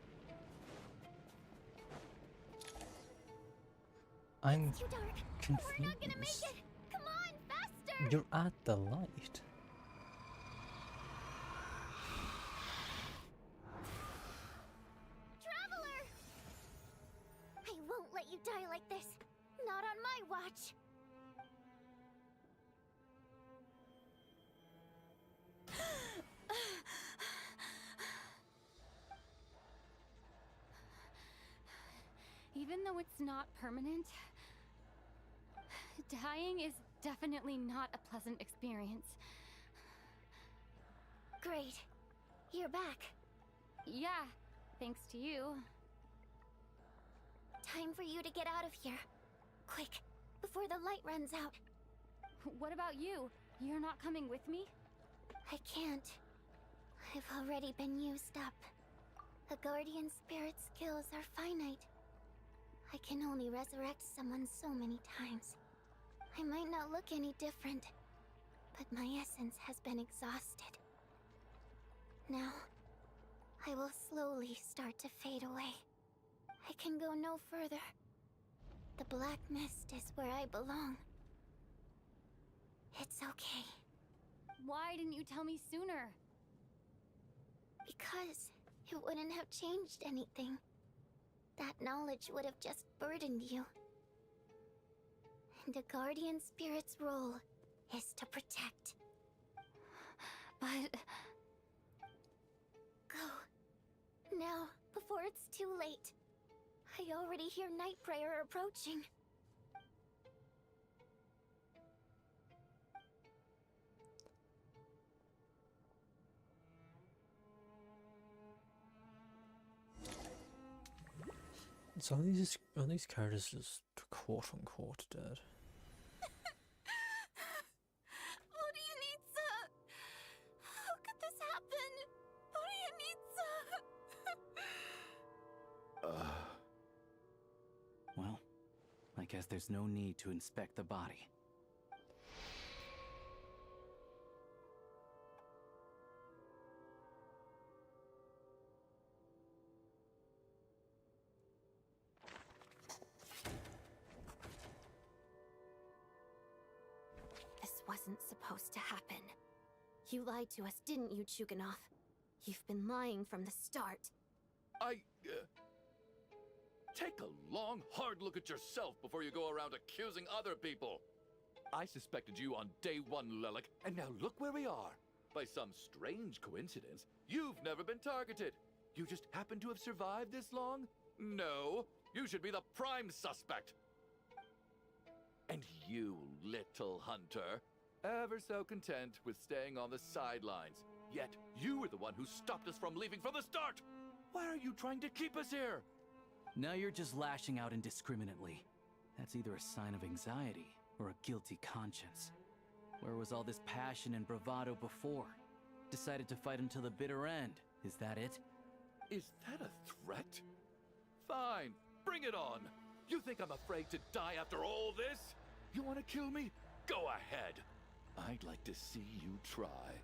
I'm It's too dark. confused. We're not gonna make it. Come on, faster! You're at the light. Traveler! I won't let you die like this. Not on my watch. Even though it's not permanent, dying is definitely not a pleasant experience. Great. You're back. Yeah, thanks to you. Time for you to get out of here. Quick, before the light runs out. What about you? You're not coming with me? I can't. I've already been used up. A guardian spirit's skills are finite. I can only resurrect someone so many times. I might not look any different, but my essence has been exhausted. Now, I will slowly start to fade away. I can go no further. The black mist is where I belong. It's okay. Why didn't you tell me sooner? Because it wouldn't have changed anything. That knowledge would have just burdened you. And a guardian spirit's role is to protect. But... Go. Now, before it's too late. I already hear Night Prayer approaching. So are these characters just quote unquote dead? What do you need, sir? How could this happen? What do you need, sir? Well, I guess there's no need to inspect the body. This wasn't supposed to happen. You lied to us, didn't you, Chuganov? You've been lying from the start. Take a long, hard look at yourself before you go around accusing other people. I suspected you on day one, Lelik, and now look where we are. By some strange coincidence, you've never been targeted. You just happen to have survived this long? No, you should be the prime suspect. And you, little hunter, ever so content with staying on the sidelines. Yet, you were the one who stopped us from leaving from the start! Why are you trying to keep us here? Now you're just lashing out indiscriminately. That's either a sign of anxiety or a guilty conscience. Where was all this passion and bravado before? Decided to fight until the bitter end. Is that it? Is that a threat? Fine, bring it on. You think I'm afraid to die after all this? You want to kill me? Go ahead. I'd like to see you try.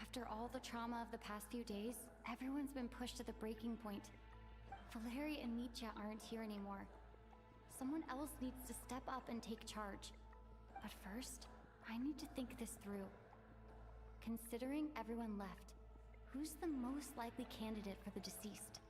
After all the trauma of the past few days, Everyone's been pushed to the breaking point. Valeri and Nietzsche aren't here anymore. Someone else needs to step up and take charge. But first, I need to think this through. Considering everyone left, who's the most likely candidate for the deceased?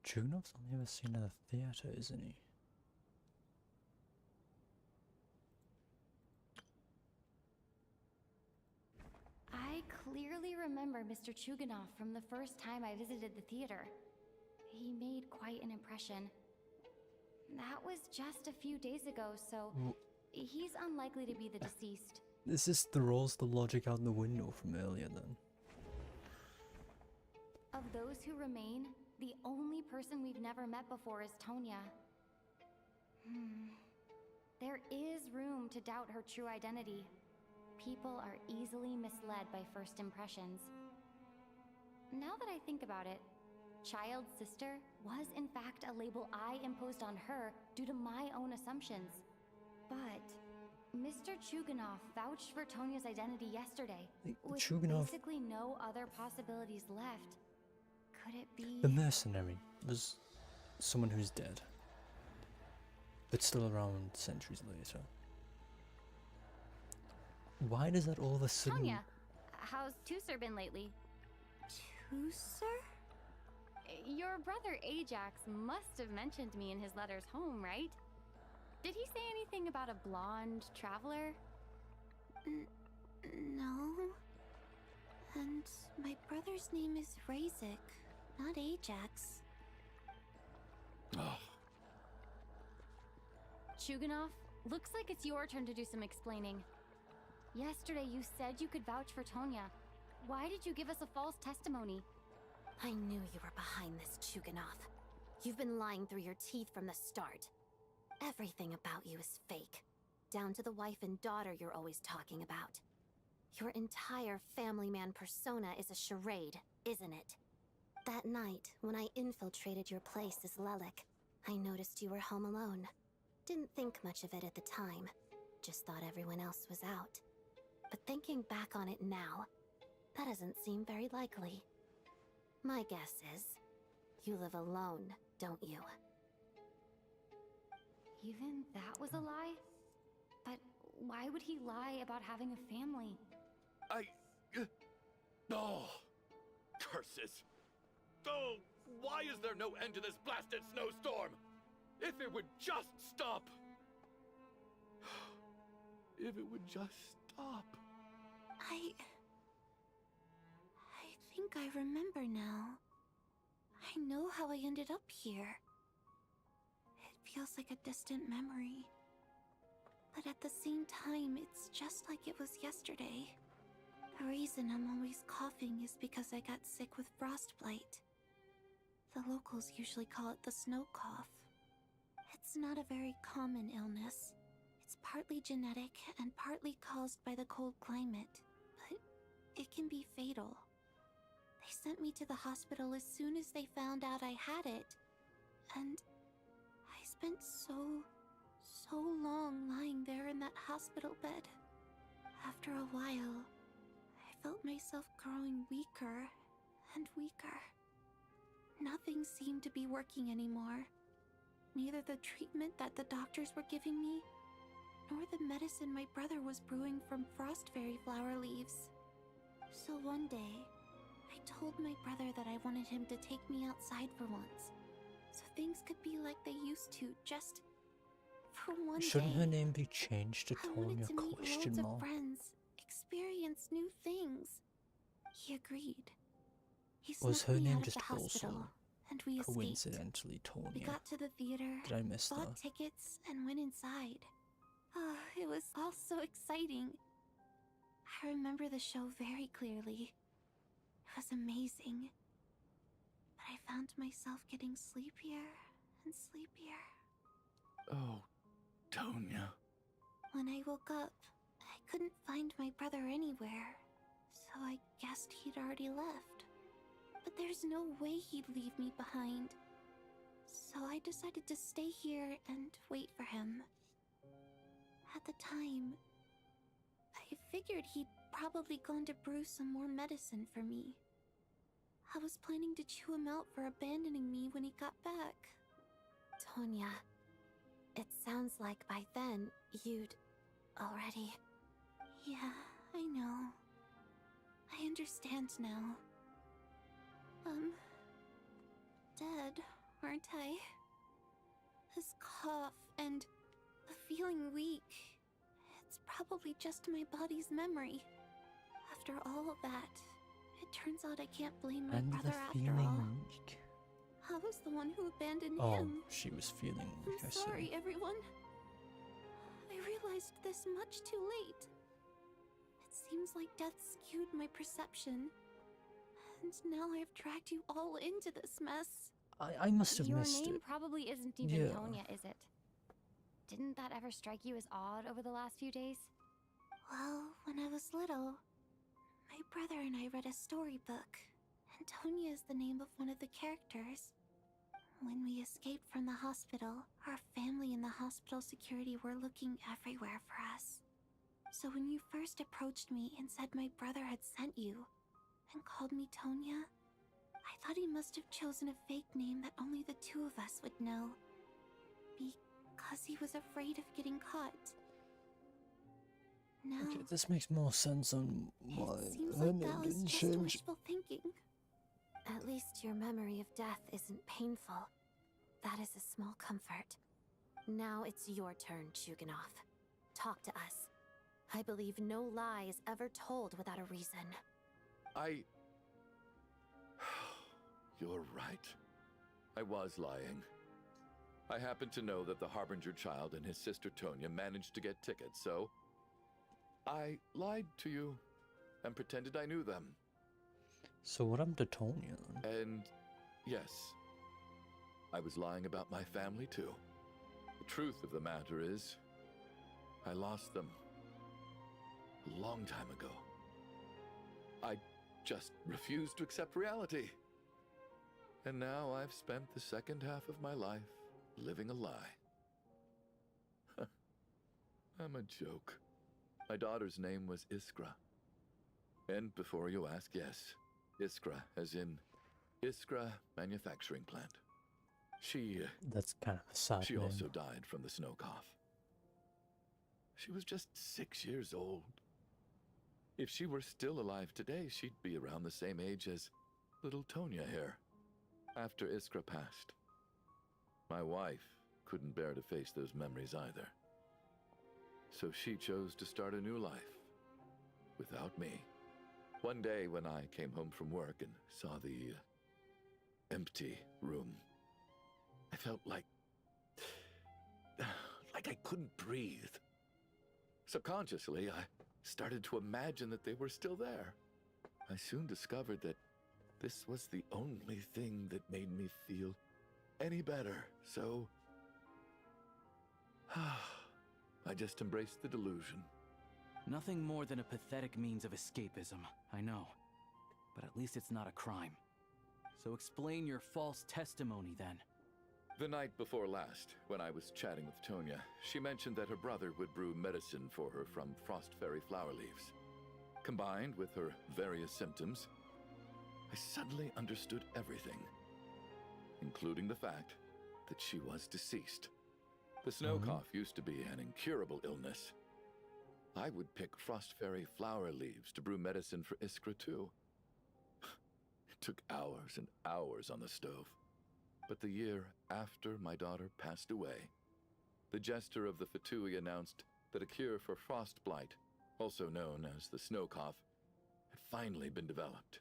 Chuganov's only ever seen at a theater, isn't he? I clearly remember Mr. Chuganov from the first time I visited the theater. He made quite an impression. That was just a few days ago, so he's unlikely to be the deceased. This just throws the logic out the window from earlier then. Of those who remain, the only person we've never met before is Tonya. There is room to doubt her true identity. People are easily misled by first impressions. Now that I think about it, Child's sister was in fact a label I imposed on her due to my own assumptions. But Mr. Chuganov vouched for Tonya's identity yesterday, with basically no other possibilities left. Could it be... The mercenary was someone who's dead, but still around centuries later. Why does that all of a sudden... Tonya, how's Tusser been lately? Tusser? Your brother Ajax must have mentioned me in his letters home, right? Did he say anything about a blonde traveler? No. And my brother's name is Razik, not Ajax. Chuganov, looks like it's your turn to do some explaining. Yesterday you said you could vouch for Tonya. Why did you give us a false testimony? I knew you were behind this, Chuganov. You've been lying through your teeth from the start. Everything about you is fake, down to the wife and daughter you're always talking about. Your entire family man persona is a charade, isn't it? That night, when I infiltrated your place as Lelik, I noticed you were home alone. Didn't think much of it at the time, just thought everyone else was out. But thinking back on it now, that doesn't seem very likely. My guess is, you live alone, don't you? Even that was a lie? But why would he lie about having a family? Oh, curses. Oh, why is there no end to this blasted snowstorm? If it would just stop. If it would just stop. I think I remember now. I know how I ended up here. It feels like a distant memory. But at the same time, it's just like it was yesterday. The reason I'm always coughing is because I got sick with frostbite. The locals usually call it the snow cough. It's not a very common illness. It's partly genetic and partly caused by the cold climate, but it can be fatal. They sent me to the hospital as soon as they found out I had it. And I spent so long lying there in that hospital bed. After a while, I felt myself growing weaker and weaker. Nothing seemed to be working anymore. Neither the treatment that the doctors were giving me, nor the medicine my brother was brewing from frost fairy flower leaves. So one day, I told my brother that I wanted him to take me outside for once, so things could be like they used to, just for one Shouldn't day. her name be changed to I wanted Tonya to meet question loads of mark? friends, experience new things. He agreed. He Was snuck her me name out of just the hospital, also and we escaped. coincidentally We Tonya? got to the theater, Did I miss bought that? tickets, and went inside. Oh, it was all so exciting. I remember the show very clearly. It was amazing. But I found myself getting sleepier and sleepier. Oh, Tonya. When I woke up, I couldn't find my brother anywhere, so I guessed he'd already left. But there's no way he'd leave me behind. So I decided to stay here and wait for him. At the time, I figured he'd probably gone to brew some more medicine for me. I was planning to chew him out for abandoning me when he got back. Tonya, it sounds like by then you'd already... Yeah, I know. I understand now. Dead, aren't I? This cough and the feeling weak, it's probably just my body's memory. After all of that, it turns out I can't blame my And the brother after feeling all. weak. I was the one who abandoned Oh, him. she was feeling weak, I'm I see. sorry, everyone. I realized this much too late. It seems like death skewed my perception. And now I've dragged you all into this mess. I must have Your missed name it. probably isn't even Yeah. Tonya, is it? Didn't that ever strike you as odd over the last few days? Well, when I was little, my brother and I read a storybook, and Tonya is the name of one of the characters. When we escaped from the hospital, our family and the hospital security were looking everywhere for us. So when you first approached me and said my brother had sent you, and called me Tonya, I thought he must have chosen a fake name that only the two of us would know. Because he was afraid of getting caught. Now, Okay, this makes more sense on why it seems her like name that was didn't just change. wishful thinking. At least your memory of death isn't painful. That is a small comfort. Now it's your turn, Chuganov. Talk to us. I believe no lie is ever told without a reason. You're right. I was lying. I happen to know that the Harbinger child and his sister Tonya managed to get tickets, so I lied to you and pretended I knew them. So what happened to Tonya? And yes, I was lying about my family too. The truth of the matter is, I lost them a long time ago. I just refused to accept reality. And now I've spent the second half of my life living a lie. I'm a joke. My daughter's name was Iskra. And before you ask, yes, Iskra, as in Iskra Manufacturing Plant. That's kind of a sad She name. also died from the snow cough. She was just 6 years old. If she were still alive today, she'd be around the same age as little Tonya here. After Iskra passed, my wife couldn't bear to face those memories either. So she chose to start a new life without me. One day when I came home from work and saw the empty room, I felt like I couldn't breathe. Subconsciously, I started to imagine that they were still there. I soon discovered that this was the only thing that made me feel any better, so I just embraced the delusion. Nothing more than a pathetic means of escapism, I know. But at least it's not a crime. So explain your false testimony then. The night before last, when I was chatting with Tonya, she mentioned that her brother would brew medicine for her from frost fairy flower leaves. Combined with her various symptoms, I suddenly understood everything, including the fact that she was deceased. The snow cough used to be an incurable illness. I would pick frost fairy flower leaves to brew medicine for Iskra too. It took hours and hours on the stove. But the year after my daughter passed away, the Jester of the Fatui announced that a cure for frost blight, also known as the snow cough, had finally been developed.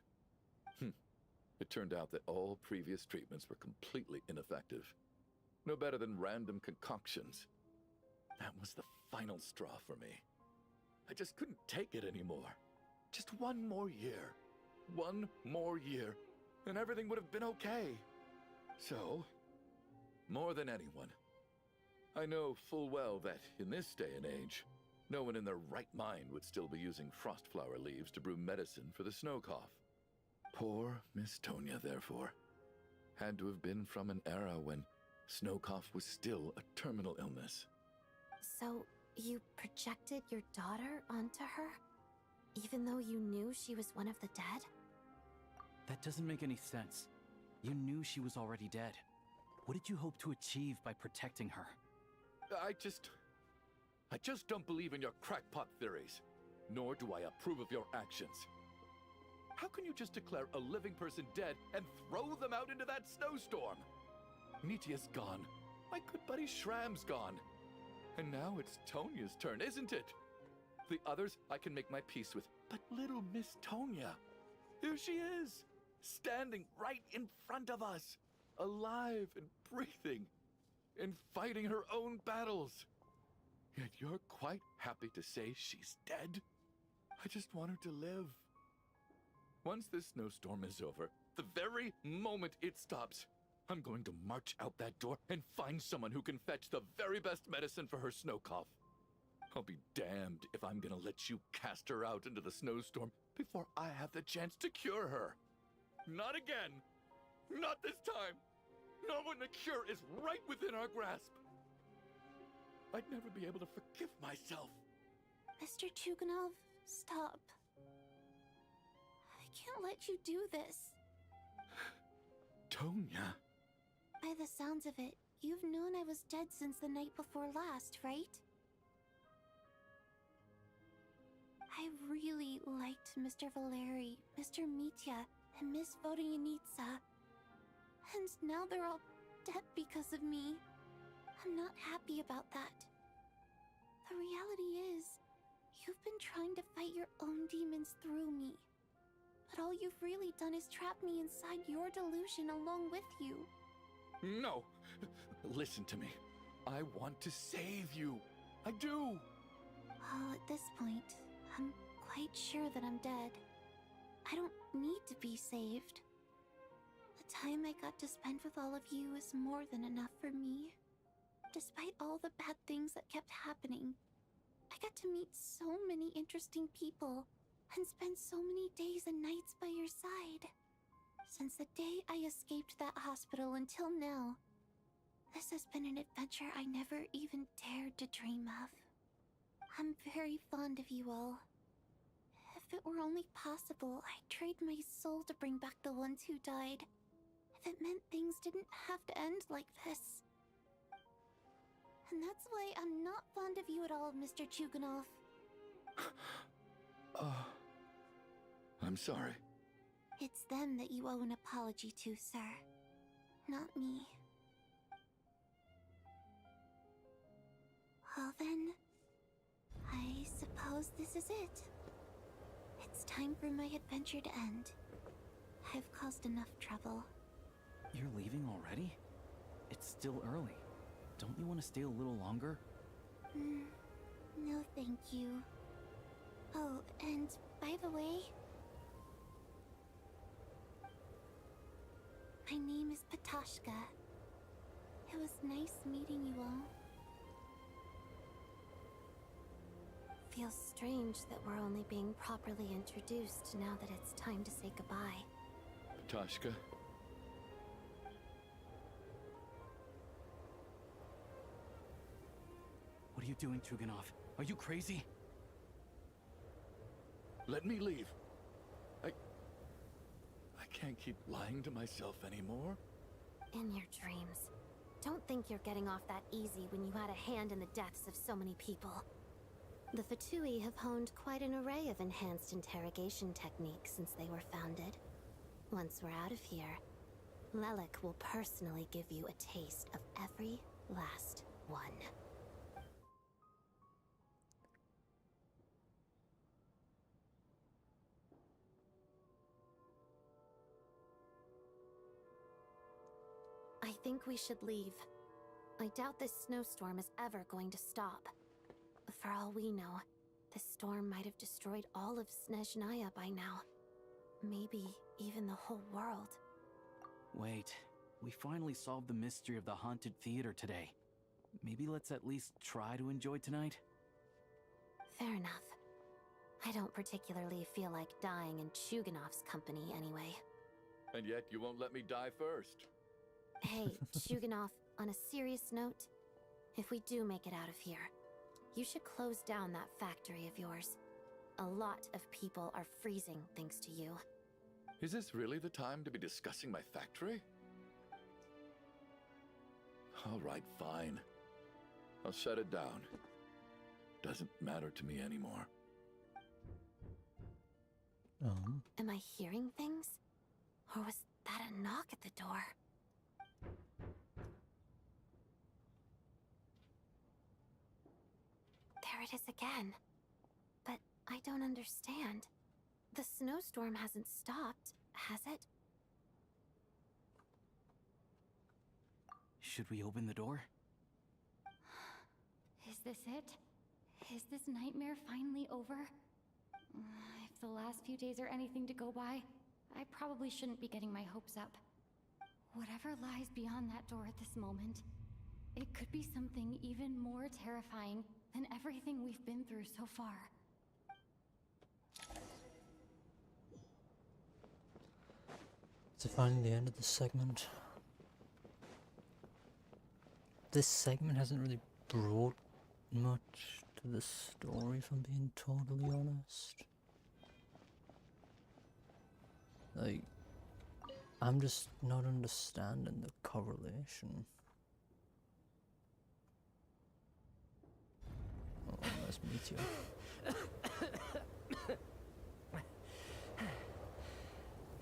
It turned out that all previous treatments were completely ineffective. No better than random concoctions. That was the final straw for me. I just couldn't take it anymore. Just one more year. One more year, and everything would have been okay. So, more than anyone, I know full well that, in this day and age, no one in their right mind would still be using frostflower leaves to brew medicine for the snow cough. Poor Miss Tonya, therefore, had to have been from an era when snow cough was still a terminal illness. So, you projected your daughter onto her? Even though you knew she was one of the dead? That doesn't make any sense. You knew she was already dead. What did you hope to achieve by protecting her? I just don't believe in your crackpot theories, nor do I approve of your actions. How can you just declare a living person dead and throw them out into that snowstorm? Nitia's gone. My good buddy Shram's gone. And now it's Tonya's turn, isn't it? The others I can make my peace with, but little Miss Tonya, here she is, standing right in front of us, alive and breathing, and fighting her own battles. Yet you're quite happy to say she's dead? I just want her to live. Once this snowstorm is over, the very moment it stops, I'm going to march out that door and find someone who can fetch the very best medicine for her snow cough. I'll be damned if I'm gonna let you cast her out into the snowstorm before I have the chance to cure her. Not again. Not this time. Not when the cure is right within our grasp. I'd never be able to forgive myself. Mr. Chuganov, stop. I can't let you do this. Tonya. By the sounds of it, you've known I was dead since the night before last, right? I really liked Mr. Valeri, Mr. Mitya, and Miss Vodyanitsa. And now they're all dead because of me. I'm not happy about that. The reality is, you've been trying to fight your own demons through me. But all you've really done is trap me inside your delusion along with you. No! Listen to me. I want to save you. I do. Well, at this point, I'm quite sure that I'm dead. I don't need to be saved. The time I got to spend with all of you is more than enough for me. Despite all the bad things that kept happening, I got to meet so many interesting people and spend so many days and nights by your side. Since the day I escaped that hospital until now, this has been an adventure I never even dared to dream of. I'm very fond of you all. If it were only possible, I'd trade my soul to bring back the ones who died. If it meant things didn't have to end like this. And that's why I'm not fond of you at all, Mr. Chuganov. I'm sorry. It's them that you owe an apology to, sir. Not me. Well then, I suppose this is it. It's time for my adventure to end. I've caused enough trouble. You're leaving already? It's still early. Don't you want to stay a little longer? No thank you. Oh, and by the way, my name is Patashka. It was nice meeting you all. Feels strange that we're only being properly introduced now that it's time to say goodbye. Patashka. What are you doing, Chuganov? Are you crazy? Let me leave. I can't keep lying to myself anymore. In your dreams. Don't think you're getting off that easy when you had a hand in the deaths of so many people. The Fatui have honed quite an array of enhanced interrogation techniques since they were founded. Once we're out of here, Lelik will personally give you a taste of every last one. I think we should leave. I doubt this snowstorm is ever going to stop. For all we know, this storm might have destroyed all of Snezhnaya by now. Maybe even the whole world. Wait, we finally solved the mystery of the haunted theater today. Maybe let's at least try to enjoy tonight? Fair enough. I don't particularly feel like dying in Chuganov's company anyway. And yet you won't let me die first. Hey, Chuganov, on a serious note, if we do make it out of here, you should close down that factory of yours. A lot of people are freezing thanks to you. Is this really the time to be discussing my factory? All right, fine. I'll shut it down. Doesn't matter to me anymore. Am I hearing things? Or was that a knock at the door? There it is again. But I don't understand. The snowstorm hasn't stopped, has it? Should we open the door? Is this it? Is this nightmare finally over? If the last few days are anything to go by, I probably shouldn't be getting my hopes up. Whatever lies beyond that door at this moment, it could be something even more terrifying than everything we've been through so far. So finally the end of the segment. This segment hasn't really brought much to the story, if I'm being totally honest. Like, I'm just not understanding the correlation. Oh, nice to meet you.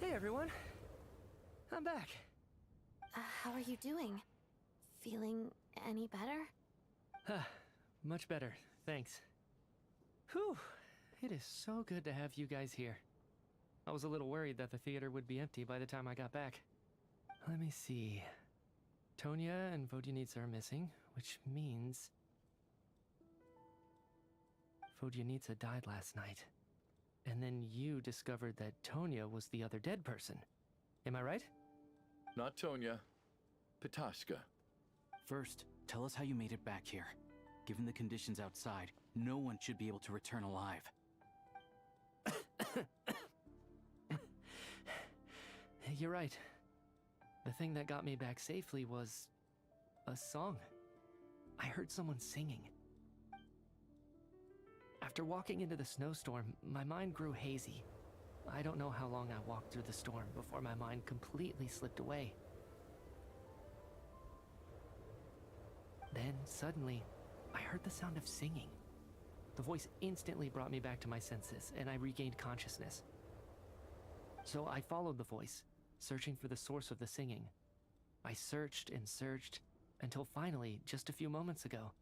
Hey everyone, I'm back. How are you doing? Feeling any better? Much better, thanks. Whew, it is so good to have you guys here. I was a little worried that the theater would be empty by the time I got back. Let me see. Tonya and Vodyanitsa are missing, which means Vodyanitsa died last night. And then you discovered that Tonya was the other dead person. Am I right? Not Tonya. Pitashka. First, tell us how you made it back here. Given the conditions outside, no one should be able to return alive. You're right. The thing that got me back safely was a song. I heard someone singing. After walking into the snowstorm, my mind grew hazy. I don't know how long I walked through the storm before my mind completely slipped away. Then, suddenly, I heard the sound of singing. The voice instantly brought me back to my senses, and I regained consciousness. So I followed the voice, searching for the source of the singing. I searched and searched, until finally, just a few moments ago,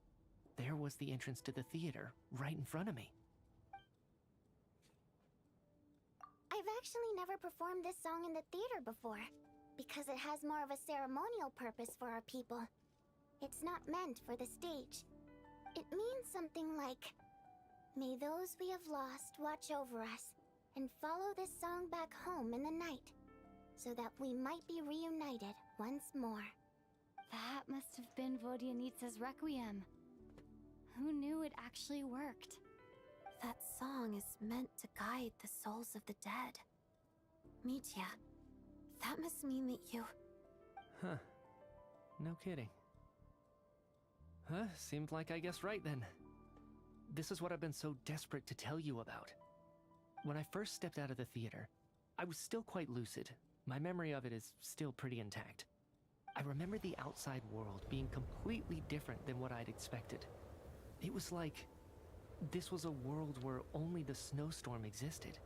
there was the entrance to the theater, right in front of me. I've actually never performed this song in the theater before, because it has more of a ceremonial purpose for our people. It's not meant for the stage. It means something like, "May those we have lost watch over us, and follow this song back home in the night, so that we might be reunited once more." That must have been Vodyanitsa's Requiem. Who knew it actually worked? That song is meant to guide the souls of the dead. Mitya, that must mean that you... Huh. No kidding. Huh, seemed like I guessed right then. This is what I've been so desperate to tell you about. When I first stepped out of the theater, I was still quite lucid. My memory of it is still pretty intact. I remember the outside world being completely different than what I'd expected. It was like this was a world where only the snowstorm existed.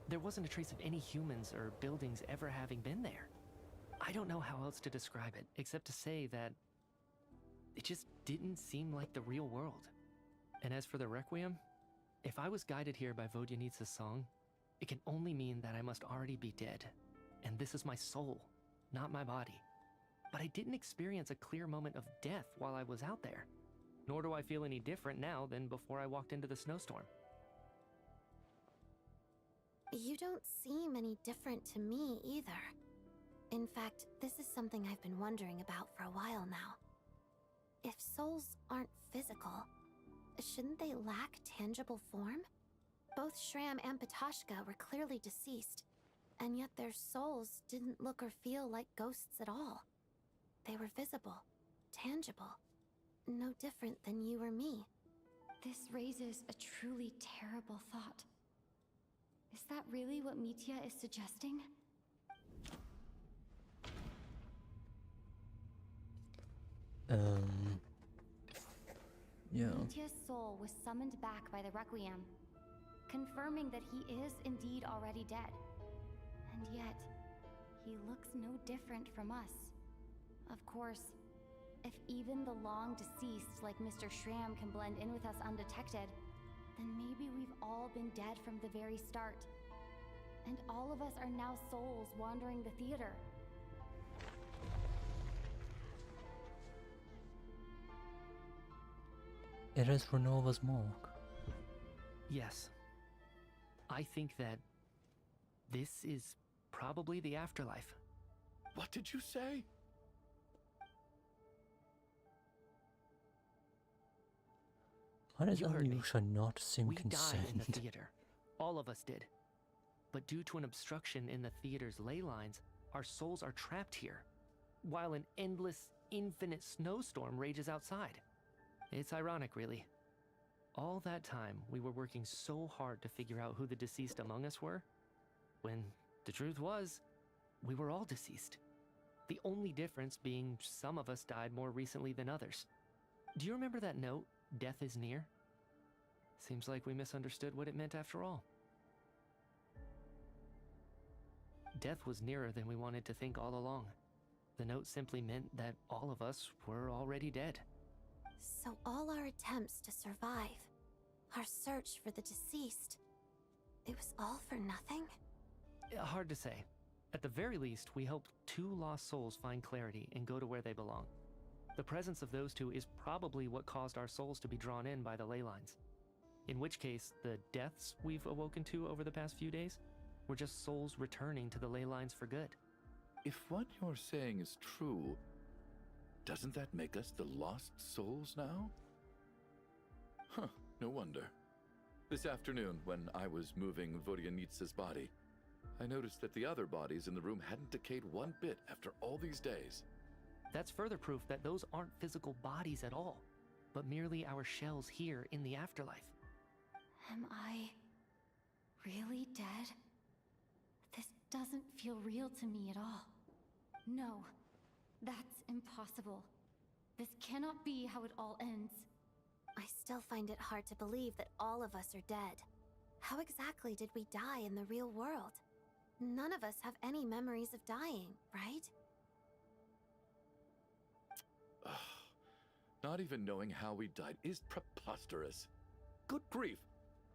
There wasn't a trace of any humans or buildings ever having been there. I don't know how else to describe it, except to say that it just didn't seem like the real world. And as for the Requiem, if I was guided here by Vodyanitsa's song, it can only mean that I must already be dead. And this is my soul, not my body. But I didn't experience a clear moment of death while I was out there. Nor do I feel any different now than before I walked into the snowstorm. You don't seem any different to me either. In fact, this is something I've been wondering about for a while now. If souls aren't physical, shouldn't they lack tangible form? Both Shram and Patoshka were clearly deceased, and yet their souls didn't look or feel like ghosts at all. They were visible, tangible, no different than you or me. This raises a truly terrible thought. Is that really what Mitya is suggesting? Yeah. Mitya's soul was summoned back by the Requiem, confirming that he is indeed already dead. And yet, he looks no different from us. Of course, if even the long deceased like Mr. Shram can blend in with us undetected, then maybe we've all been dead from the very start. And all of us are now souls wandering the theater. It is Renova's mark. Yes. I think that this is probably the afterlife. What did you say? Why does You heard me. Alyosha not seem We died in the concerned? theater. All of us did. But due to an obstruction in the theater's ley lines, our souls are trapped here, while an endless, infinite snowstorm rages outside. It's ironic, really. All that time, we were working so hard to figure out who the deceased among us were, when the truth was, we were all deceased. The only difference being some of us died more recently than others. Do you remember that note, "Death is near"? Seems like we misunderstood what it meant after all. Death was nearer than we wanted to think all along. The note simply meant that all of us were already dead. So all our attempts to survive, our search for the deceased, it was all for nothing? Hard to say. At the very least, we helped two lost souls find clarity and go to where they belong. The presence of those two is probably what caused our souls to be drawn in by the ley lines. In which case, the deaths we've awoken to over the past few days were just souls returning to the ley lines for good. If what you're saying is true, doesn't that make us the lost souls now? Huh, no wonder. This afternoon, when I was moving Vodyanitsa's body, I noticed that the other bodies in the room hadn't decayed one bit after all these days. That's further proof that those aren't physical bodies at all, but merely our shells here in the afterlife. Am I really dead? This doesn't feel real to me at all. No, that's impossible. This cannot be how it all ends. I still find it hard to believe that all of us are dead. How exactly did we die in the real world? None of us have any memories of dying, right? Not even knowing how we died is preposterous. Good grief!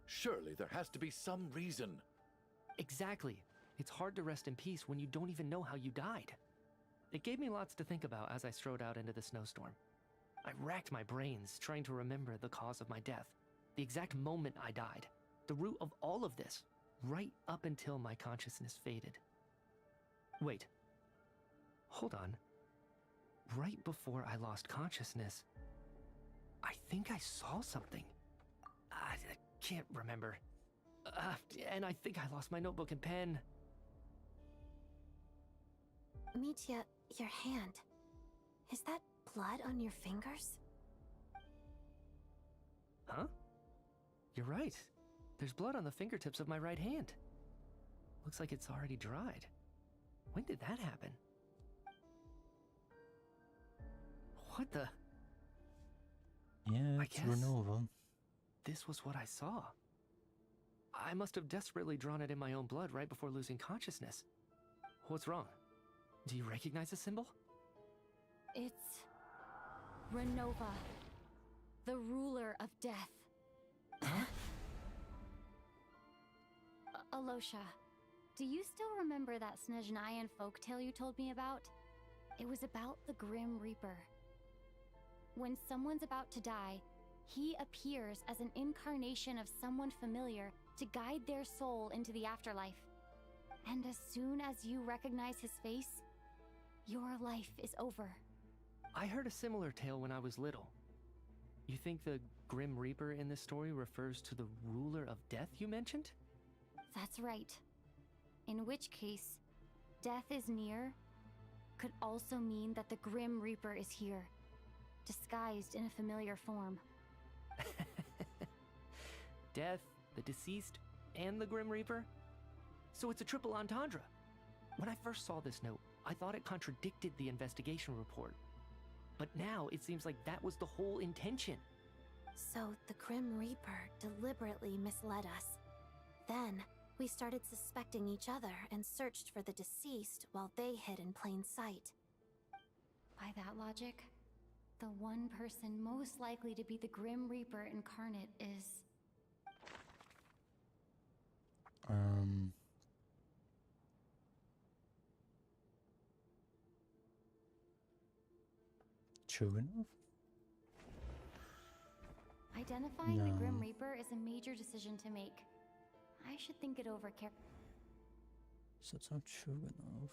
Surely there has to be some reason. Exactly. It's hard to rest in peace when you don't even know how you died. It gave me lots to think about as I strode out into the snowstorm. I racked my brains trying to remember the cause of my death, the exact moment I died, the root of all of this, right up until my consciousness faded. Wait. Hold on. Right before I lost consciousness, I think I saw something. I can't remember. And I think I lost my notebook and pen. Mitya, your hand. Is that blood on your fingers? Huh? You're right. There's blood on the fingertips of my right hand. Looks like it's already dried. When did that happen? What the? Yeah, I it's guess Renova. this was what I saw. I must have desperately drawn it in my own blood right before losing consciousness. What's wrong? Do you recognize the symbol? It's Renova, the ruler of death. Alosha, do you still remember that Snezhnayan folktale you told me about? It was about the Grim Reaper. When someone's about to die, he appears as an incarnation of someone familiar to guide their soul into the afterlife. And as soon as you recognize his face, your life is over. I heard a similar tale when I was little. You think the Grim Reaper in this story refers to the ruler of death you mentioned? That's right. In which case, death is near could also mean that the Grim Reaper is here, disguised in a familiar form. Death, the deceased, and the Grim Reaper? So it's a triple entendre. When I first saw this note, I thought it contradicted the investigation report. But now it seems like that was the whole intention. So the Grim Reaper deliberately misled us. Then, we started suspecting each other and searched for the deceased while they hid in plain sight. By that logic, the one person most likely to be the Grim Reaper incarnate is... True enough? Identifying the No. Grim Reaper is a major decision to make. I should think it over carefully. So it's not true enough.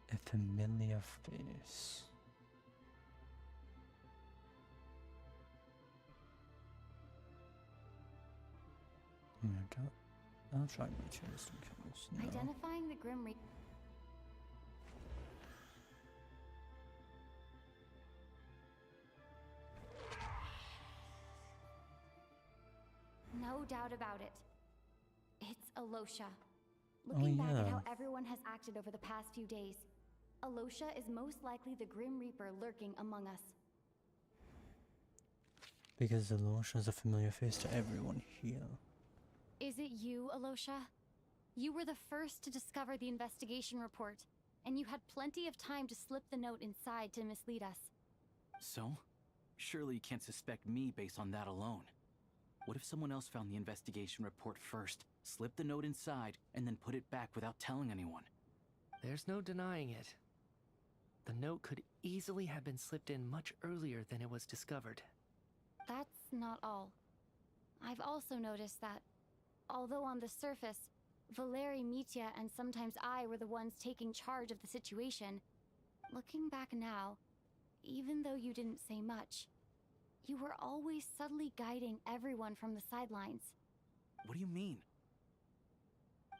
A familiar face. I'll try my just in case. No. Identifying the Grim Reaper. No doubt about it. It's Alosha. Looking back at how everyone has acted over the past few days, Alosha is most likely the Grim Reaper lurking among us. Because Alosha is a familiar face to everyone here. Is it you, Alosha? You were the first to discover the investigation report, and you had plenty of time to slip the note inside to mislead us. So? Surely you can't suspect me based on that alone. What if someone else found the investigation report first, slipped the note inside, and then put it back without telling anyone? There's no denying it. The note could easily have been slipped in much earlier than it was discovered. That's not all. I've also noticed that, although on the surface, Valeri, Mitya, and sometimes I were the ones taking charge of the situation, looking back now, even though you didn't say much, you were always subtly guiding everyone from the sidelines. What do you mean?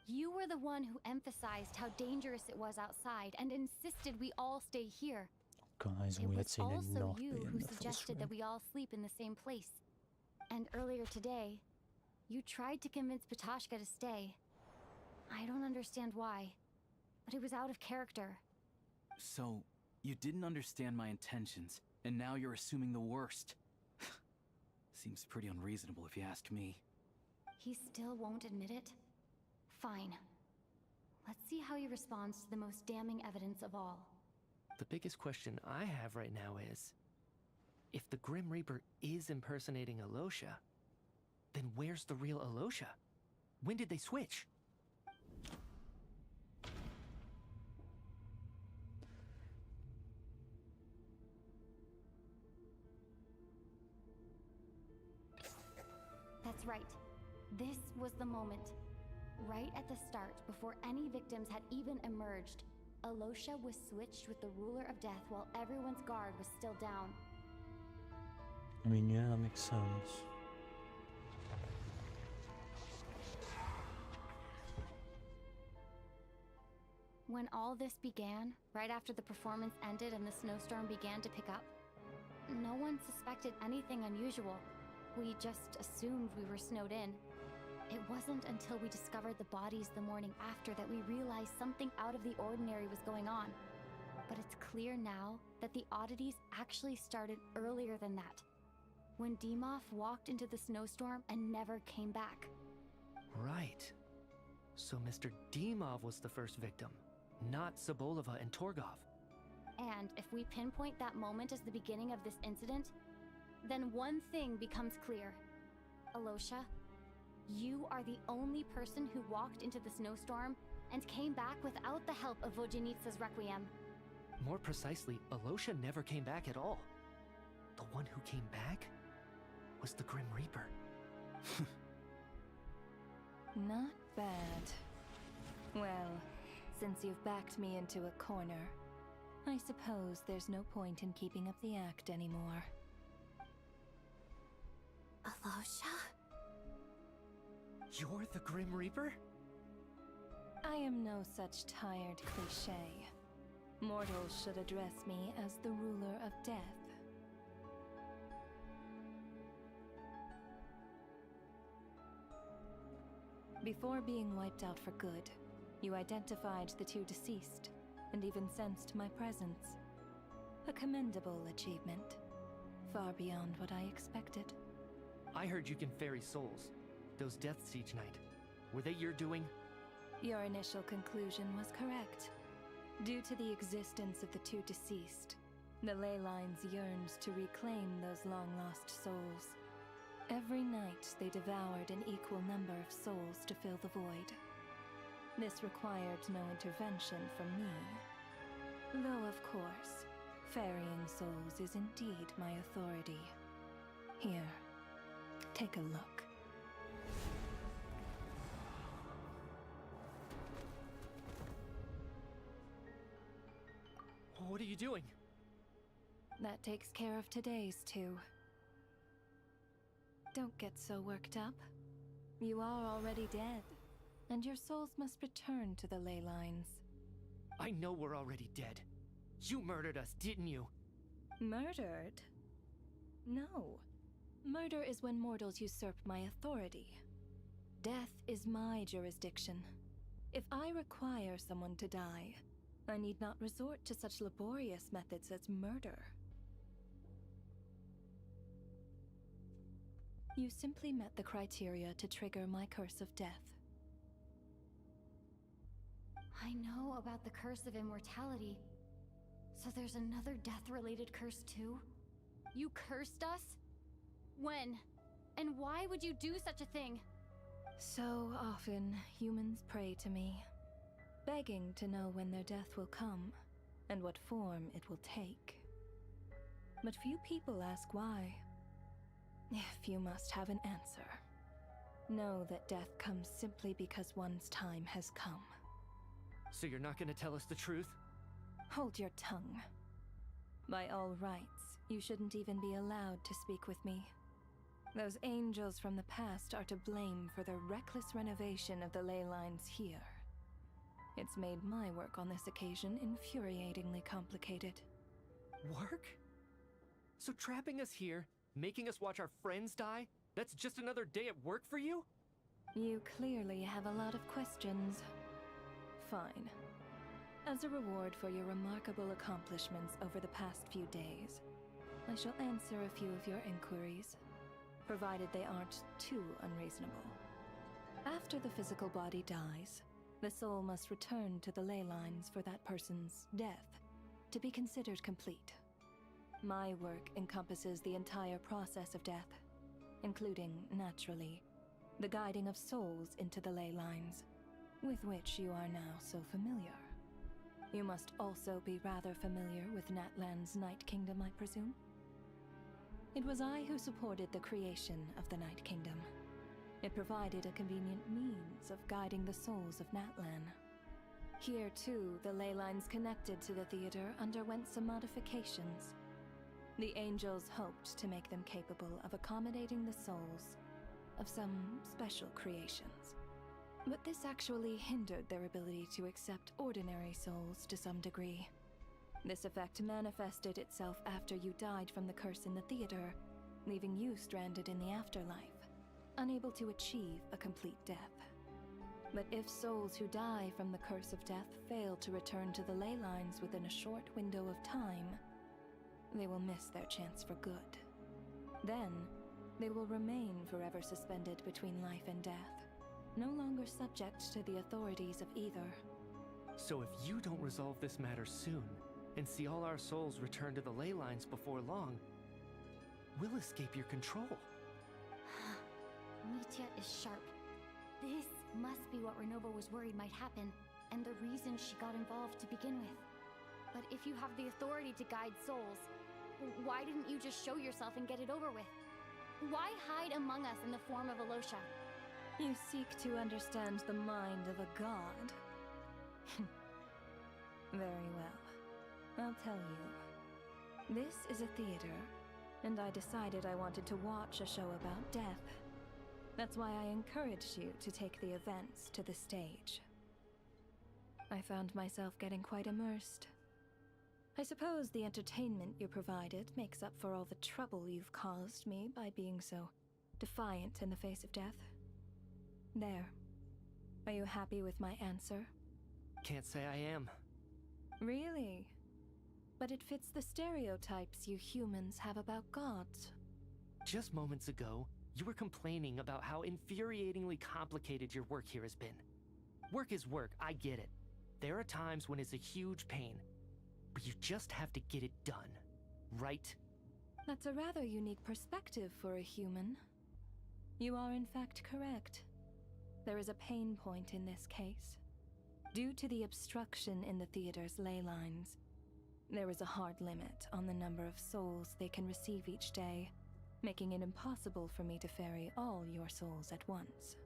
You were the one who emphasized how dangerous it was outside and insisted we all stay here. Guys, It we had was seen it also not you be who in the full suggested that screen. we all sleep in the same place. And earlier today, you tried to convince Patashka to stay. I don't understand why, but it was out of character. So, you didn't understand my intentions, and now you're assuming the worst. Seems pretty unreasonable if you ask me. He still won't admit it? Fine. Let's see how he responds to the most damning evidence of all. The biggest question I have right now is, if the Grim Reaper is impersonating Alosha, then where's the real Alosha? When did they switch? That's right. This was the moment. Right at the start, before any victims had even emerged, Alosha was switched with the Ruler of Death while everyone's guard was still down. I mean, yeah, that makes sense. When all this began, right after the performance ended and the snowstorm began to pick up, no one suspected anything unusual. We just assumed we were snowed in. It wasn't until we discovered the bodies the morning after that we realized something out of the ordinary was going on. But it's clear now that the oddities actually started earlier than that. when Dimov walked into the snowstorm and never came back. Right. So Mr. Dimov was the first victim, not Sobolova and Torgov. And if we pinpoint that moment as the beginning of this incident, then one thing becomes clear. Alosha, you are the only person who walked into the snowstorm and came back without the help of Vojanitsa's Requiem. More precisely, Alosha never came back at all. The one who came back was the Grim Reaper. Not bad. Well, since you've backed me into a corner, I suppose there's no point in keeping up the act anymore. Alosha? You're the Grim Reaper? I am no such tired cliché. Mortals should address me as the ruler of death. Before being wiped out for good, you identified the two deceased, and even sensed my presence. A commendable achievement, far beyond what I expected. I heard you can ferry souls. Those Death Siege Knight, were they your doing? Your initial conclusion was correct. Due to the existence of the two deceased, the ley lines yearns to reclaim those long-lost souls. Every night they devoured an equal number of souls to fill the void. This required no intervention from me. Though, of course, ferrying souls is indeed my authority. Here, take a look. What are you doing? That takes care of today's two. Don't get so worked up. You are already dead, and your souls must return to the ley lines. I know we're already dead. You murdered us, didn't you? Murdered? No. Murder is when mortals usurp my authority. Death is my jurisdiction. If I require someone to die, I need not resort to such laborious methods as murder. You simply met the criteria to trigger my curse of death. I know about the curse of immortality. So there's another death-related curse too? You cursed us? When? And why would you do such a thing? So often, humans pray to me, begging to know when their death will come, and what form it will take. But few people ask why. If you must have an answer, know that death comes simply because one's time has come. So you're not gonna tell us the truth? Hold your tongue. By all rights, you shouldn't even be allowed to speak with me. Those angels from the past are to blame for the reckless renovation of the ley lines here. It's made my work on this occasion infuriatingly complicated. Work? So trapping us here, making us watch our friends die, that's just another day at work for you? You clearly have a lot of questions. Fine. As a reward for your remarkable accomplishments over the past few days, I shall answer a few of your inquiries, provided they aren't too unreasonable. After the physical body dies, the soul must return to the ley lines for that person's death to be considered complete. My work encompasses the entire process of death, including, naturally, the guiding of souls into the ley lines, with which you are now so familiar. You must also be rather familiar with Natlan's Night Kingdom, I presume? It was I who supported the creation of the Night Kingdom. It provided a convenient means of guiding the souls of Natlan. Here, too, the ley lines connected to the theater underwent some modifications. The angels hoped to make them capable of accommodating the souls of some special creations. But this actually hindered their ability to accept ordinary souls to some degree. This effect manifested itself after you died from the curse in the theater, leaving you stranded in the afterlife, unable to achieve a complete death. But if souls who die from the curse of death fail to return to the ley lines within a short window of time, they will miss their chance for good. Then, they will remain forever suspended between life and death, no longer subject to the authorities of either. So if you don't resolve this matter soon, and see all our souls return to the ley lines before long, we'll escape your control. Mitya is sharp. This must be what Renova was worried might happen, and the reason she got involved to begin with. But if you have the authority to guide souls, why didn't you just show yourself and get it over with? Why hide among us in the form of Alosha? You seek to understand the mind of a god. Very well. I'll tell you. This is a theater, and I decided I wanted to watch a show about death. That's why I encouraged you to take the events to the stage. I found myself getting quite immersed. I suppose the entertainment you provided makes up for all the trouble you've caused me by being so defiant in the face of death. There. Are you happy with my answer? Can't say I am. Really? But it fits the stereotypes you humans have about gods. Just moments ago, you were complaining about how infuriatingly complicated your work here has been. Work is work, I get it. There are times when it's a huge pain, but you just have to get it done, right? That's a rather unique perspective for a human. You are in fact correct. There is a pain point in this case. Due to the obstruction in the theater's ley lines, there is a hard limit on the number of souls they can receive each day, making it impossible for me to ferry all your souls at once.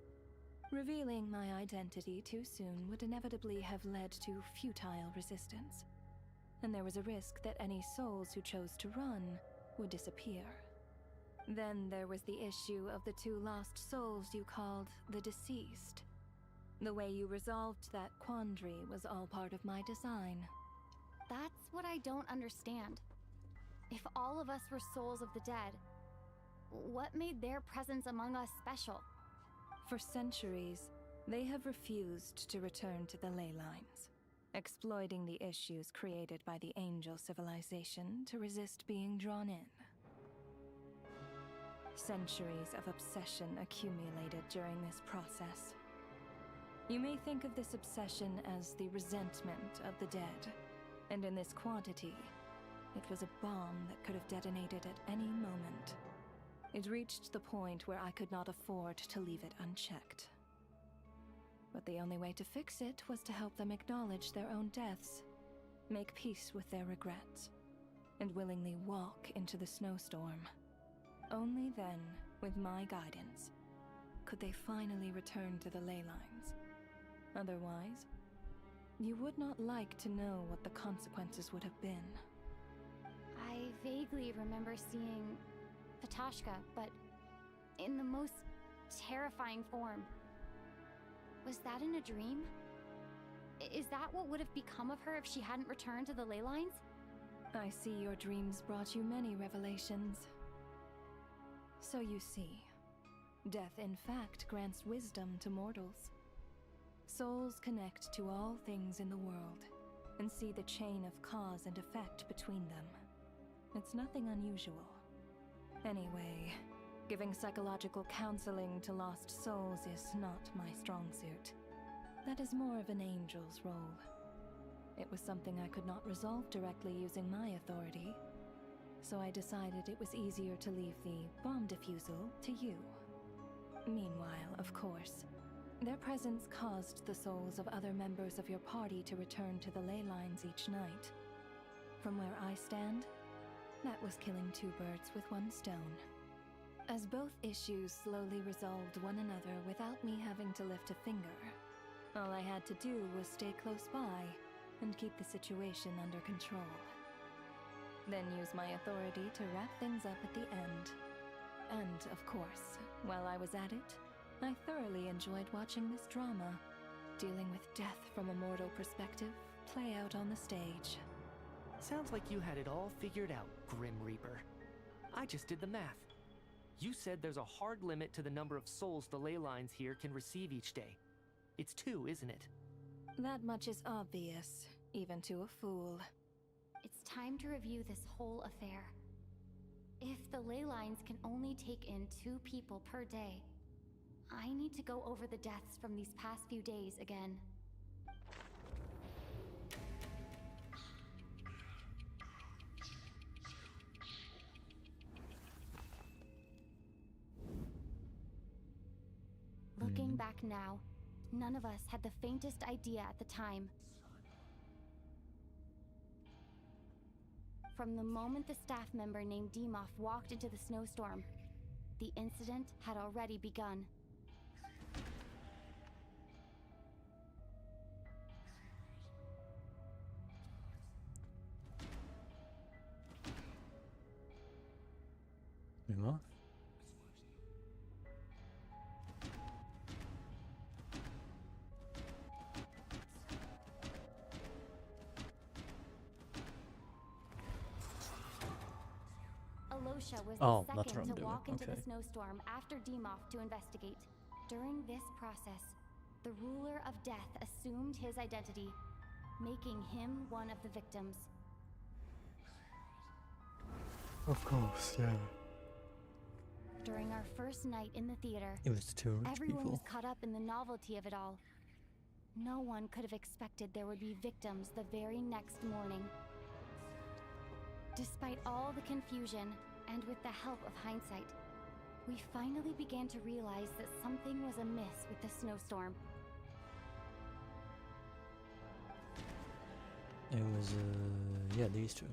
Revealing my identity too soon would inevitably have led to futile resistance, and there was a risk that any souls who chose to run would disappear. Then there was the issue of the 2 lost souls you called the deceased. The way you resolved that quandary was all part of my design. That's what I don't understand. If all of us were souls of the dead, what made their presence among us special? For centuries, they have refused to return to the ley lines, exploiting the issues created by the angel civilization to resist being drawn in. Centuries of obsession accumulated during this process. You may think of this obsession as the resentment of the dead, and in this quantity, it was a bomb that could have detonated at any moment. It reached the point where I could not afford to leave it unchecked. But the only way to fix it was to help them acknowledge their own deaths, make peace with their regrets, and willingly walk into the snowstorm. Only then, with my guidance, could they finally return to the ley lines. Otherwise, you would not like to know what the consequences would have been. I vaguely remember seeing Patashka, but in the most terrifying form. Was that in a dream? Is that what would have become of her if she hadn't returned to the ley lines? I see your dreams brought you many revelations. So you see, death in fact grants wisdom to mortals. Souls connect to all things in the world and see the chain of cause and effect between them. It's nothing unusual. Anyway, giving psychological counseling to lost souls is not my strong suit. That is more of an angel's role. It was something I could not resolve directly using my authority, so I decided it was easier to leave the bomb defusal to you. Meanwhile, of course, their presence caused the souls of other members of your party to return to the ley lines each night. From where I stand, that was killing 2 birds with 1 stone. As both issues slowly resolved one another without me having to lift a finger, all I had to do was stay close by and keep the situation under control. Then use my authority to wrap things up at the end. And, of course, while I was at it, I thoroughly enjoyed watching this drama, dealing with death from a mortal perspective, play out on the stage. Sounds like you had it all figured out, Grim Reaper. I just did the math. You said there's a hard limit to the number of souls the ley lines here can receive each day. It's 2, isn't it? That much is obvious, even to a fool. It's time to review this whole affair. If the ley lines can only take in 2 people per day, I need to go over the deaths from these past few days again. Looking back now, none of us had the faintest idea at the time. From the moment the staff member named Demoff walked into the snowstorm, the incident had already begun. Demoff? Alosha was Oh, the that's what second I'm to doing, walk into okay. the snowstorm after Demoff to investigate. During this process, the ruler of death assumed his identity, making him one of the victims. Of course, yeah. During our first night in the theater, It was 2 rich everyone was people. caught up in the novelty of it all. No one could have expected there would be victims the very next morning. Despite all the confusion, and with the help of hindsight, we finally began to realize that something was amiss with the snowstorm. It was, yeah, these two.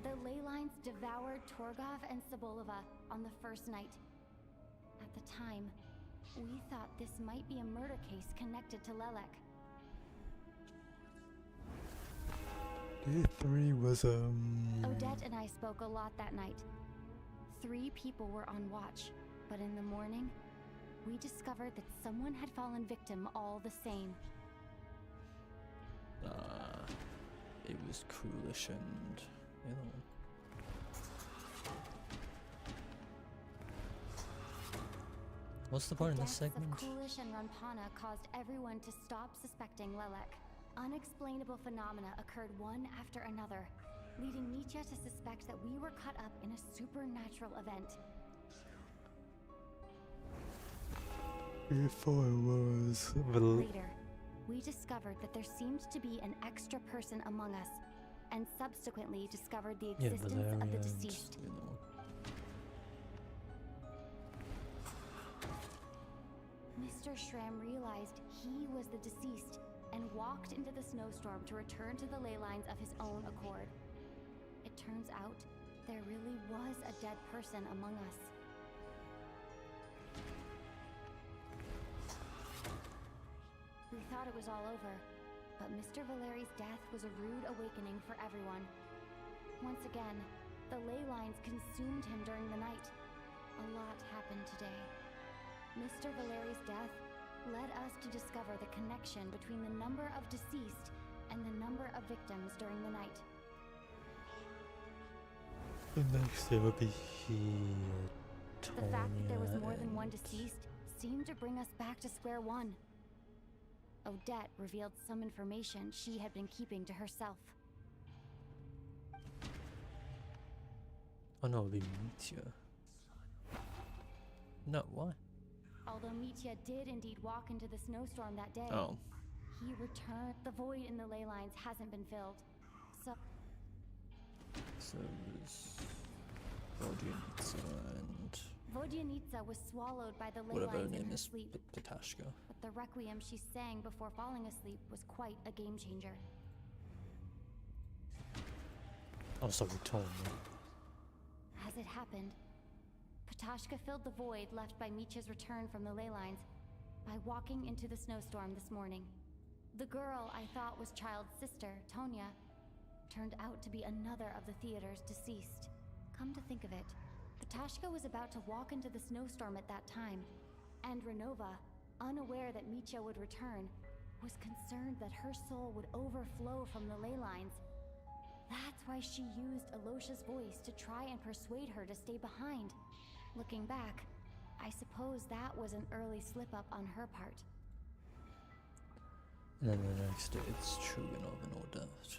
The ley lines devoured Torgov and Sobolova on the first night. At the time, we thought this might be a murder case connected to Lelek. Day 3 was, Odette and I spoke a lot that night. 3 people were on watch, but in the morning, we discovered that someone had fallen victim all the same. It was Coolish and the other one. What's the point in this deaths segment? of Coolish and Rampana caused everyone to stop suspecting Lelek. Unexplainable phenomena occurred one after another, leading Mitya to suspect that we were caught up in a supernatural event. Before it was Later, we discovered that there seemed to be an extra person among us, and subsequently discovered the existence of the deceased. Mr. Schramm realized he was the deceased and walked into the snowstorm to return to the ley lines of his own accord. It turns out there really was a dead person among us. We thought it was all over, but Mr. Valeri's death was a rude awakening for everyone. Once again, the ley lines consumed him during the night. A lot happened today. Mr. Valeri's death led us to discover the connection between the number of deceased and the number of victims during the night. The next day would be The fact that there was more than one deceased seemed to bring us back to square one. Odette revealed some information she had been keeping to herself. Oh no, it'd be Mitya. No, what? Although Mitya did indeed walk into the snowstorm that day, Oh. he returned. The void in the ley lines hasn't been filled. So it was Vodyanitsa and Vodyanitsa was swallowed by the ley whatever her lines in name her is, sleep. Patashka. But the requiem she sang before falling asleep was quite a game changer. Oh, sorry, Tom. As it happened, Patashka filled the void left by Mitya's return from the ley lines by walking into the snowstorm this morning. The girl I thought was Child's sister, Tonya, turned out to be another of the theater's deceased. Come to think of it, Patashka was about to walk into the snowstorm at that time, and Renova, unaware that Mitya would return, was concerned that her soul would overflow from the ley lines. That's why she used Alosha's voice to try and persuade her to stay behind. Looking back, I suppose that was an early slip-up on her part. And then the next day, it's true enough and all that.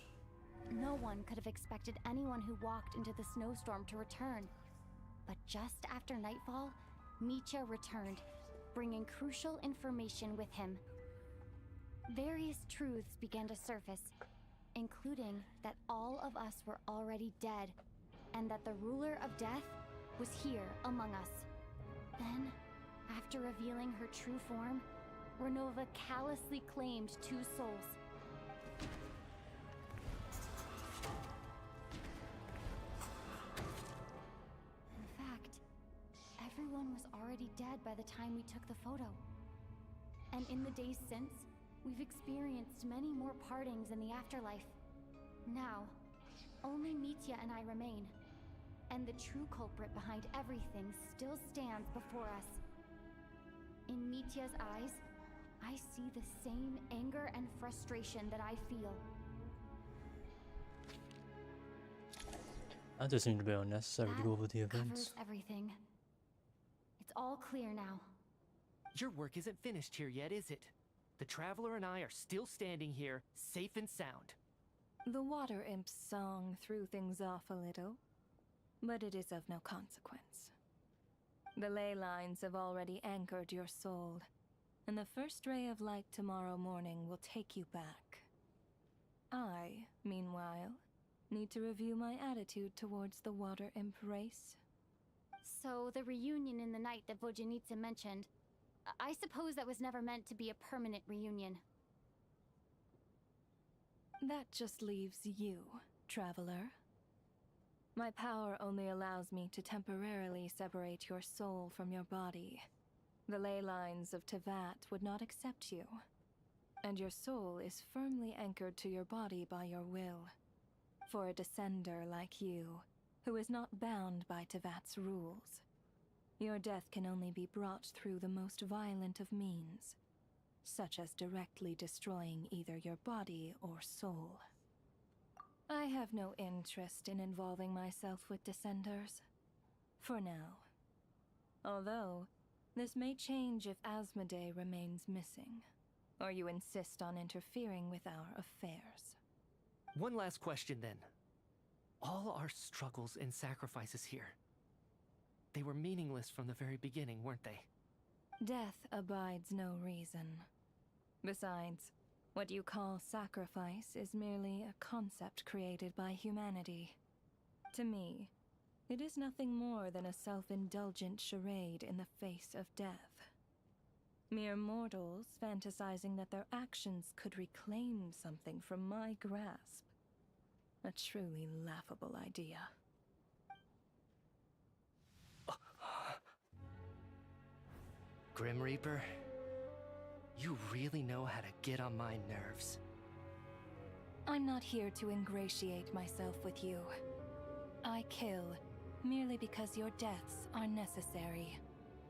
No one could have expected anyone who walked into the snowstorm to return. But just after nightfall, Mitya returned, bringing crucial information with him. Various truths began to surface, including that all of us were already dead, and that the ruler of death was here among us. Then, after revealing her true form, Renova callously claimed 2 souls. In fact, everyone was already dead by the time we took the photo. And in the days since, we've experienced many more partings in the afterlife. Now, only Mitya and I remain. And the true culprit behind everything still stands before us. In Mitya's eyes, I see the same anger and frustration that I feel. That doesn't seem to be unnecessary to go over the events. Covers everything. It's all clear now. Your work isn't finished here yet, is it? The Traveler and I are still standing here, safe and sound. The Water Imp's song threw things off a little, but it is of no consequence. The ley lines have already anchored your soul, and the first ray of light tomorrow morning will take you back. I, meanwhile, need to review my attitude towards the Water Imp race. So, the reunion in the night that Vojanitsa mentioned, I suppose that was never meant to be a permanent reunion. That just leaves you, Traveler. My power only allows me to temporarily separate your soul from your body. The ley lines of Tevat would not accept you, and your soul is firmly anchored to your body by your will. For a descender like you, who is not bound by Tevat's rules, your death can only be brought through the most violent of means, such as directly destroying either your body or soul. I have no interest in involving myself with Descenders, for now. Although, this may change if Asmodee remains missing, or you insist on interfering with our affairs. One last question then. All our struggles and sacrifices here, they were meaningless from the very beginning, weren't they? Death abides no reason. Besides, what you call sacrifice is merely a concept created by humanity. To me, it is nothing more than a self-indulgent charade in the face of death. Mere mortals fantasizing that their actions could reclaim something from my grasp. A truly laughable idea. Grim Reaper, you really know how to get on my nerves. I'm not here to ingratiate myself with you. I kill merely because your deaths are necessary.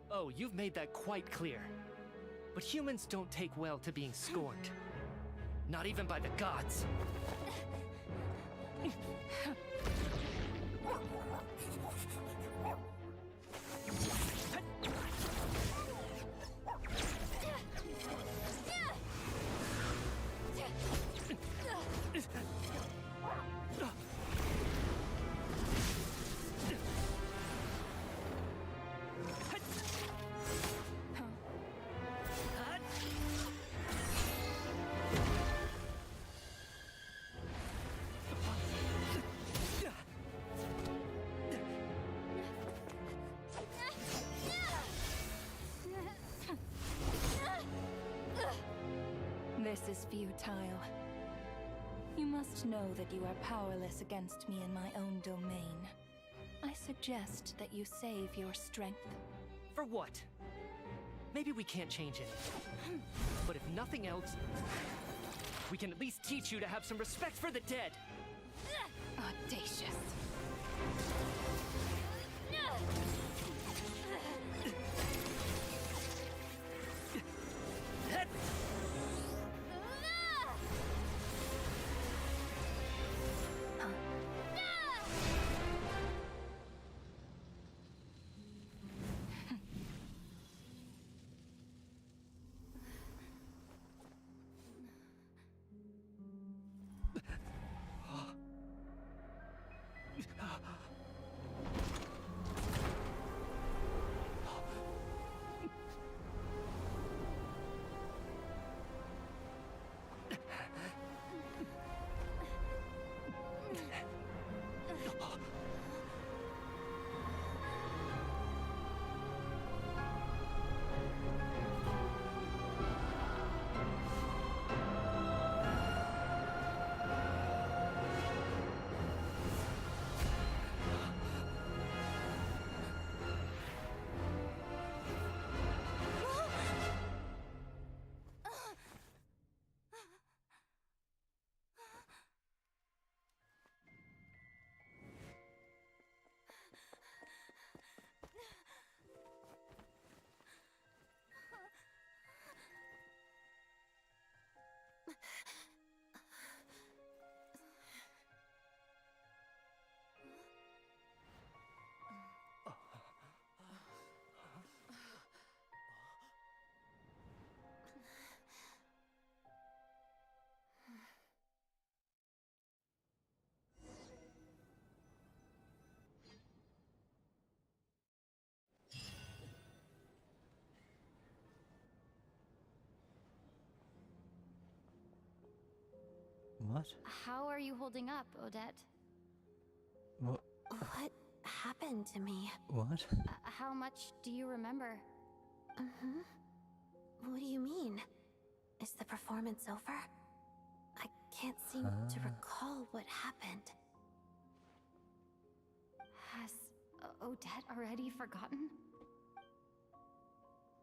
Oh, you've made that quite clear. But humans don't take well to being scorned. Not even by the gods. This is futile. You must know that you are powerless against me in my own domain. I suggest that you save your strength. For what? Maybe we can't change it. But if nothing else, we can at least teach you to have some respect for the dead. Audacious. What? How are you holding up, Odette? What? What happened to me? What? How much do you remember? What do you mean? Is the performance over? I can't seem to recall what happened. Has Odette already forgotten?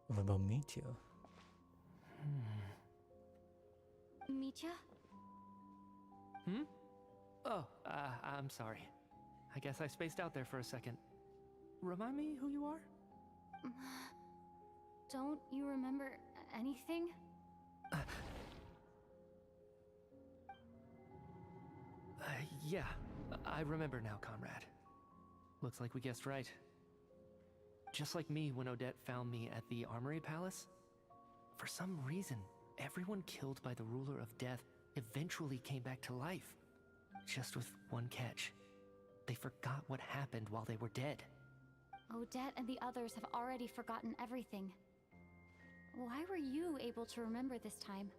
What about Mitya? Mitya? Oh, I'm sorry. I guess I spaced out there for a second. Remind me who you are? Don't you remember anything? Yeah, I remember now, comrade. Looks like we guessed right. Just like me when Odette found me at the Armory Palace, for some reason, everyone killed by the Ruler of Death eventually came back to life. Just with one catch. They forgot what happened while they were dead. Odette and the others have already forgotten everything. Why were you able to remember this time?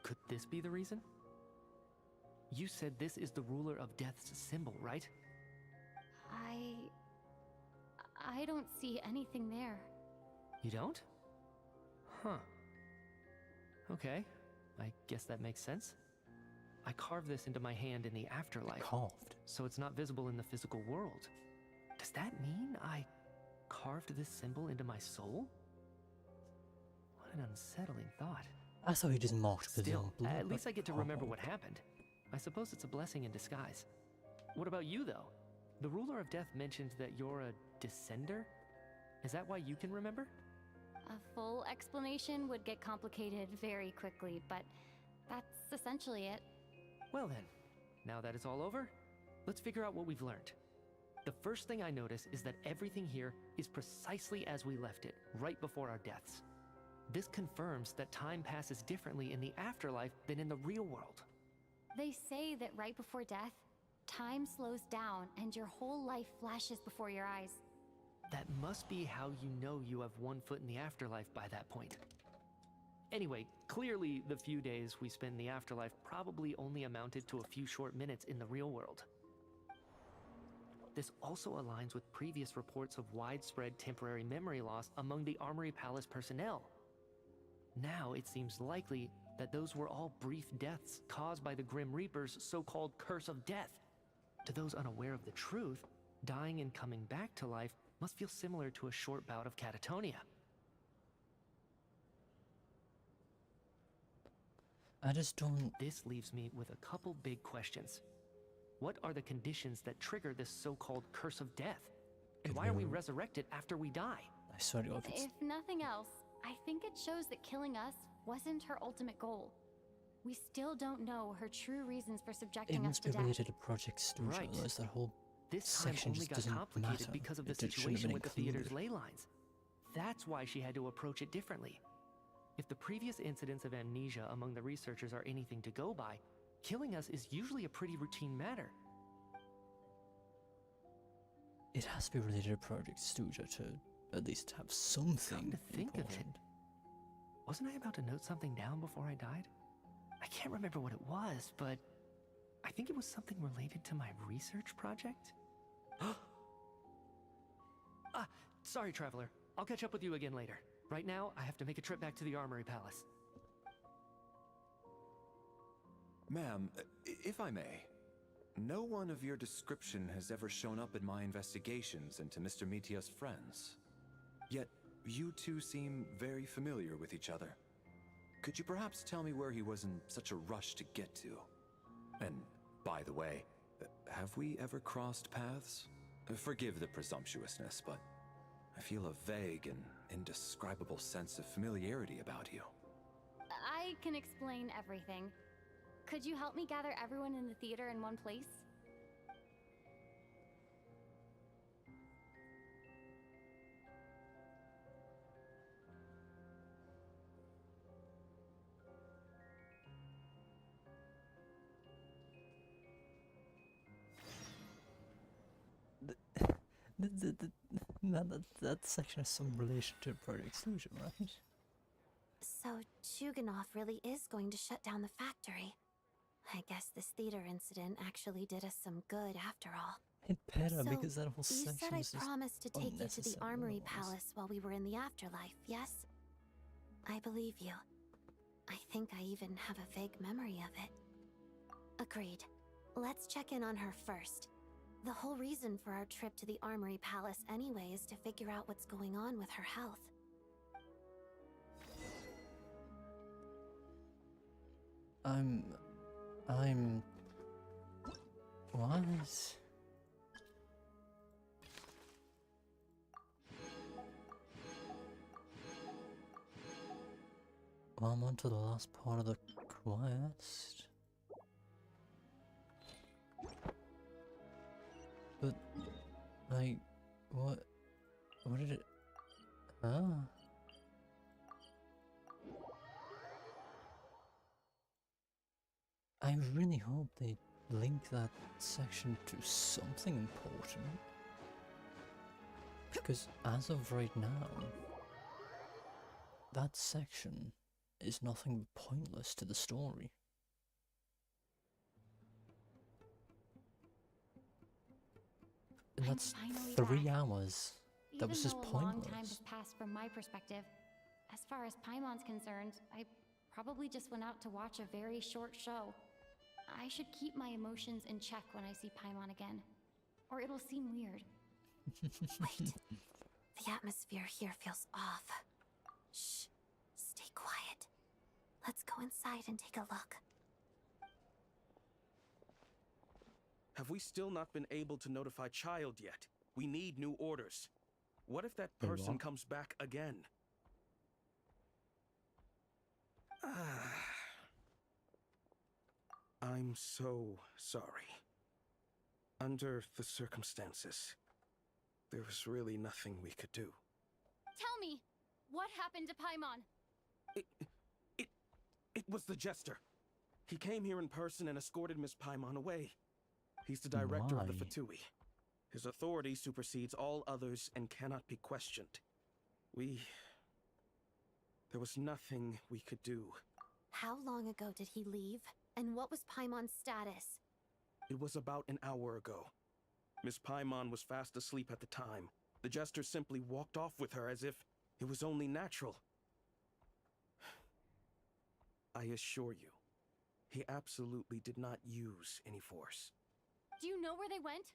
Could this be the reason? You said this is the Ruler of Death's symbol, right? I don't see anything there. You don't? Huh. Okay, I guess that makes sense. I carved this into my hand in the afterlife. Carved? So it's not visible in the physical world. Does that mean I carved this symbol into my soul? What an unsettling thought. I thought he just marked the Still, blood. at least I get to remember what happened. I suppose it's a blessing in disguise. What about you, though? The Ruler of Death mentioned that you're a descender? Is that why you can remember? A full explanation would get complicated very quickly, but that's essentially it. Well then, now that it's all over, let's figure out what we've learned. The first thing I notice is that everything here is precisely as we left it, right before our deaths. This confirms that time passes differently in the afterlife than in the real world. They say that right before death, time slows down and your whole life flashes before your eyes. That must be how you know you have one foot in the afterlife by that point. Anyway, clearly the few days we spend in the afterlife probably only amounted to a few short minutes in the real world. This also aligns with previous reports of widespread temporary memory loss among the Armory Palace personnel. Now it seems likely that those were all brief deaths caused by the Grim Reaper's so-called curse of death. To those unaware of the truth, dying and coming back to life must feel similar to a short bout of catatonia. I just don't... This leaves me with a couple big questions. What are the conditions that trigger this so-called curse of death? And why are we resurrected after we die? I swear to God, If nothing else, I think it shows that killing us wasn't her ultimate goal. We still don't know her true reasons for it subjecting us must to be death. related to Project Studio. Right. Otherwise that whole This time section only just got doesn't complicated matter. because of the It shouldn't have situation been with the theater's included. ley lines. That's why she had to approach it differently. If the previous incidents of amnesia among the researchers are anything to go by, killing us is usually a pretty routine matter. It has to be related to Project Studio to at least have something Come to think important. of it, wasn't I about to note something down before I died? I can't remember what it was, but I think it was something related to my research project. Sorry, Traveler. I'll catch up with you again later. Right now, I have to make a trip back to the Armory Palace. Ma'am, if I may, no one of your description has ever shown up in my investigations into Mr. Mitya's friends. Yet, you two seem very familiar with each other. Could you perhaps tell me where he was in such a rush to get to? And, by the way, have we ever crossed paths? Forgive the presumptuousness, but I feel a vague and indescribable sense of familiarity about you. I can explain everything. Could you help me gather everyone in the theater in one place? That section has some relation to Project Studio, right? So, Chuganov really is going to shut down the factory. I guess this theater incident actually did us some good after all. It better, So, because that whole you section said I was just promised to take you to the unnecessary Armory otherwise. Palace while we were in the afterlife, yes? I believe you. I think I even have a vague memory of it. Agreed. Let's check in on her first. The whole reason for our trip to the Armory Palace anyway is to figure out what's going on with her health. What? Well, I'm on to the last part of the quest. But, like, what did it, huh? I really hope they link that section to something important. Because as of right now, that section is nothing but pointless to the story. And that's 3 hours. That was just Even though a long time pointless. has passed from my perspective, as far as Paimon's concerned, I probably just went out to watch a very short show. I should keep my emotions in check when I see Paimon again, or it'll seem weird. Wait. The atmosphere here feels off. Shh. Stay quiet. Let's go inside and take a look. Have we still not been able to notify Child yet? We need new orders. What if that person comes back again? I'm so sorry. Under the circumstances, there was really nothing we could do. Tell me, what happened to Paimon? It was the Jester. He came here in person and escorted Miss Paimon away. He's the director of the Why? Fatui. His authority supersedes all others and cannot be questioned. There was nothing we could do. How long ago did he leave? And what was Paimon's status? It was about an hour ago. Miss Paimon was fast asleep at the time. The Jester simply walked off with her as if it was only natural. I assure you, he absolutely did not use any force. Do you know where they went?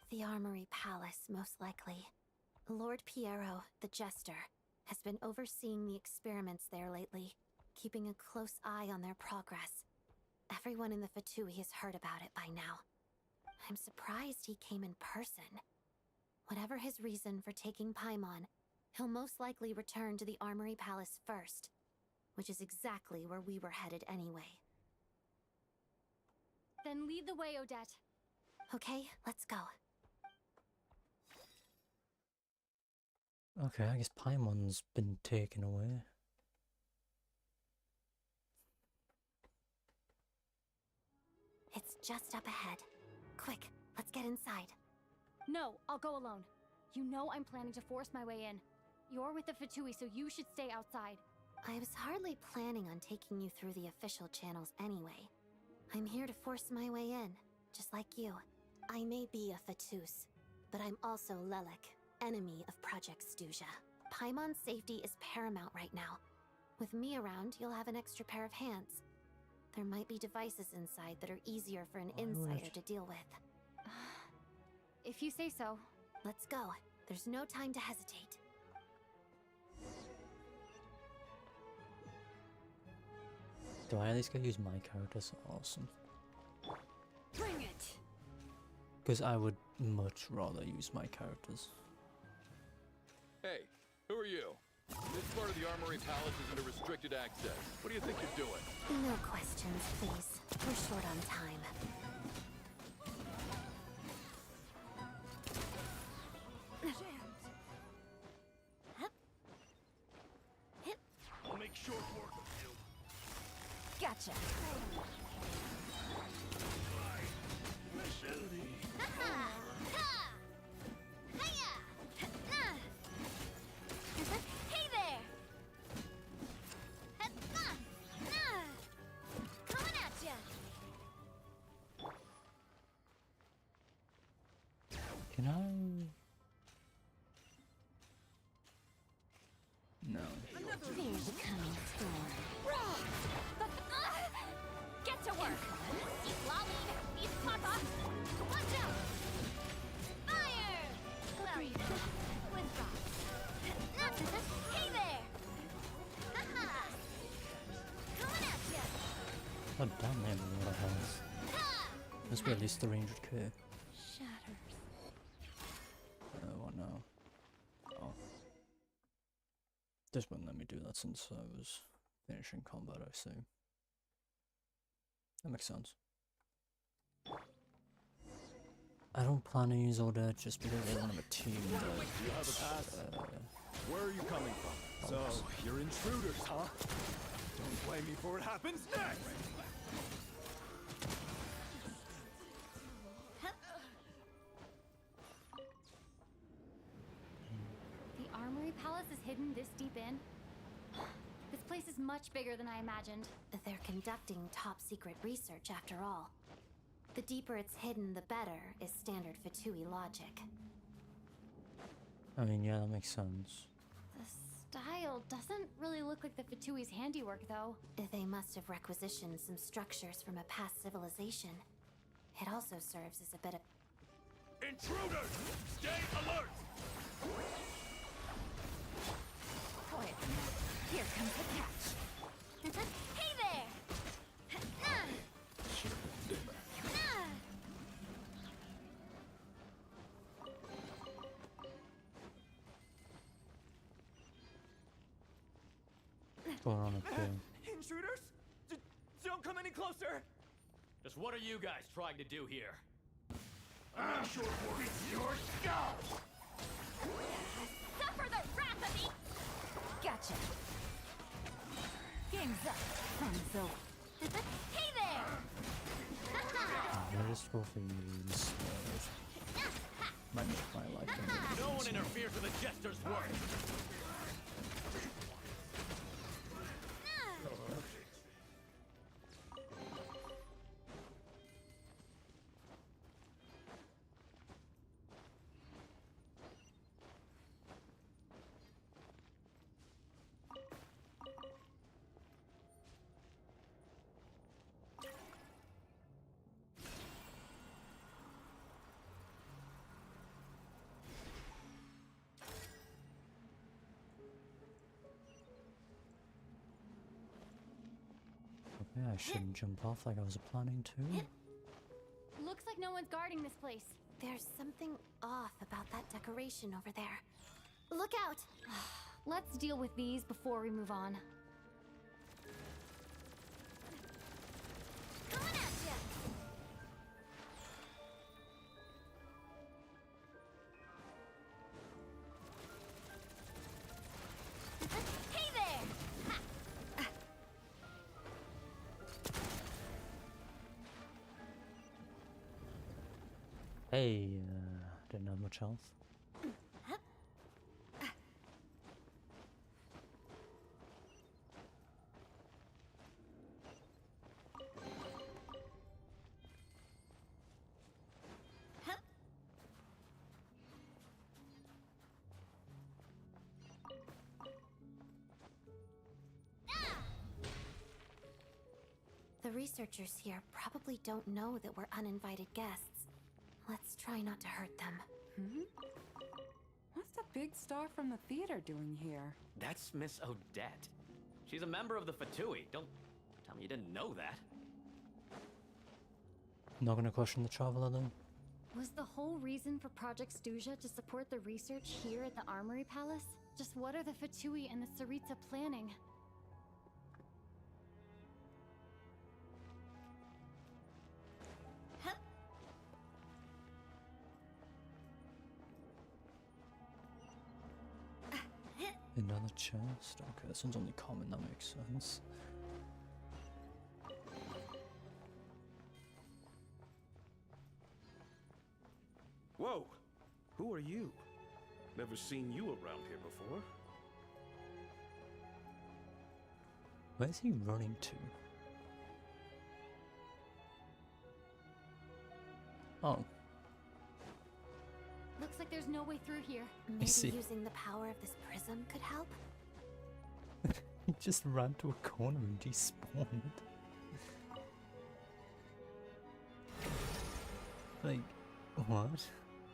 The Armory Palace, most likely. Lord Piero, the Jester, has been overseeing the experiments there lately, keeping a close eye on their progress. Everyone in the Fatui has heard about it by now. I'm surprised he came in person. Whatever his reason for taking Paimon, he'll most likely return to the Armory Palace first, which is exactly where we were headed anyway. Then lead the way, Odette. Okay, let's go. Okay, I guess Paimon's been taken away. It's just up ahead. Quick, let's get inside. No, I'll go alone. You know I'm planning to force my way in. You're with the Fatui, so you should stay outside. I was hardly planning on taking you through the official channels anyway. I'm here to force my way in, just like you. I may be a Fatus, but I'm also Lelek, enemy of Project Stuzha. Paimon's safety is paramount right now. With me around, you'll have an extra pair of hands. There might be devices inside that are easier for an insider to deal with. If you say so. Let's go. There's no time to hesitate. Do I at least get to use my characters? Awesome. Bring it! Because I would much rather use my characters. Hey, who are you? This part of the Armory Palace is under restricted access. What do you think you're doing? No questions, please. We're short on time. I'll make short work of you. Gotcha. Hey there! There's a coming storm. Get to work! He's lollied! He's papa! Watch out! Fire! Larry, with rocks. Hey there! Haha! Coming at ya! God damn, they have a lot of health. Must be at least 300k. Shatters. What now? Oh. This wouldn't let me do that since I was finishing combat, I see. That makes sense. I don't plan to use all that just because I want a team that... You have a pass? Where are you coming from? So, you're intruders, huh? Don't blame me for what happens next! The Armory Palace is hidden this deep in? This place is much bigger than I imagined. They're conducting top-secret research, after all. The deeper it's hidden, the better, is standard Fatui logic. I mean, yeah, that makes sense. The style doesn't really look like the Fatui's handiwork, though. They must have requisitioned some structures from a past civilization. It also serves as a bit of... Intruders! Stay alert! Quiet now. Here comes the catch. Hey there! What's going on up here? Intruders? Don't come any closer! Just what are you guys trying to do here? I'm sure for your skull! Suffer the wrath of me! Gotcha. Game's up. Fun's over. Hey there! Where is both of these? Might make my life. No one interferes with the jester's work. Yeah, I shouldn't jump off like I was planning to. Looks like no one's guarding this place. There's something off about that decoration over there. Look out! Let's deal with these before we move on. Coming at ya! Hey there! Hey, didn't have much health. The researchers here probably don't know that we're uninvited guests. Let's try not to hurt them. What's the big star from the theater doing here? That's Miss Odette. She's a member of the Fatui. Don't tell me you didn't know that. Not gonna question the traveler though. Was the whole reason for Project Stuja to support the research here at the Armory Palace? Just what are the Fatui and the Tsaritsa planning? Another chest? Okay, this one's only common, that makes sense. Whoa! Who are you? Never seen you around here before. Where's he running to? Oh. Looks like there's no way through here. Maybe see. using the power of this prism could help? He just ran to a corner and despawned. Like, what?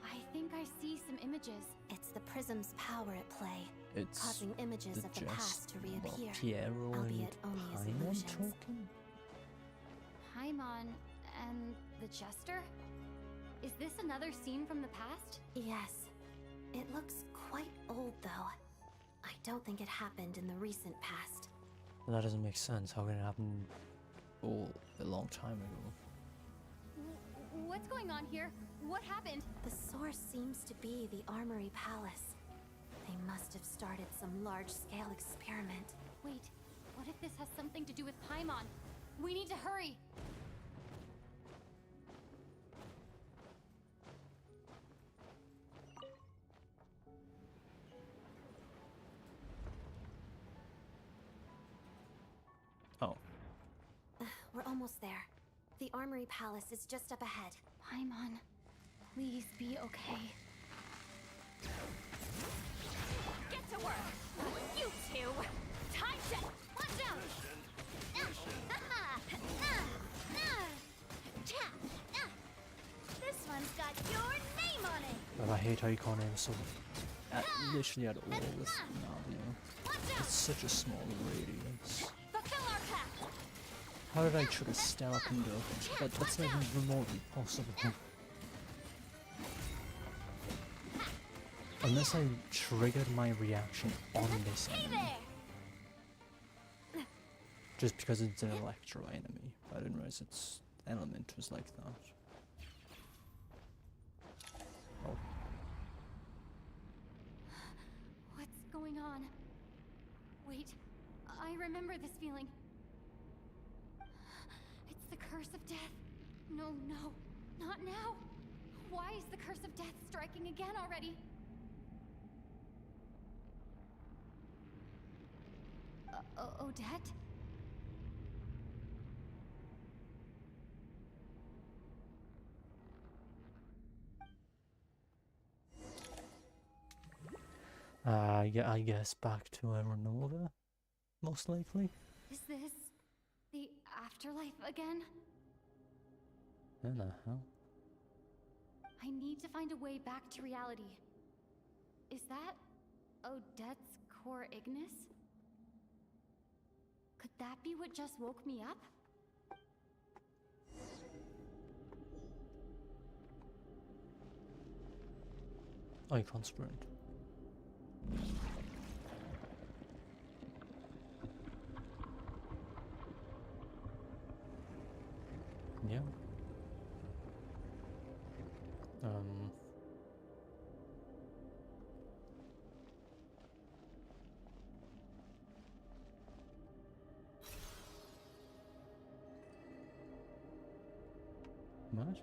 I think I see some images. It's the prism's power at play, It's causing images of the past to reappear, Piero albeit and only as Paimon illusions. talking? Paimon and the Jester? Is this another scene from the past? Yes. It looks quite old, though. I don't think it happened in the recent past. That doesn't make sense. How can it happen a long time ago? What's going on here? What happened? The source seems to be the Armory Palace. They must have started some large-scale experiment. Wait, what if this has something to do with Paimon? We need to hurry! Oh. We're almost there. The Armory Palace is just up ahead. Paimon, please be okay. Get to work! You two! Time to... Watch out! This one's got your name on it! But I hate how you can't aim so literally at all with Navi. It's such a small radius. Fulfill our pact! How did I try to stand up and go? That's not even remotely possible. Unless I triggered my reaction on this enemy. Just because it's an Electro enemy. I didn't realize its element was like that. Oh. What's going on? Wait, I remember this feeling. It's the curse of death. No, not now. Why is the curse of death striking again already? Odette? Yeah, I guess back to Renova, most likely. Is this the afterlife again? What the hell? I need to find a way back to reality. Is that Odette's core Ignis? Could that be what just woke me up? Oh, you can't sprint. Yeah. What?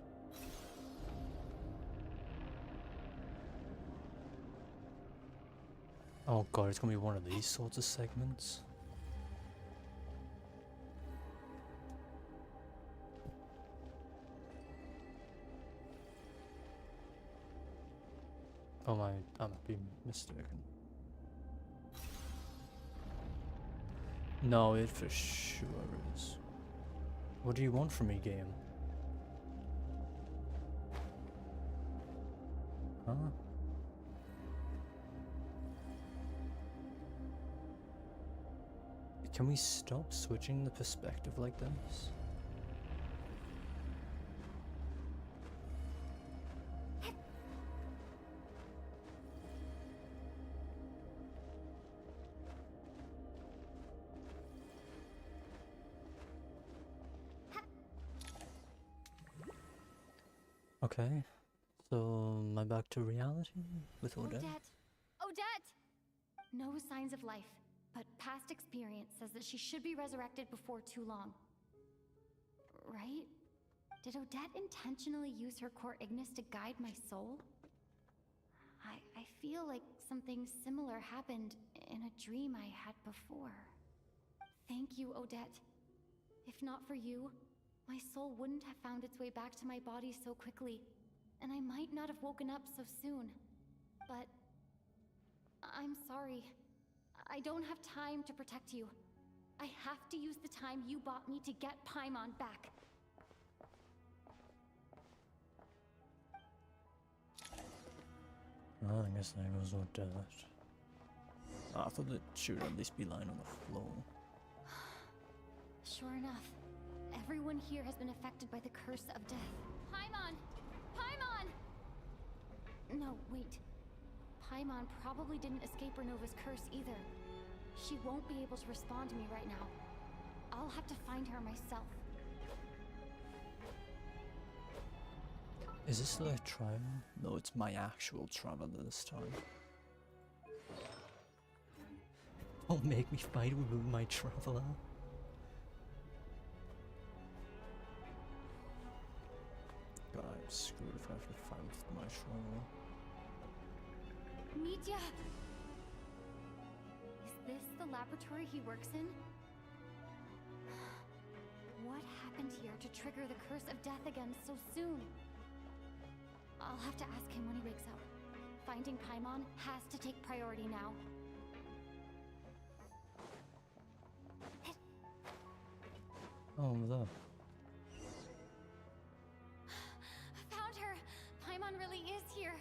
Oh god, it's gonna be one of these sorts of segments. Oh my, I might be mistaken. No, it for sure is. What do you want from me, game? Huh? Can we stop switching the perspective like this? Okay, so am I back to reality with Odette? Odette! No signs of life, but past experience says that she should be resurrected before too long. Right? Did Odette intentionally use her core Ignis to guide my soul? I feel like something similar happened in a dream I had before. Thank you, Odette. If not for you, my soul wouldn't have found its way back to my body so quickly, and I might not have woken up so soon. But I'm sorry. I don't have time to protect you. I have to use the time you bought me to get Paimon back. Oh, I guess there goes all dirt. I thought that she would at least be lying on the floor. Sure enough, everyone here has been affected by the curse of death. Paimon! Paimon! No, wait. Paimon probably didn't escape Renova's curse either. She won't be able to respond to me right now. I'll have to find her myself. Is this like a trial? No, it's my actual traveler this time. Don't make me fight with my traveler. God, I'm screwed if I have to fight with my traveler. Mitya! Is this the laboratory he works in? What happened here to trigger the curse of death again so soon? I'll have to ask him when he wakes up. Finding Paimon has to take priority now. Oh, over there. Found her! Paimon really is here!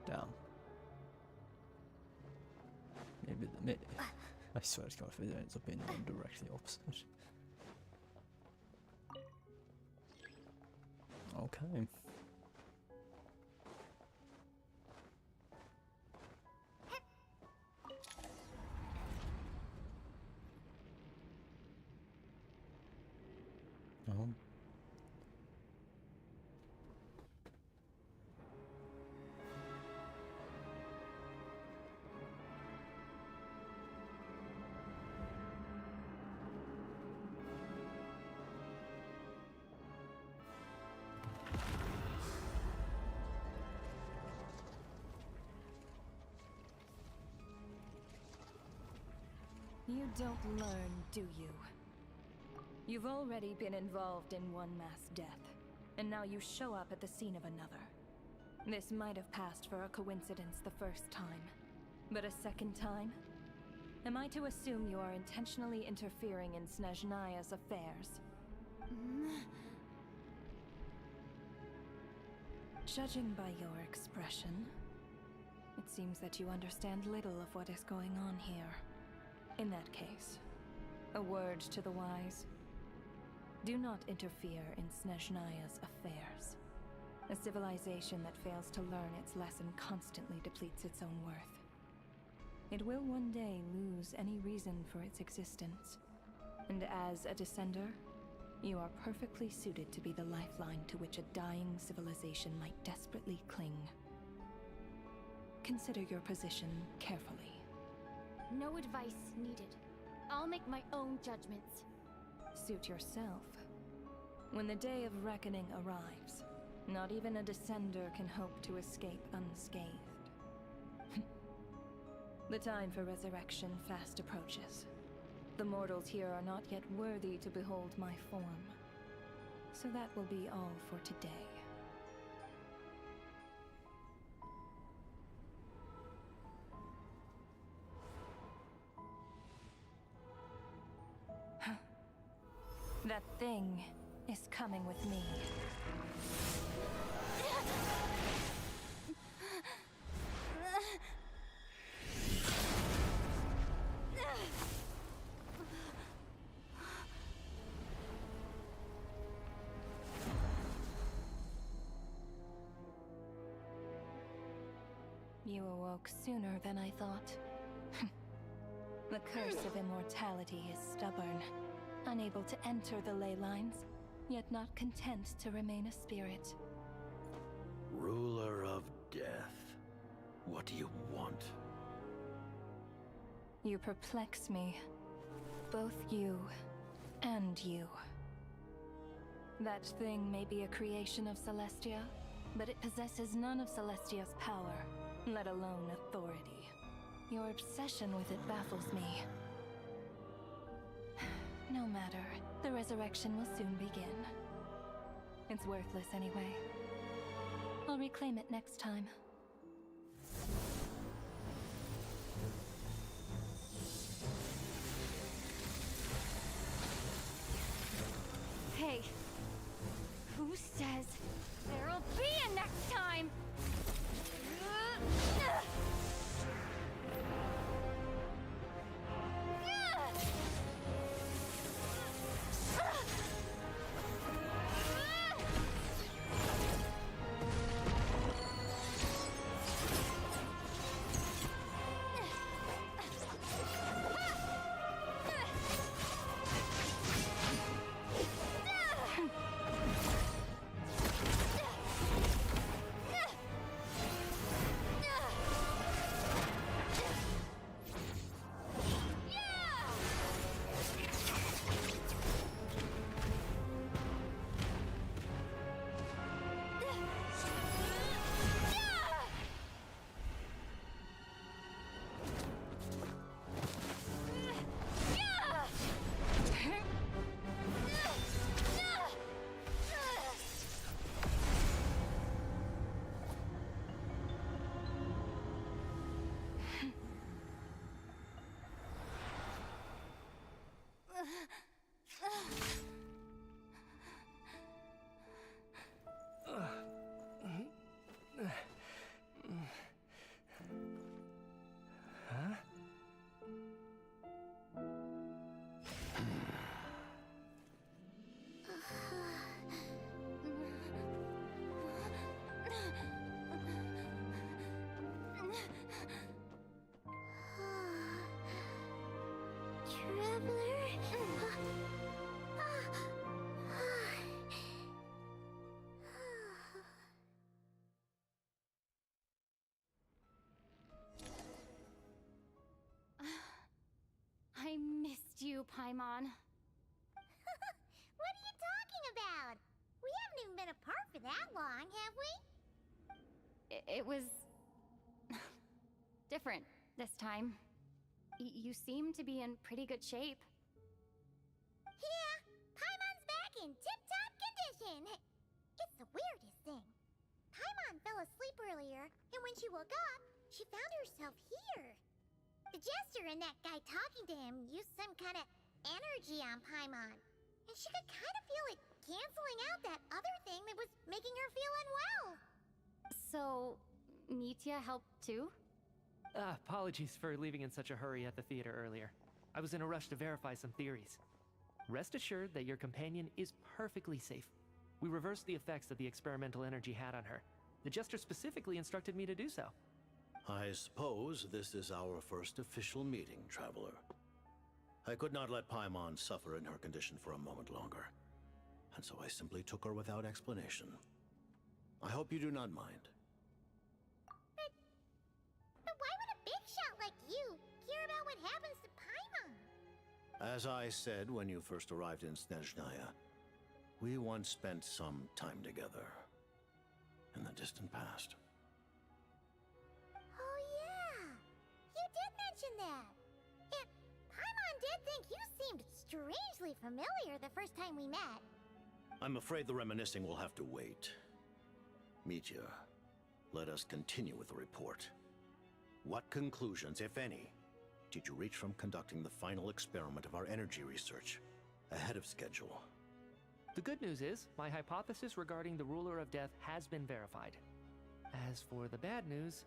Down. Maybe I swear to God, if it ends up being directly opposite. Okay. Oh. You don't learn, do you? You've already been involved in one mass death, and now you show up at the scene of another. This might have passed for a coincidence the first time, but a second time? Am I to assume you are intentionally interfering in Snezhnaya's affairs? Judging by your expression, it seems that you understand little of what is going on here. In that case, a word to the wise. Do not interfere in Snezhnaya's affairs. A civilization that fails to learn its lesson constantly depletes its own worth. It will one day lose any reason for its existence. And as a descender, you are perfectly suited to be the lifeline to which a dying civilization might desperately cling. Consider your position carefully. No advice needed. I'll make my own judgments. Suit yourself. When the day of reckoning arrives, not even a descender can hope to escape unscathed. The time for resurrection fast approaches. The mortals here are not yet worthy to behold my form. So that will be all for today. That thing is coming with me. You awoke sooner than I thought. The curse of immortality is stubborn. Unable to enter the ley lines, yet not content to remain a spirit. Ruler of death, what do you want? You perplex me. Both you and you. That thing may be a creation of Celestia, but it possesses none of Celestia's power, let alone authority. Your obsession with it baffles me. No matter, the resurrection will soon begin. It's worthless anyway. I'll reclaim it next time. Hey, who says there'll be a next time? I missed you, Paimon. What are you talking about? We haven't even been apart for that long, have we? It was different this time. You seem to be in pretty good shape. Yeah, Paimon's back in tip-top condition. It's the weirdest thing. Paimon fell asleep earlier, and when she woke up, she found herself here. The jester and that guy talking to him used some kind of energy on Paimon, and she could kind of feel it canceling out that other thing that was making her feel unwell. So, Mitya helped too? Apologies for leaving in such a hurry at the theater earlier. I was in a rush to verify some theories. Rest assured that your companion is perfectly safe. We reversed the effects that the experimental energy had on her. The jester specifically instructed me to do so. I suppose this is our first official meeting, Traveler. I could not let Paimon suffer in her condition for a moment longer, and so I simply took her without explanation. I hope you do not mind. But why would a big shot like you care about what happens to Paimon? As I said when you first arrived in Snezhnaya, we once spent some time together in the distant past. Oh yeah, you did mention that. And Paimon did think you seemed strangely familiar the first time we met. I'm afraid the reminiscing will have to wait. Mitya, let us continue with the report. What conclusions, if any, did you reach from conducting the final experiment of our energy research ahead of schedule? The good news is, my hypothesis regarding the Ruler of Death has been verified. As for the bad news,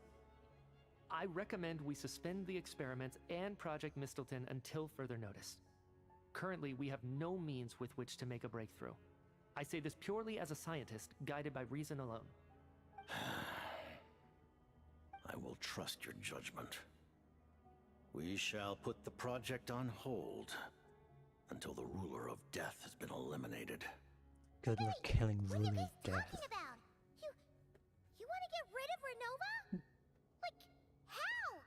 I recommend we suspend the experiments and Project Mistleton until further notice. Currently, we have no means with which to make a breakthrough. I say this purely as a scientist, guided by reason alone. I will trust your judgment. We shall put the project on hold until the Ruler of Death has been eliminated. Good luck killing Ruler of Death. About you want to get rid of Renova? Like how?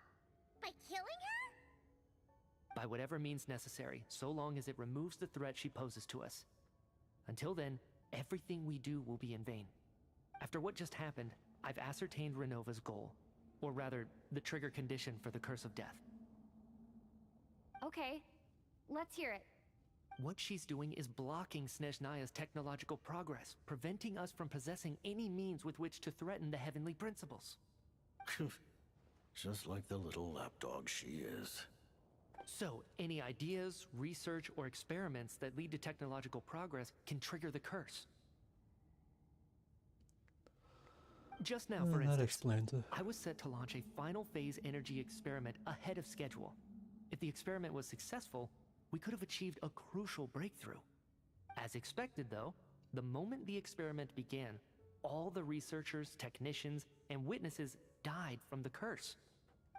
By killing her? By whatever means necessary, so long as it removes the threat she poses to us. Until then, everything we do will be in vain. After what just happened, I've ascertained Renova's goal. Or rather, the trigger condition for the Curse of Death. Okay, let's hear it. What she's doing is blocking Snezhnaya's technological progress, preventing us from possessing any means with which to threaten the heavenly principles. Just like the little lapdog she is. So, any ideas, research, or experiments that lead to technological progress can trigger the curse. Just now, for That instance, explains it. I was set to launch a final phase energy experiment ahead of schedule. If the experiment was successful, we could have achieved a crucial breakthrough. As expected, though, the moment the experiment began, all the researchers, technicians, and witnesses died from the curse.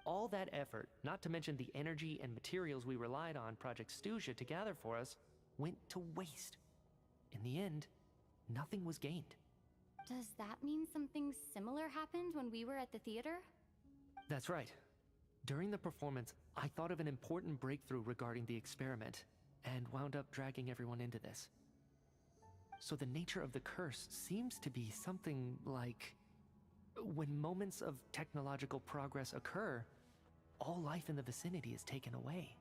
All that effort, not to mention the energy and materials we relied on Project Snezhnaya to gather for us, went to waste. In the end, nothing was gained. Does that mean something similar happened when we were at the theater? That's right. During the performance, I thought of an important breakthrough regarding the experiment, and wound up dragging everyone into this. So the nature of the curse seems to be something like... when moments of technological progress occur, all life in the vicinity is taken away.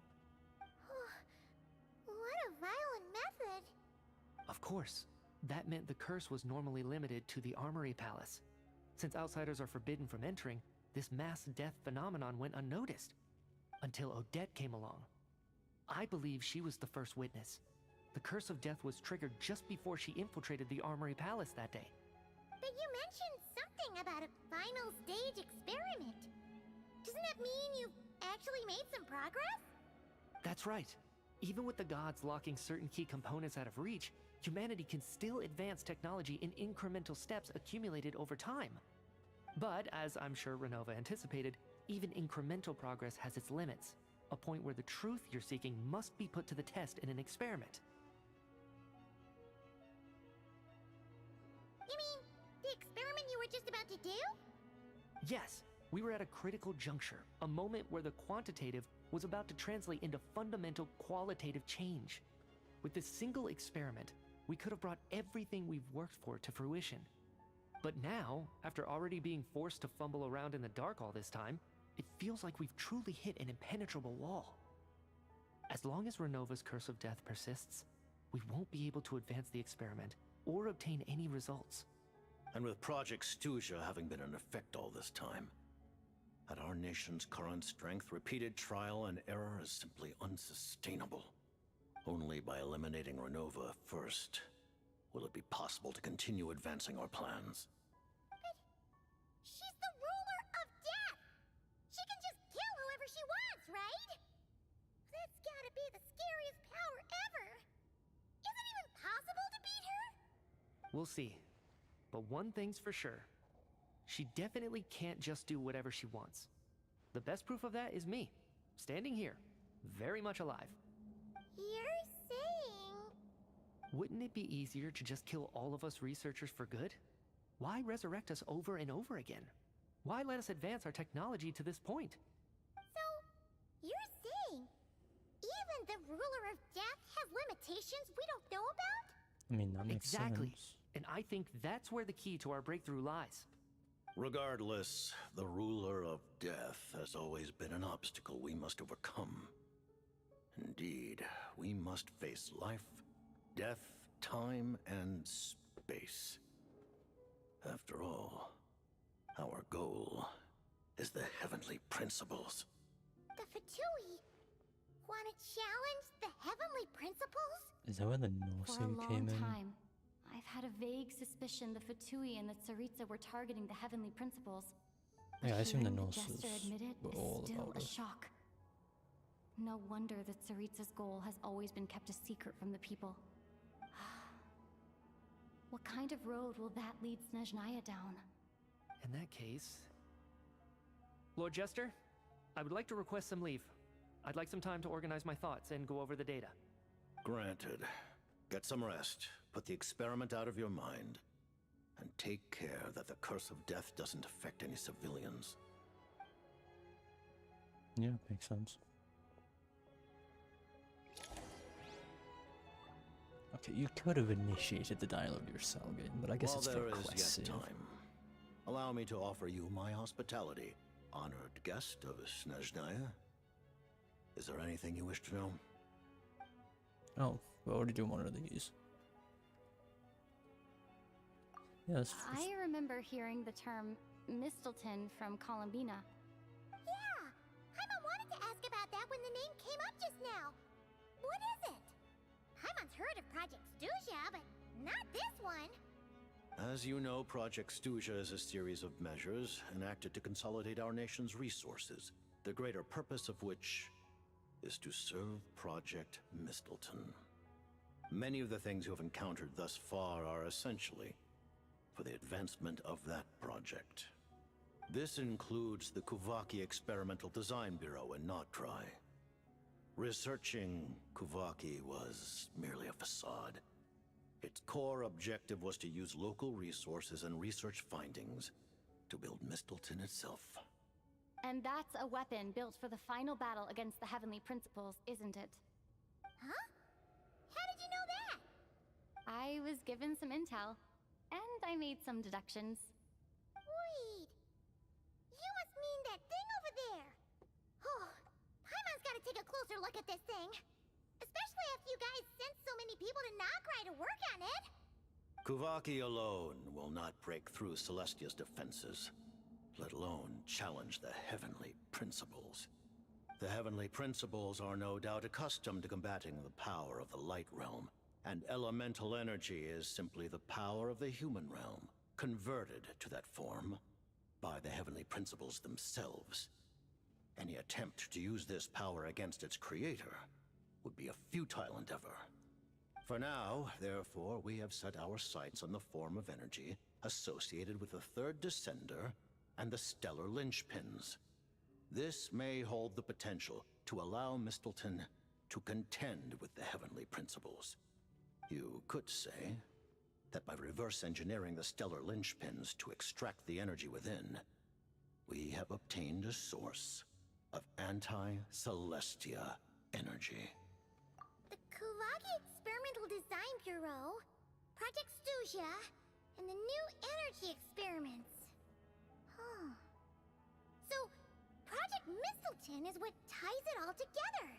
What a violent method! Of course, that meant the curse was normally limited to the Armory Palace. Since outsiders are forbidden from entering, this mass death phenomenon went unnoticed. Until Odette came along. I believe she was the first witness. The curse of death was triggered just before she infiltrated the Armory Palace that day. But you mentioned something about a final stage experiment. Doesn't that mean you've actually made some progress? That's right. Even with the gods locking certain key components out of reach, humanity can still advance technology in incremental steps accumulated over time. But, as I'm sure Renova anticipated, even incremental progress has its limits, a point where the truth you're seeking must be put to the test in an experiment. You mean the experiment you were just about to do? Yes, we were at a critical juncture, a moment where the quantitative was about to translate into fundamental qualitative change. With this single experiment, we could have brought everything we've worked for to fruition. But now, after already being forced to fumble around in the dark all this time, it feels like we've truly hit an impenetrable wall. As long as Renova's curse of death persists, we won't be able to advance the experiment or obtain any results. And with Project Snezhnaya having been in effect all this time, at our nation's current strength, repeated trial and error is simply unsustainable. Only by eliminating Renova first will it be possible to continue advancing our plans. She's the ruler of death! She can just kill whoever she wants, right? That's gotta be the scariest power ever! Is it even possible to beat her? We'll see. But one thing's for sure. She definitely can't just do whatever she wants. The best proof of that is me, standing here, very much alive. You're saying... Wouldn't it be easier to just kill all of us researchers for good? Why resurrect us over and over again? Why let us advance our technology to this point? So, you're saying even the ruler of death has limitations we don't know about? I mean, that makes Exactly. sense. And I think that's where the key to our breakthrough lies. Regardless, the ruler of death has always been an obstacle we must overcome. Indeed, we must face life, death, time, and space. After all, our goal is the heavenly principles. The Fatui want to challenge the heavenly principles? Is that where the For a Norsu long came in? time, I've had a vague suspicion the Fatui and the Tsaritsa were targeting the heavenly principles. But Yeah, I assume the hearing Norsus Jester admit it were is all still about a it. shock. No wonder the Tsaritsa's goal has always been kept a secret from the people. What kind of road will that lead Snezhnaya down? In that case... Lord Jester, I would like to request some leave. I'd like some time to organize my thoughts and go over the data. Granted. Get some rest, put the experiment out of your mind, and take care that the curse of death doesn't affect any civilians. Yeah, makes sense. Okay, you could have initiated the dialogue yourself, but I guess While it's there for is quest yet save. time, allow me to offer you my hospitality, honored guest of Snezhnaya. Is there anything you wish to know? Oh, We already do one of these. Yes. I remember hearing the term Mistleton from Columbina. Yeah! Paimon wanted to ask about that when the name came up just now. What is it? Paimon's heard of Project Stuja, but not this one. As you know, Project Stuja is a series of measures enacted to consolidate our nation's resources, the greater purpose of which is to serve Project Mistleton. Many of the things you have encountered thus far are essentially for the advancement of that project. This includes the Kuvaki Experimental Design Bureau in Notdry. Researching Kuvaki was merely a facade. Its core objective was to use local resources and research findings to build Mistleton itself. And that's a weapon built for the final battle against the Heavenly Principles, isn't it? Huh? How did you know that? I was given some intel, and I made some deductions. Wait. You must mean that thing over there. Oh, Paimon's gotta take a closer look at this thing. Especially after you guys sent so many people to Notdry to work on it. Kuvaki alone will not break through Celestia's defenses, let alone challenge the Heavenly Principles. The Heavenly Principles are no doubt accustomed to combating the power of the Light Realm, and elemental energy is simply the power of the human realm, converted to that form by the Heavenly Principles themselves. Any attempt to use this power against its creator would be a futile endeavor. For now, therefore, we have set our sights on the form of energy associated with the Third Descender and the Stellar Linchpins. This may hold the potential to allow Mistleton to contend with the Heavenly Principles. You could say that by reverse engineering the Stellar Linchpins to extract the energy within, we have obtained a source of anti-Celestia energy. The Kuvaki Experimental Design Bureau, Project Stuja, and the new energy experiments. Huh. So, Project Mistleton is what ties it all together.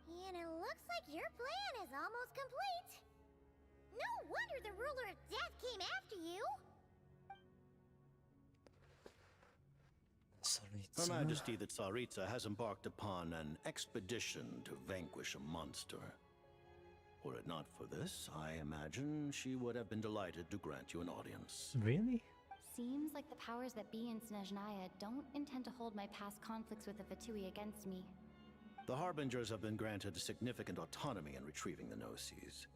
And it looks like your plan is almost complete. No wonder the Ruler of Death came after you. Her Majesty the Tsaritsa has embarked upon an expedition to vanquish a monster. Were it not for this, I imagine she would have been delighted to grant you an audience. Really? Seems like the powers that be in Snezhnaya don't intend to hold my past conflicts with the Fatui against me. The Harbingers have been granted significant autonomy in retrieving the Gnosis.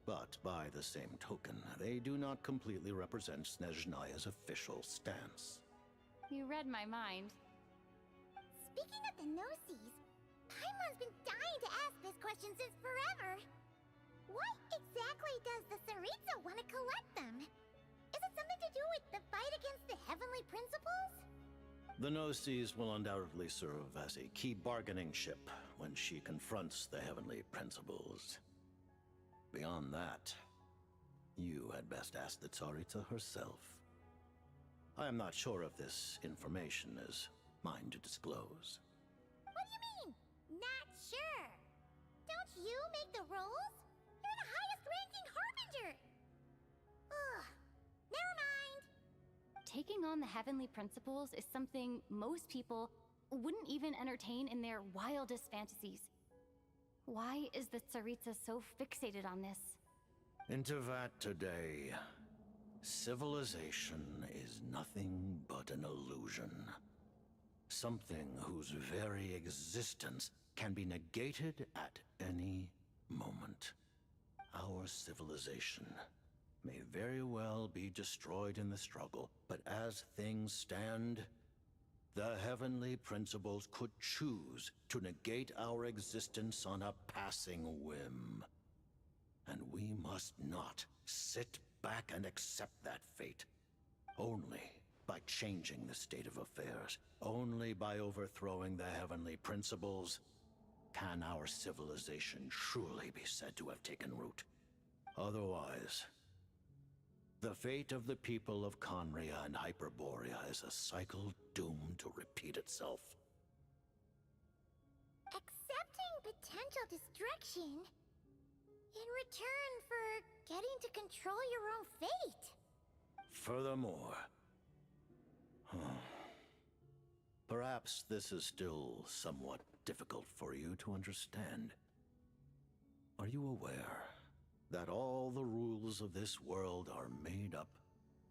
But by the same token, they do not completely represent Snezhnaya's official stance. You read my mind. Speaking of the Gnosis, Paimon's been dying to ask this question since forever. Why exactly does the Tsaritsa want to collect them? Is it something to do with the fight against the Heavenly Principles? The Gnosis will undoubtedly serve as a key bargaining chip when she confronts the Heavenly Principles. Beyond that, you had best ask the Tsaritsa herself. I am not sure if this information is mine to disclose. What do you mean? Not sure. Don't you make the rules? You're the highest-ranking Harbinger! Ugh. Never mind. Taking on the Heavenly Principles is something most people wouldn't even entertain in their wildest fantasies. Why is the Tsaritsa so fixated on this? Intervat today, civilization is nothing but an illusion. Something whose very existence can be negated at any moment. Our civilization may very well be destroyed in the struggle, but as things stand, the Heavenly Principles could choose to negate our existence on a passing whim. And we must not sit back and accept that fate. Only by changing the state of affairs, only by overthrowing the Heavenly Principles, can our civilization truly be said to have taken root. Otherwise, the fate of the people of Conria and Hyperborea is a cycle doomed to repeat itself. Accepting potential destruction? In return for getting to control your own fate. Furthermore, perhaps this is still somewhat difficult for you to understand. Are you aware that all the rules of this world are made up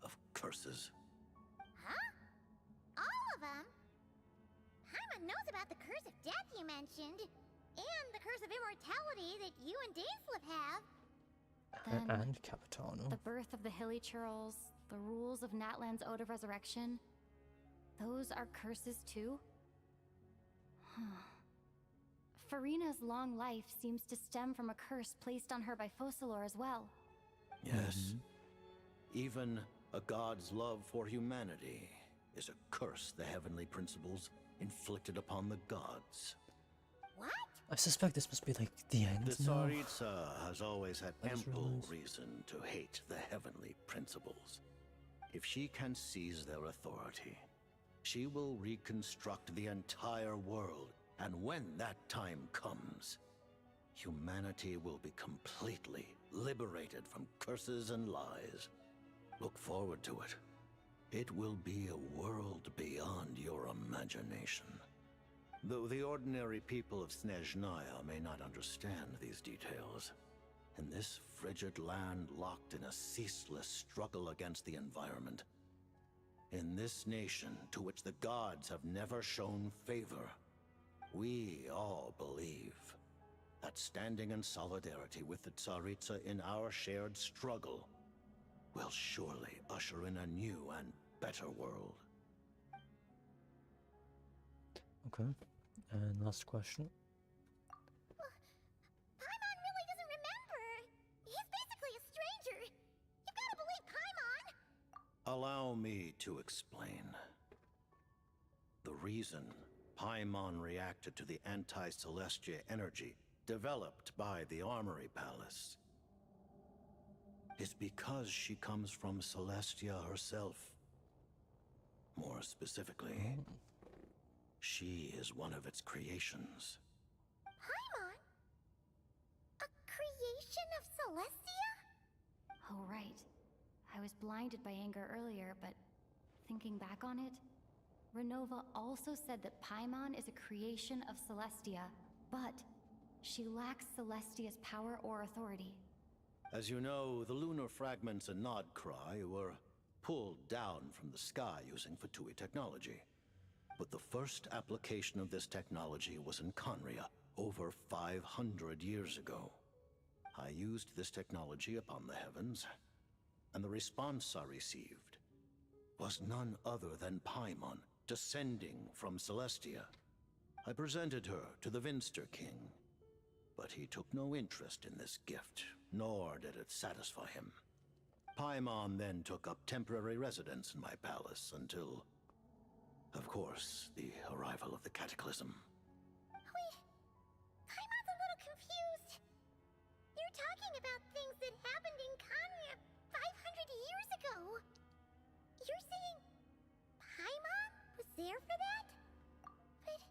of curses? Huh? All of them? Paimon knows about the curse of death you mentioned, and the curse of immortality that you and Dainsleif have. Then And Capitano. the birth of the Hilly Churls, the rules of Natlan's Ode of Resurrection, those are curses too? Farina's long life seems to stem from a curse placed on her by Focalor as well. Yes. Even a god's love for humanity is a curse the heavenly principles inflicted upon the gods. What? I suspect this must be like the end The now. Tsaritsa has always had I just ample realized. reason to hate the heavenly principles. If she can seize their authority, she will reconstruct the entire world, and when that time comes, humanity will be completely liberated from curses and lies. Look forward to it. It will be a world beyond your imagination. Though the ordinary people of Snezhnaya may not understand these details, in this frigid land locked in a ceaseless struggle against the environment, in this nation to which the gods have never shown favor, we all believe that standing in solidarity with the Tsaritsa in our shared struggle will surely usher in a new and better world. Okay. And last question. Paimon really doesn't remember. He's basically a stranger. You gotta believe Paimon. Allow me to explain. The reason Paimon reacted to the anti-Celestia energy developed by the Armory Palace is because she comes from Celestia herself. More specifically, she is one of its creations. Paimon? A creation of Celestia? Oh, right. I was blinded by anger earlier, but thinking back on it, Renova also said that Paimon is a creation of Celestia, but she lacks Celestia's power or authority. As you know, the lunar fragments in Nodcry were pulled down from the sky using Fatui technology. But the first application of this technology was in Conria, over 500 years ago. I used this technology upon the heavens, and the response I received was none other than Paimon, descending from Celestia. I presented her to the Vinster King, but he took no interest in this gift, nor did it satisfy him. Paimon then took up temporary residence in my palace until, of course, the arrival of the Cataclysm. Wait, Paimon's a little confused. You're talking about things that happened in Conria 500 years ago. You're saying Paimon was there for that? But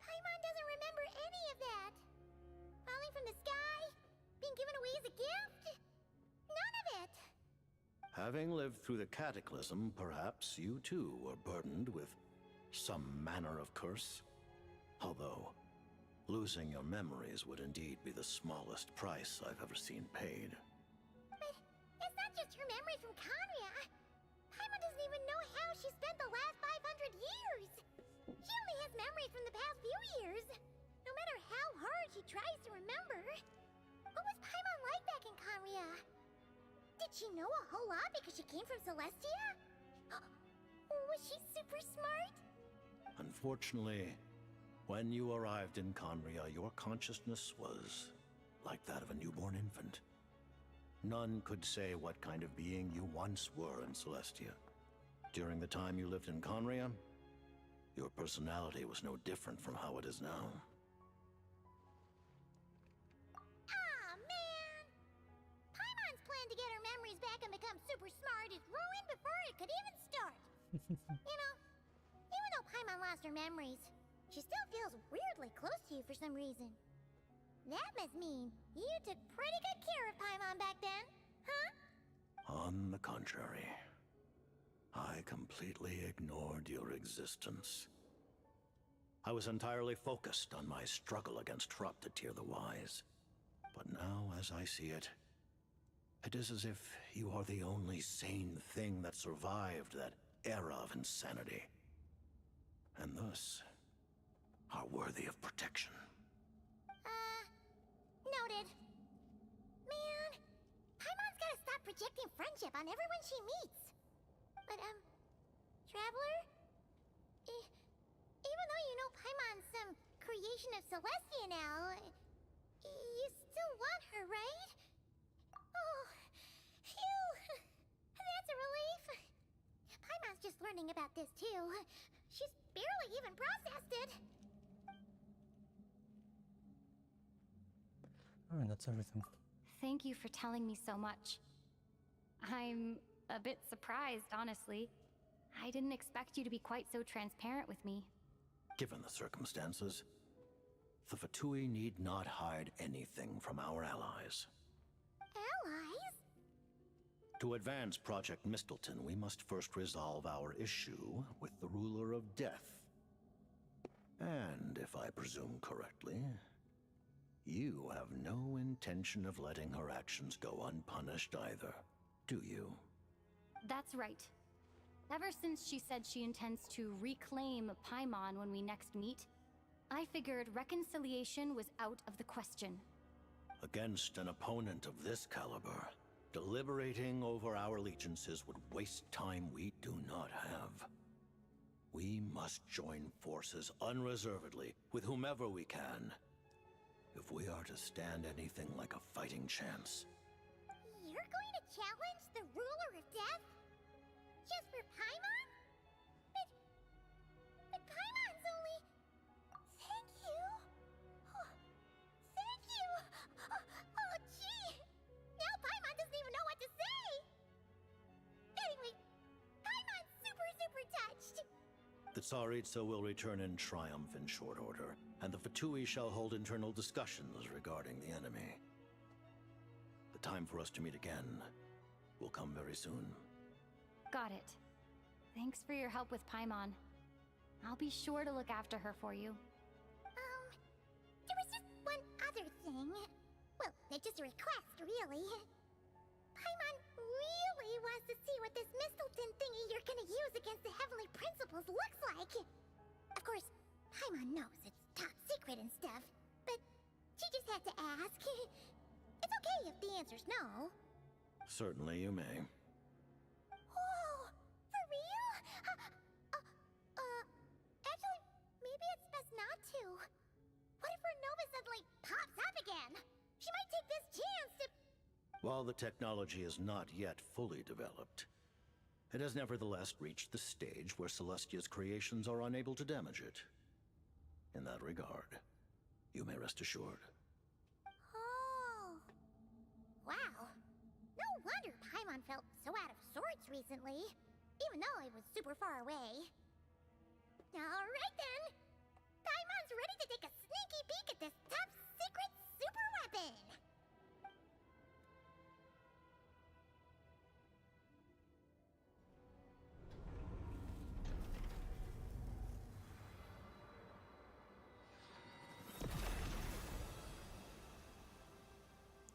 Paimon doesn't remember any of that. Falling from the sky? Being given away as a gift? None of it! Having lived through the Cataclysm, perhaps you too were burdened with some manner of curse. Although, losing your memories would indeed be the smallest price I've ever seen paid. But it's not just her memory from Conria. Paimon doesn't even know how she spent the last 500 years. She only has memories from the past few years. No matter how hard she tries to remember. What was Paimon like back in Conria? Did she know a whole lot because she came from Celestia? Was she super smart? Unfortunately, when you arrived in Conria, your consciousness was like that of a newborn infant. None could say what kind of being you once were in Celestia. During the time you lived in Conria, your personality was no different from how it is now. Aw, man! Paimon's plan to get her memories back and become super smart is ruined before it could even start. You know, even though Paimon lost her memories, she still feels weirdly close to you for some reason. That must mean you took pretty good care of Paimon back then, huh? On the contrary, I completely ignored your existence. I was entirely focused on my struggle against Troptatir the Wise. But now, as I see it, it is as if you are the only sane thing that survived that era of insanity. And thus, are worthy of protection. Noted. Man, Paimon's gotta stop projecting friendship on everyone she meets. But, Traveler? Even though you know Paimon's some creation of Celestia now, you still want her, right? Oh, phew! That's a relief. Paimon's just learning about this, too. She's barely even processed it. Alright, that's everything. Thank you for telling me so much. I'm a bit surprised, honestly. I didn't expect you to be quite so transparent with me. Given the circumstances, the Fatui need not hide anything from our allies. Allies? To advance Project Mistleton, we must first resolve our issue with the Ruler of Death. And if I presume correctly, you have no intention of letting her actions go unpunished either, do you? That's right. Ever since she said she intends to reclaim Paimon when we next meet, I figured reconciliation was out of the question. Against an opponent of this caliber, deliberating over our allegiances would waste time we do not have. We must join forces unreservedly with whomever we can, if we are to stand anything like a fighting chance. You're going to challenge the Ruler of Death? Just for Paimon? But Paimon's only... Thank you! Oh, thank you! Oh, gee! Now Paimon doesn't even know what to say! Anyway, Paimon's super touched! The Tsaritsa will return in triumph in short order, and the Fatui shall hold internal discussions regarding the enemy. The time for us to meet again will come very soon. Got it. Thanks for your help with Paimon. I'll be sure to look after her for you. There was just one other thing. Well, it's just a request, really. Paimon really wants to see what this Mistleton thingy you're gonna use against the Heavenly Principles looks like. Of course, Paimon knows it's top secret and stuff, but she just had to ask. It's okay if the answer's no. Certainly you may. Oh, for real? Actually, maybe it's best not to. What if her Nova suddenly pops up again? She might take this chance to... While the technology is not yet fully developed, it has nevertheless reached the stage where Celestia's creations are unable to damage it. In that regard, you may rest assured. Oh. Wow. No wonder Paimon felt so out of sorts recently, even though it was super far away. Alright then! Paimon's ready to take a sneaky peek at this top secret super weapon!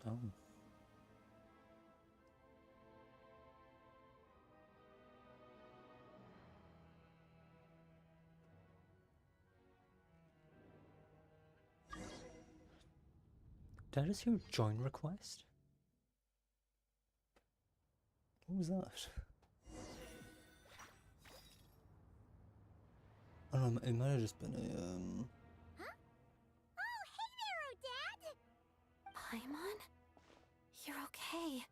Oh. Did I just hear a join request? What was that? I don't know, it might have just been a, Huh? Oh, hey there, Odette! Paimon? You're okay.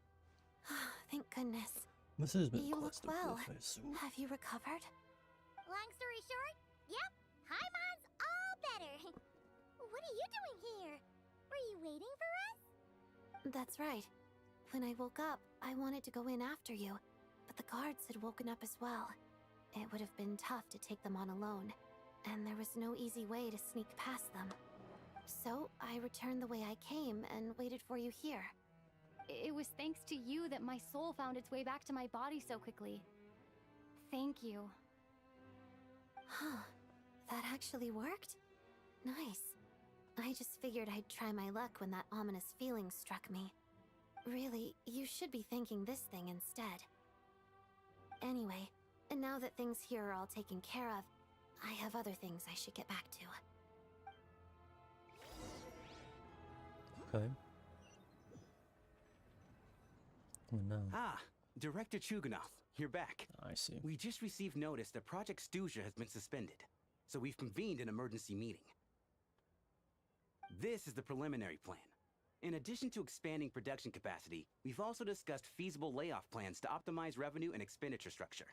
Thank goodness. This has been You look quite a well. brief, I assume. Have you recovered? Long story short, yep, Paimon's all better. What are you doing here? Were you waiting for us? That's right. When I woke up, I wanted to go in after you, but the guards had woken up as well. It would have been tough to take them on alone, and there was no easy way to sneak past them. So I returned the way I came and waited for you here. It was thanks to you that my soul found its way back to my body so quickly. Thank you. Huh. That actually worked? Nice. I just figured I'd try my luck when that ominous feeling struck me. Really, you should be thanking this thing instead. Anyway, and now that things here are all taken care of, I have other things I should get back to. Okay. Oh no. Ah, Director Chuganov, you're back. I see. We just received notice that Project Snezhnaya has been suspended, so we've convened an emergency meeting. This is the preliminary plan. In addition to expanding production capacity, we've also discussed feasible layoff plans to optimize revenue and expenditure structure.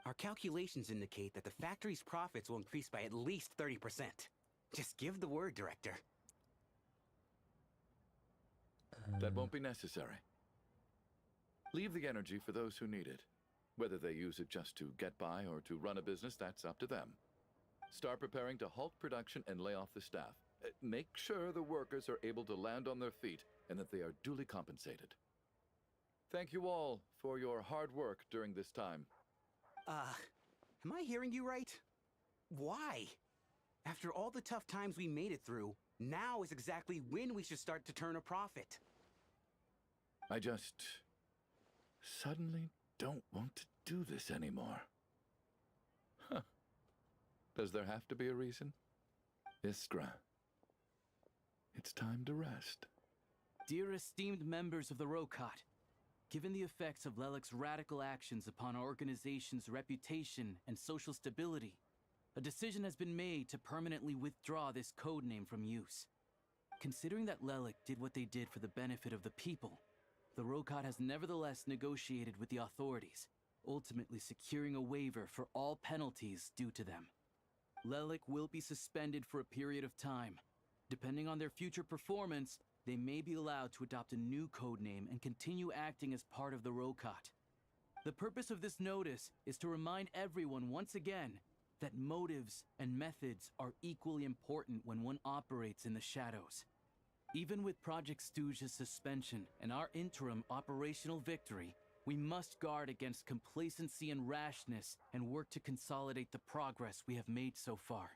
Our calculations indicate that the factory's profits will increase by at least 30%. Just give the word, Director. That won't be necessary. Leave the energy for those who need it. Whether they use it just to get by or to run a business, that's up to them. Start preparing to halt production and lay off the staff. Make sure the workers are able to land on their feet and that they are duly compensated. Thank you all for your hard work during this time. Am I hearing you right? Why? After all the tough times we made it through, now is exactly when we should start to turn a profit. I just suddenly don't want to do this anymore. Huh. Does there have to be a reason? Iskra, it's time to rest. Dear esteemed members of the Rokot, given the effects of Lelik's radical actions upon our organization's reputation and social stability, a decision has been made to permanently withdraw this codename from use. Considering that Lelik did what they did for the benefit of the people, the Rokot has nevertheless negotiated with the authorities, ultimately securing a waiver for all penalties due to them. Lelik will be suspended for a period of time. Depending on their future performance, they may be allowed to adopt a new codename and continue acting as part of the Rokot. The purpose of this notice is to remind everyone once again that motives and methods are equally important when one operates in the shadows. Even with Project Snezhnaya's suspension and our interim operational victory, we must guard against complacency and rashness and work to consolidate the progress we have made so far.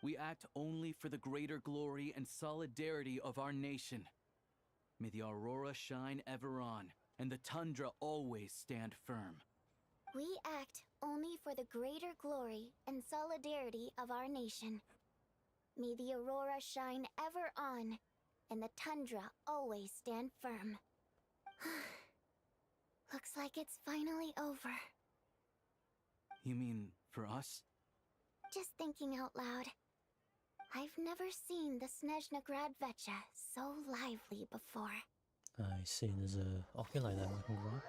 We act only for the greater glory and solidarity of our nation. May the aurora shine ever on, and the tundra always stand firm. We act only for the greater glory and solidarity of our nation. May the aurora shine ever on, and the tundra always stand firm. Looks like it's finally over. You mean for us? Just thinking out loud. I've never seen the Snezhnaya Vecha so lively before. I see, there's a oculus there I can grab.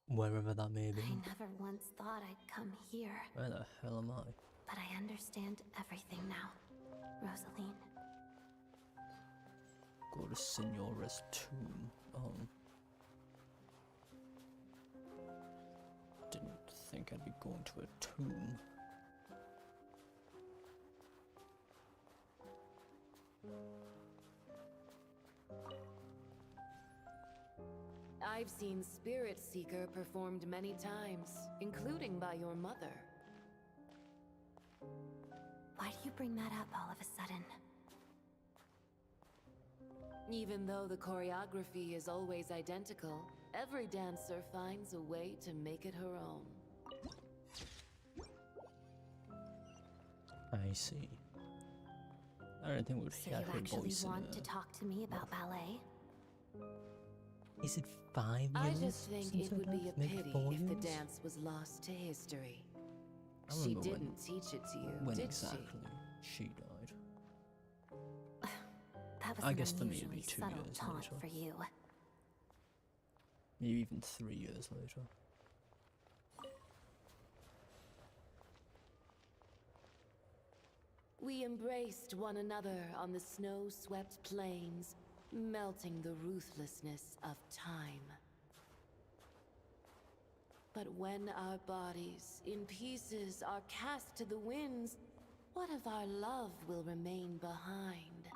Wherever that may be. I never once thought I'd come here. Where the hell am I? But I understand everything now, Rosaline. Go to Signora's tomb. Oh. Didn't think I'd be going to a tomb. I've seen Spirit Seeker performed many times, including by your mother. Why do you bring that up all of a sudden? Even though the choreography is always identical, every dancer finds a way to make it her own. I see. I don't think we'd So hear you her actually voice want in to talk to me about ballet? Is it 5 years? I just think since it I would be a left? Maybe pity 4 if the years? dance was lost to history. I She remember didn't teach it to you, when did exactly she? she died. That was I an guess for me it'd be unusually 2 subtle years taunt later. for you. Maybe even 3 years later. We embraced one another on the snow-swept plains, melting the ruthlessness of time. But when our bodies, in pieces, are cast to the winds, What if our love will remain behind?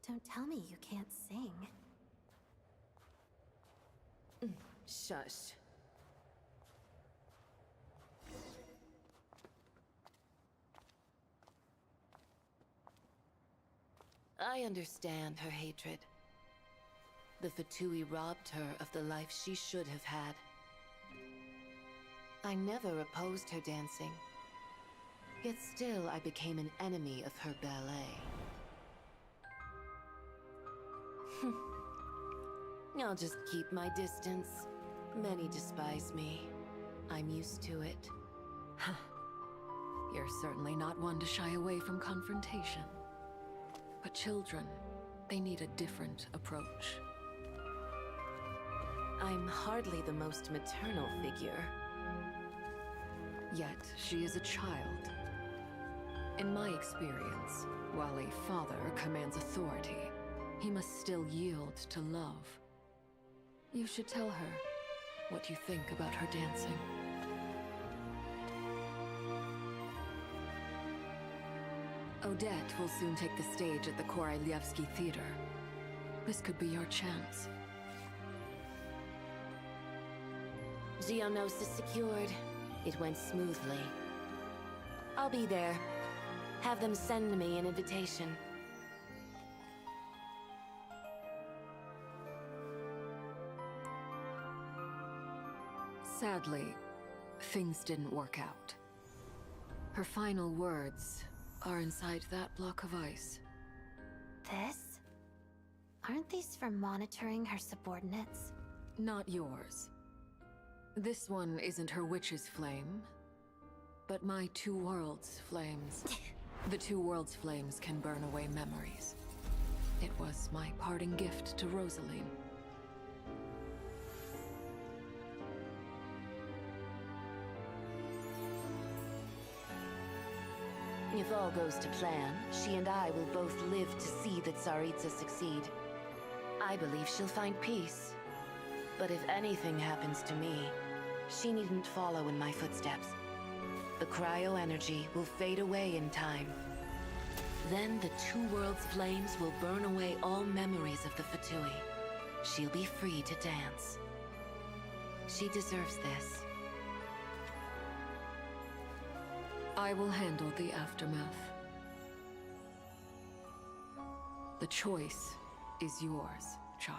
Don't tell me you can't sing. Shush. I understand her hatred. The Fatui robbed her of the life she should have had. I never opposed her dancing. Yet still I became an enemy of her ballet. I'll just keep my distance. Many despise me. I'm used to it. You're certainly not one to shy away from confrontation. But children, they need a different approach. I'm hardly the most maternal figure. Yet, she is a child. In my experience, while a father commands authority, he must still yield to love. You should tell her what you think about her dancing. Odette will soon take the stage at the Koralyevsky Theater. This could be your chance. Geonosis secured. It went smoothly. I'll be there. Have them send me an invitation. Sadly, things didn't work out. Her final words are inside that block of ice. This? Aren't these for monitoring her subordinates? Not yours. This one isn't her witch's flame, but my two worlds' flames. The two worlds' flames can burn away memories. It was my parting gift to Rosaline. If all goes to plan, she and I will both live to see the Tsaritsa succeed. I believe she'll find peace. But if anything happens to me, she needn't follow in my footsteps. The cryo energy will fade away in time. Then the two worlds' flames will burn away all memories of the Fatui. She'll be free to dance. She deserves this. I will handle the aftermath. The choice is yours, child.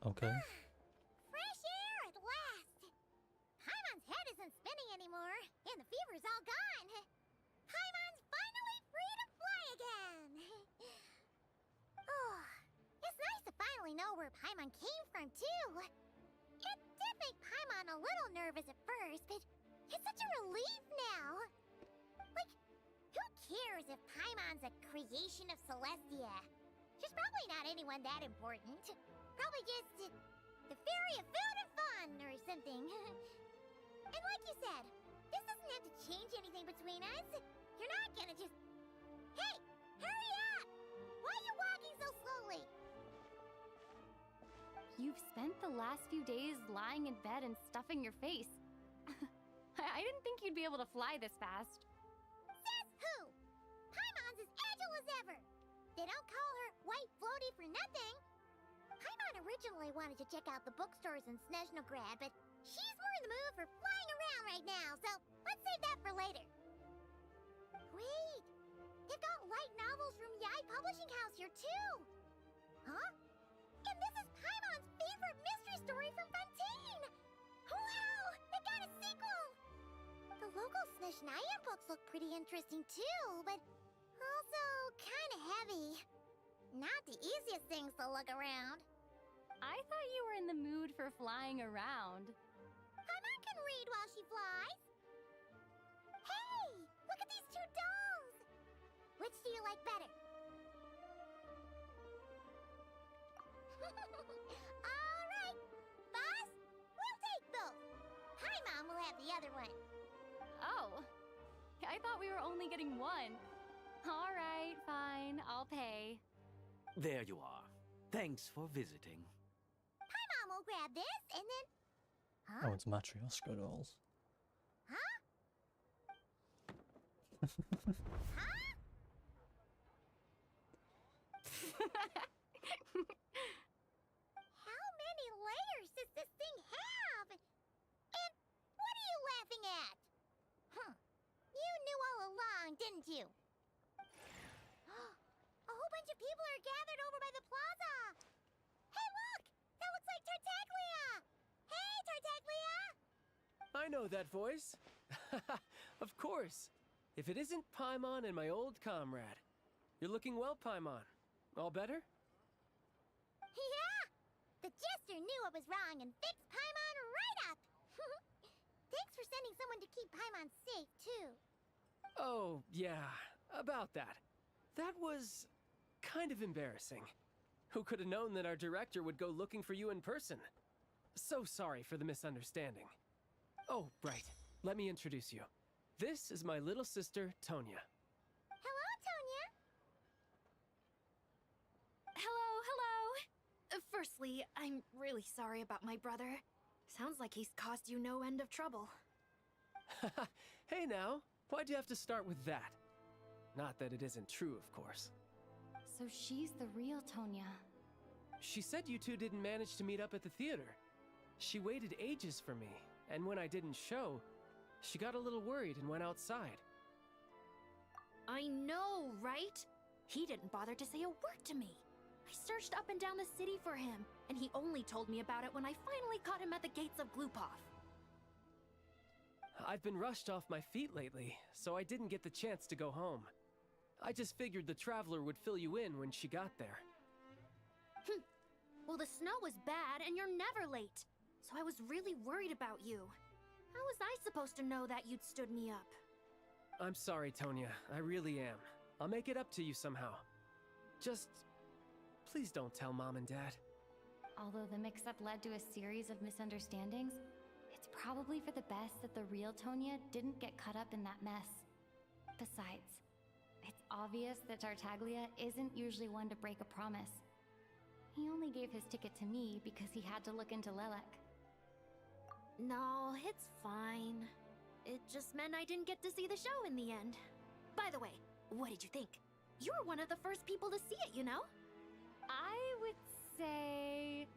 Okay. Fresh air at last! Paimon's head isn't spinning anymore, and the fever's all gone. Paimon's finally free to fly again! Oh, it's nice to finally know where Paimon came from, too. It did make Paimon a little nervous at first, but it's such a relief now. Like, who cares if Paimon's a creation of Celestia? She's probably not anyone that important. Probably just the fairy of food and fun or something. And like you said, this doesn't have to change anything between us. You're not gonna just... Hey! Hurry up! Why are you walking so slowly? You've spent the last few days lying in bed and stuffing your face. I didn't think you'd be able to fly this fast. Says who? Paimon's as agile as ever. They don't call her White Floaty for nothing. Paimon originally wanted to check out the bookstores in Snezhnaya, but she's more in the mood for flying around right now, so let's save that for later. Wait, they've got light novels from Yai Publishing House here too. Huh? And this is Paimon's favorite mystery story from Fontaine. Wow, they got a sequel. The local Snezhnaya books look pretty interesting too, but also kind of heavy. Not the easiest things to look around. I thought you were in the mood for flying around. Paimon can read while she flies. Hey, look at these two dolls. Which do you like better? Alright, boss, we'll take both. Paimon will have the other one. Oh, I thought we were only getting one. All right, fine, I'll pay. There you are. Thanks for visiting. Paimon will grab this and then... Huh? Oh, it's Matryoshka dolls. Huh? How many layers does this thing have? And what are you laughing at? Huh. You knew all along, didn't you? A whole bunch of people are gathered over by the plaza. Hey, look! That looks like Tartaglia! Hey, Tartaglia! I know that voice. Of course. If it isn't Paimon and my old comrade. You're looking well, Paimon. All better? Yeah! The jester knew I was wrong and fixed Paimon right up! Thanks for sending someone to keep Paimon safe, too. Oh, yeah. About that. That was kind of embarrassing. Who could have known that our director would go looking for you in person? So sorry for the misunderstanding. Oh, right. Let me introduce you. This is my little sister, Tonya. Hello, Tonya! Hello. Firstly, I'm really sorry about my brother. Sounds like he's caused you no end of trouble. Hey now, why'd you have to start with that? Not that it isn't true, of course. So she's the real Tonya. She said you two didn't manage to meet up at the theater. She waited ages for me, and when I didn't show, she got a little worried and went outside. I know, right? He didn't bother to say a word to me. I searched up and down the city for him, and he only told me about it when I finally caught him at the gates of Glupov. I've been rushed off my feet lately, so I didn't get the chance to go home. I just figured the Traveler would fill you in when she got there. Well, the snow was bad, and you're never late. So I was really worried about you. How was I supposed to know that you'd stood me up? I'm sorry, Tonya. I really am. I'll make it up to you somehow. Just... please don't tell Mom and Dad. Although the mix-up led to a series of misunderstandings, it's probably for the best that the real Tonya didn't get caught up in that mess. Besides, it's obvious that Tartaglia isn't usually one to break a promise. He only gave his ticket to me because he had to look into Lelek. No, it's fine. It just meant I didn't get to see the show in the end. By the way, what did you think? You were one of the first people to see it, you know? I would say...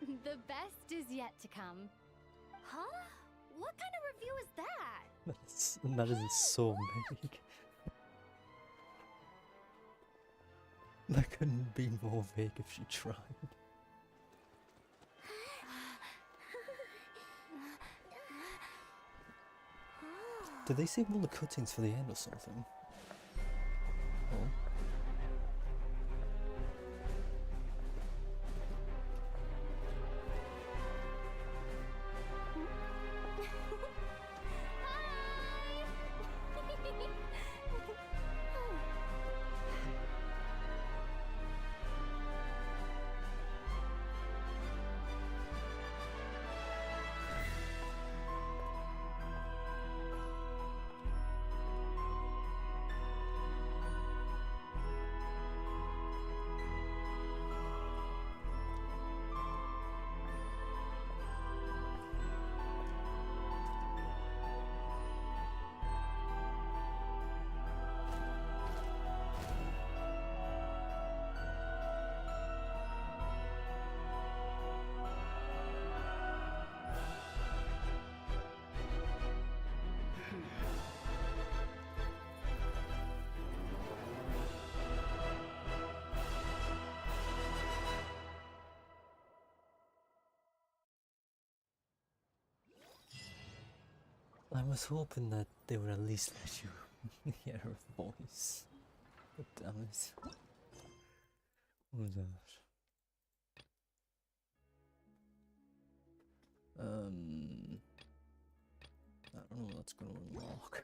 the best is yet to come. Huh? What kind of review is that? That is so vague. That couldn't be more vague if she tried. Did they save all the cuttings for the end or something? Oh. I was hoping that they would at least let you hear her voice. But damn it. What was that? I don't know what's gonna unlock.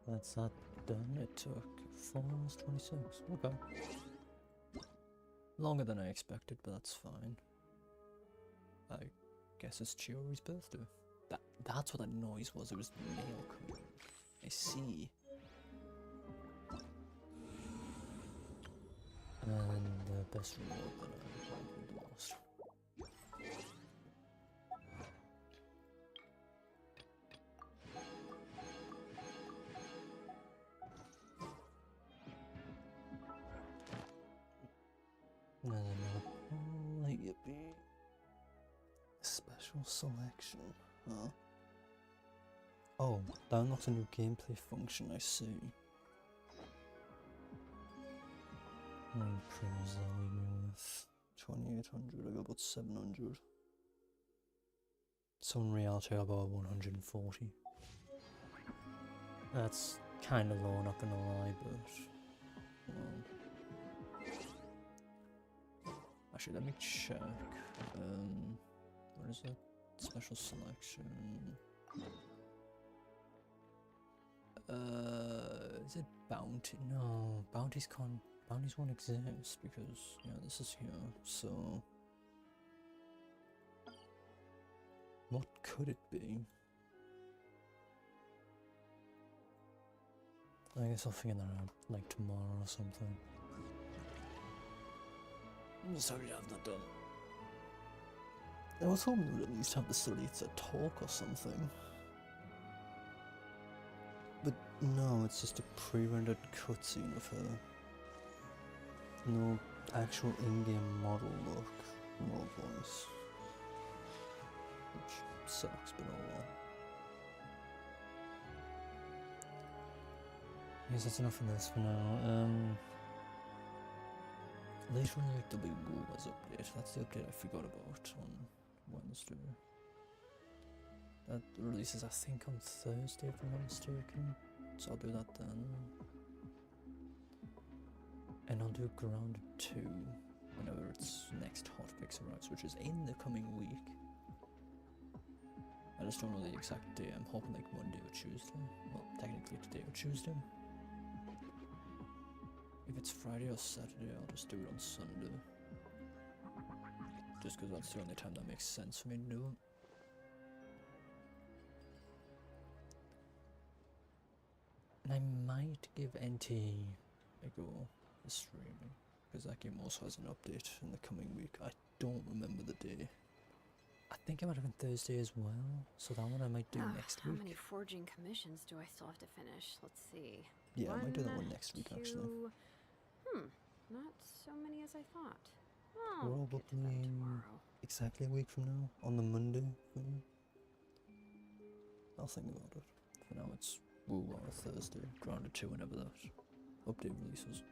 That's that done. It took 4 hours 26. Okay. Longer than I expected, but that's fine. I guess it's Chiori's birthday. That's what that noise was. It was the mail coming. I see. And the best reward that I wanted the most. Yippee. Special selection, huh? Oh, that unlocks a new gameplay function, I see. Prims that leave me with 2800, I got about 700. So in reality I got about 140. That's kinda low, not gonna lie, but well. Actually, let me check. What is it? Special selection. Is it bounty? No, bounties won't exist because yeah, this is here. So, what could it be? I guess I'll figure that out like tomorrow or something. I'm sorry to have that done. I was hoping we would at least have the Salitza talk or something. But no, it's just a pre-rendered cutscene of her. No actual in-game model look, no voice. Which sucks, but oh well. I guess that's enough of this for now. Later in the week there'll be WoW's update. That's the update I forgot about on Wednesday. That releases I think on Thursday if I'm not mistaken. So I'll do that then. And I'll do Ground 2 whenever its next hotfix arrives, which is in the coming week. I just don't know the exact day. I'm hoping like Monday or Tuesday. Well, technically today or Tuesday. If it's Friday or Saturday, I'll just do it on Sunday. Just because that's the only time that makes sense for me to do it. And I might give NT a go for streaming, because that game also has an update in the coming week. I don't remember the day. I think it might have been Thursday as well, so that one I might do next week. How many forging commissions do I still have to finish? Let's see. Yeah, I might do that one next week actually. Not so many as I thought. Oh, Probably exactly a week from now, on the Monday for me. I'll think about it. For now it's WoW on a Thursday, Grounded 2 whenever that update releases.